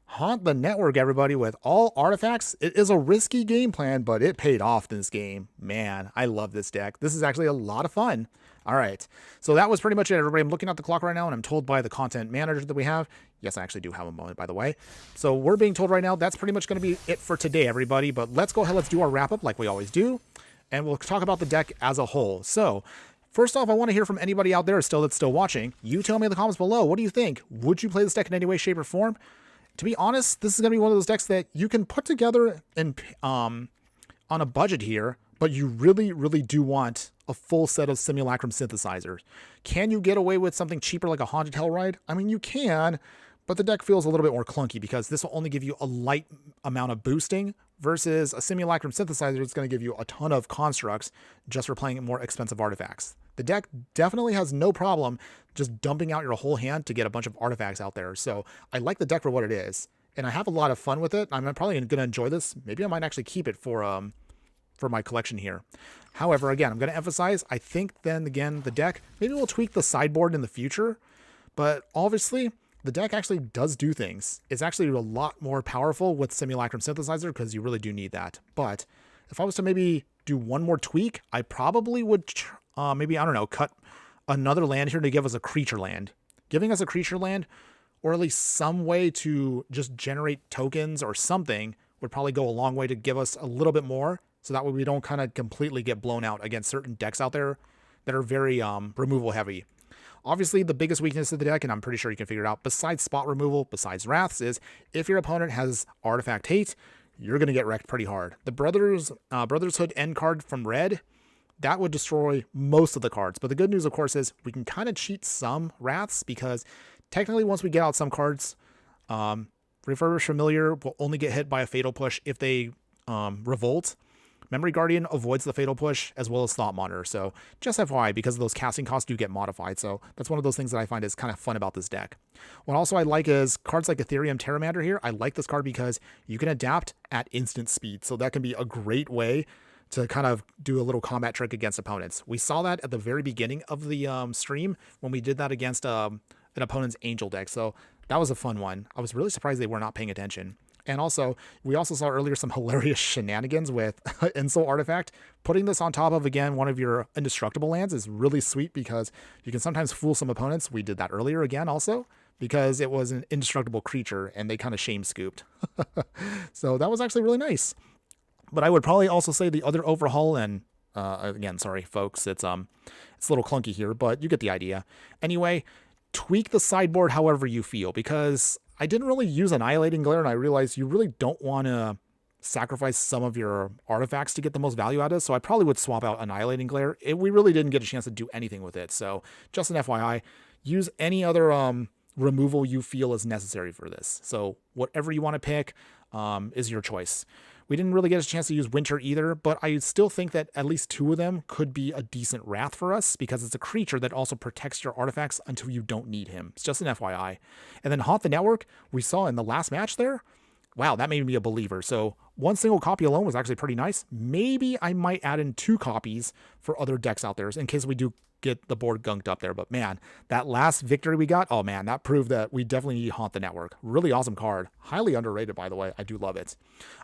Haunt the Network, everybody, with all artifacts. It is a risky game plan, but it paid off in this game. Man, I love this deck. This is actually a lot of fun. All right, so that was pretty much it, everybody. I'm looking at the clock right now, and I'm told by the content manager that we have. Yes, I actually do have a moment, by the way. So we're being told right now that's pretty much going to be it for today, everybody. But let's go ahead. Let's do our wrap-up like we always do, and we'll talk about the deck as a whole. So first off, I want to hear from anybody out there that's still watching. You tell me in the comments below. What do you think? Would you play this deck in any way, shape, or form? To be honest, this is going to be one of those decks that you can put together on a budget here, but you really, really do want a full set of Simulacrum synthesizers. Can you get away with something cheaper like a Haunted Hellride? I mean, you can, but the deck feels a little bit more clunky because this will only give you a light amount of boosting versus a Simulacrum synthesizer that's going to give you a ton of constructs just for playing more expensive artifacts. The deck definitely has no problem just dumping out your whole hand to get a bunch of artifacts out there. So I like the deck for what it is, and I have a lot of fun with it. I'm probably going to enjoy this. Maybe I might actually keep it for my collection here. However, again, I'm going to emphasize, I think then again, the deck, maybe we'll tweak the sideboard in the future, but obviously the deck actually does do things. It's actually a lot more powerful with Simulacrum Synthesizer because you really do need that. But if I was to maybe do one more tweak, I probably would maybe, I don't know, cut another land here to give us a creature land. Giving us a creature land, or at least some way to just generate tokens or something, would probably go a long way to give us a little bit more, so that way we don't kind of completely get blown out against certain decks out there that are very removal heavy. Obviously, the biggest weakness of the deck, and I'm pretty sure you can figure it out, besides spot removal, besides Wraths, is if your opponent has Artifact Hate, you're going to get wrecked pretty hard. The Brotherhood end card from red, that would destroy most of the cards. But the good news, of course, is we can kind of cheat some Wraths, because technically once we get out some cards, Refurbished Familiar will only get hit by a Fatal Push if they revolt. Memory Guardian avoids the Fatal Push, as well as Thought Monitor. So just FYI, because of those casting costs do get modified. So that's one of those things that I find is kind of fun about this deck. What also I like is cards like Ethereum Terramander here. I like this card because you can adapt at instant speed. So that can be a great way to kind of do a little combat trick against opponents. We saw that at the very beginning of the stream when we did that against an opponent's Angel deck. So that was a fun one. I was really surprised they were not paying attention. And also, we also saw earlier some hilarious shenanigans with Insult Artifact. Putting this on top of, again, one of your indestructible lands is really sweet, because you can sometimes fool some opponents. We did that earlier again also, because it was an indestructible creature and they kind of shame scooped. So that was actually really nice. But I would probably also say the other overhaul, and again, sorry folks, it's a little clunky here, but you get the idea. Anyway, tweak the sideboard however you feel, because I didn't really use Annihilating Glare, and I realized you really don't want to sacrifice some of your artifacts to get the most value out of it, so I probably would swap out Annihilating Glare. We really didn't get a chance to do anything with it, so just an FYI, use any other removal you feel is necessary for this. So whatever you want to pick is your choice. We didn't really get a chance to use Winter either, but I still think that at least two of them could be a decent Wrath for us, because it's a creature that also protects your artifacts until you don't need him. It's just an FYI. And then Haunt the Network, we saw in the last match there. Wow, that made me a believer. So one single copy alone was actually pretty nice. Maybe I might add in 2 copies for other decks out there in case we do get the board gunked up there. But man, that last victory we got, oh man, that proved that we definitely need Haunt the Network. Really awesome card. Highly underrated, by the way. I do love it.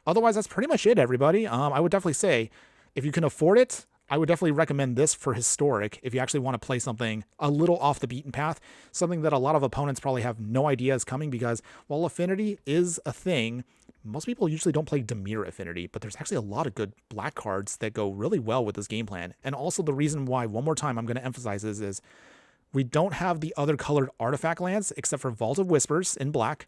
Otherwise, that's pretty much it, everybody. I would definitely say, if you can afford it, I would definitely recommend this for Historic if you actually want to play something a little off the beaten path, something that a lot of opponents probably have no idea is coming, because while Affinity is a thing, most people usually don't play Dimir Affinity, but there's actually a lot of good black cards that go really well with this game plan. And also the reason why, one more time, I'm going to emphasize is we don't have the other colored artifact lands except for Vault of Whispers in black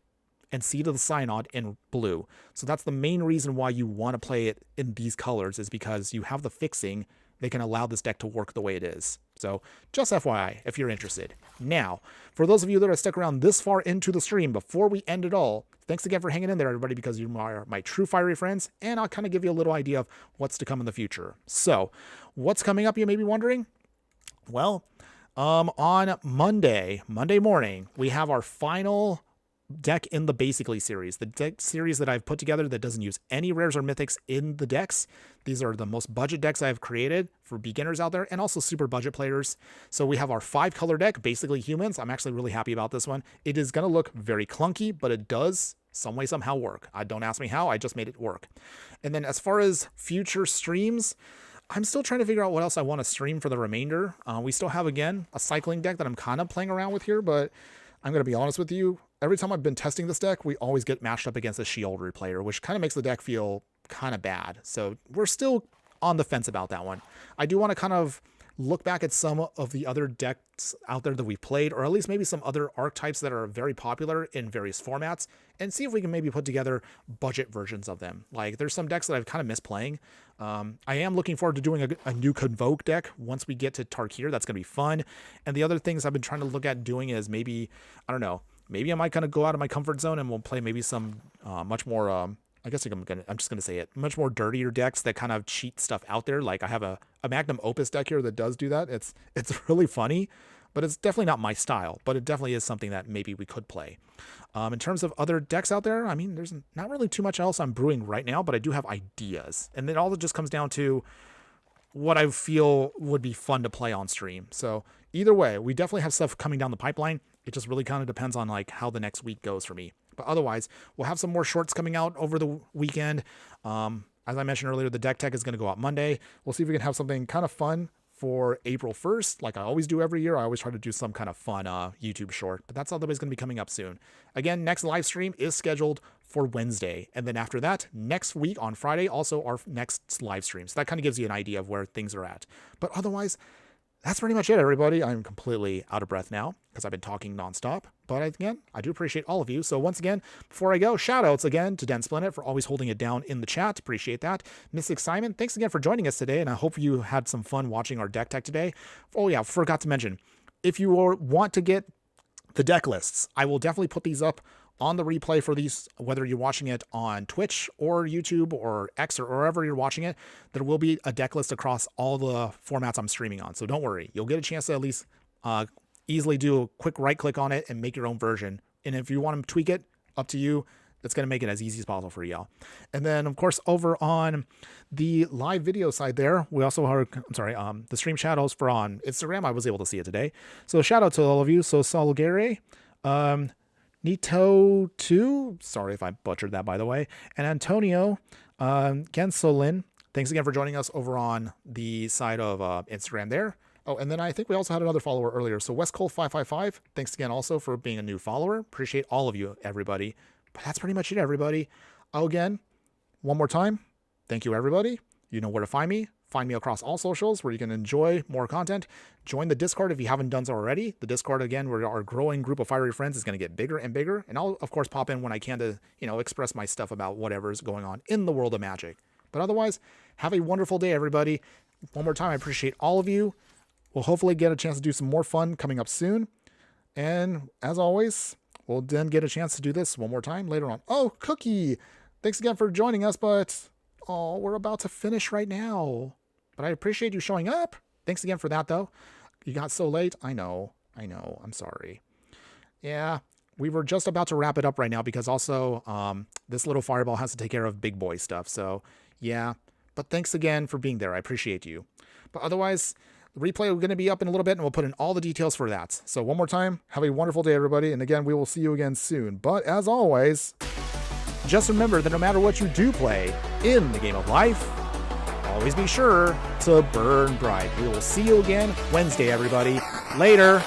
and Seed of the Synod in blue. So that's the main reason why you want to play it in these colors, is because you have the fixing that can allow this deck to work the way it is. So just FYI, if you're interested. Now, for those of you that are stuck around this far into the stream before we end it all, thanks again for hanging in there, everybody, because you are my true fiery friends, and I'll kind of give you a little idea of what's to come in the future. So, what's coming up, you may be wondering? Well, on Monday morning, we have our final deck in the Basically series, the deck series that I've put together that doesn't use any rares or mythics in the decks. These are the most budget decks I've created for beginners out there and also super budget players. So we have our 5-color deck, Basically Humans. I'm actually really happy about this one. It is going to look very clunky, but it does some way somehow work. Don't ask me how, I just made it work. And then as far as future streams, I'm still trying to figure out what else I want to stream for the remainder. We still have, again, a cycling deck that I'm kind of playing around with here, but I'm going to be honest with you. Every time I've been testing this deck, we always get matched up against a Sheoldred player, which kind of makes the deck feel kind of bad. So we're still on the fence about that one. I do want to kind of look back at some of the other decks out there that we've played, or at least maybe some other archetypes that are very popular in various formats, and see if we can maybe put together budget versions of them. Like, there's some decks that I've kind of missed playing. I am looking forward to doing a new Convoke deck once we get to Tarkir. That's going to be fun. And the other things I've been trying to look at doing is maybe, I don't know, maybe I might kind of go out of my comfort zone and we'll play maybe some much more, I guess I'm just gonna say it, much more dirtier decks that kind of cheat stuff out there. Like, I have a Magnum Opus deck here that does do that. It's really funny, but it's definitely not my style. But it definitely is something that maybe we could play. In terms of other decks out there, I mean, there's not really too much else I'm brewing right now, but I do have ideas, and then all it just comes down to what I feel would be fun to play on stream. So either way, we definitely have stuff coming down the pipeline. It just really kind of depends on like how the next week goes for me. But otherwise, we'll have some more shorts coming out over the weekend. as I mentioned earlier, the deck tech is going to go out Monday. We'll see if we can have something kind of fun for April 1st. Like I always do every year, I always try to do some kind of fun YouTube short, but that's otherwise going to be coming up soon. Again, next live stream is scheduled for Wednesday. And then after that, next week on Friday, also our next live stream. So that kind of gives you an idea of where things are at. But otherwise, that's pretty much it, everybody. I'm completely out of breath now because I've been talking nonstop. But again, I do appreciate all of you. So once again, before I go, shout outs again to Den Splendid for always holding it down in the chat. Appreciate that. Mystic Simon, thanks again for joining us today. And I hope you had some fun watching our deck tech today. Oh yeah, forgot to mention, if you want to get the deck lists, I will definitely put these up on the replay for these, whether you're watching it on Twitch or YouTube or X or wherever you're watching it. There will be a deck list across all the formats I'm streaming on. So don't worry, you'll get a chance to at least easily do a quick right click on it and make your own version. And if you want to tweak it, up to you. That's going to make it as easy as possible for y'all. And then of course, over on the live video side there, we also are, the stream shadows for on Instagram. I was able to see it today. So shout out to all of you. So Salgare, Nito 2, sorry if I butchered that by the way, and Antonio Gensolin, thanks again for joining us over on the side of Instagram there. Oh, and then I think we also had another follower earlier. So WestCole555, thanks again also for being a new follower. Appreciate all of you, everybody. But that's pretty much it, everybody. Oh, again, one more time, thank you, everybody. You know where to find me. Find me across all socials where you can enjoy more content. Join the Discord if you haven't done so already. The Discord, again, where our growing group of fiery friends is going to get bigger and bigger. And I'll, of course, pop in when I can to, express my stuff about whatever's going on in the world of Magic. But otherwise, have a wonderful day, everybody. One more time, I appreciate all of you. We'll hopefully get a chance to do some more fun coming up soon. And as always, we'll then get a chance to do this one more time later on. Oh, Cookie! Thanks again for joining us, but oh, we're about to finish right now. But I appreciate you showing up. Thanks again for that, though. You got so late. I know. I'm sorry. Yeah, we were just about to wrap it up right now because also this little fireball has to take care of big boy stuff. So, yeah. But thanks again for being there. I appreciate you. But otherwise, the replay is going to be up in a little bit, and we'll put in all the details for that. So one more time, have a wonderful day, everybody. And again, we will see you again soon. But as always, just remember that no matter what you do play in the game of life, always be sure to burn bright. We will see you again Wednesday, everybody. Later.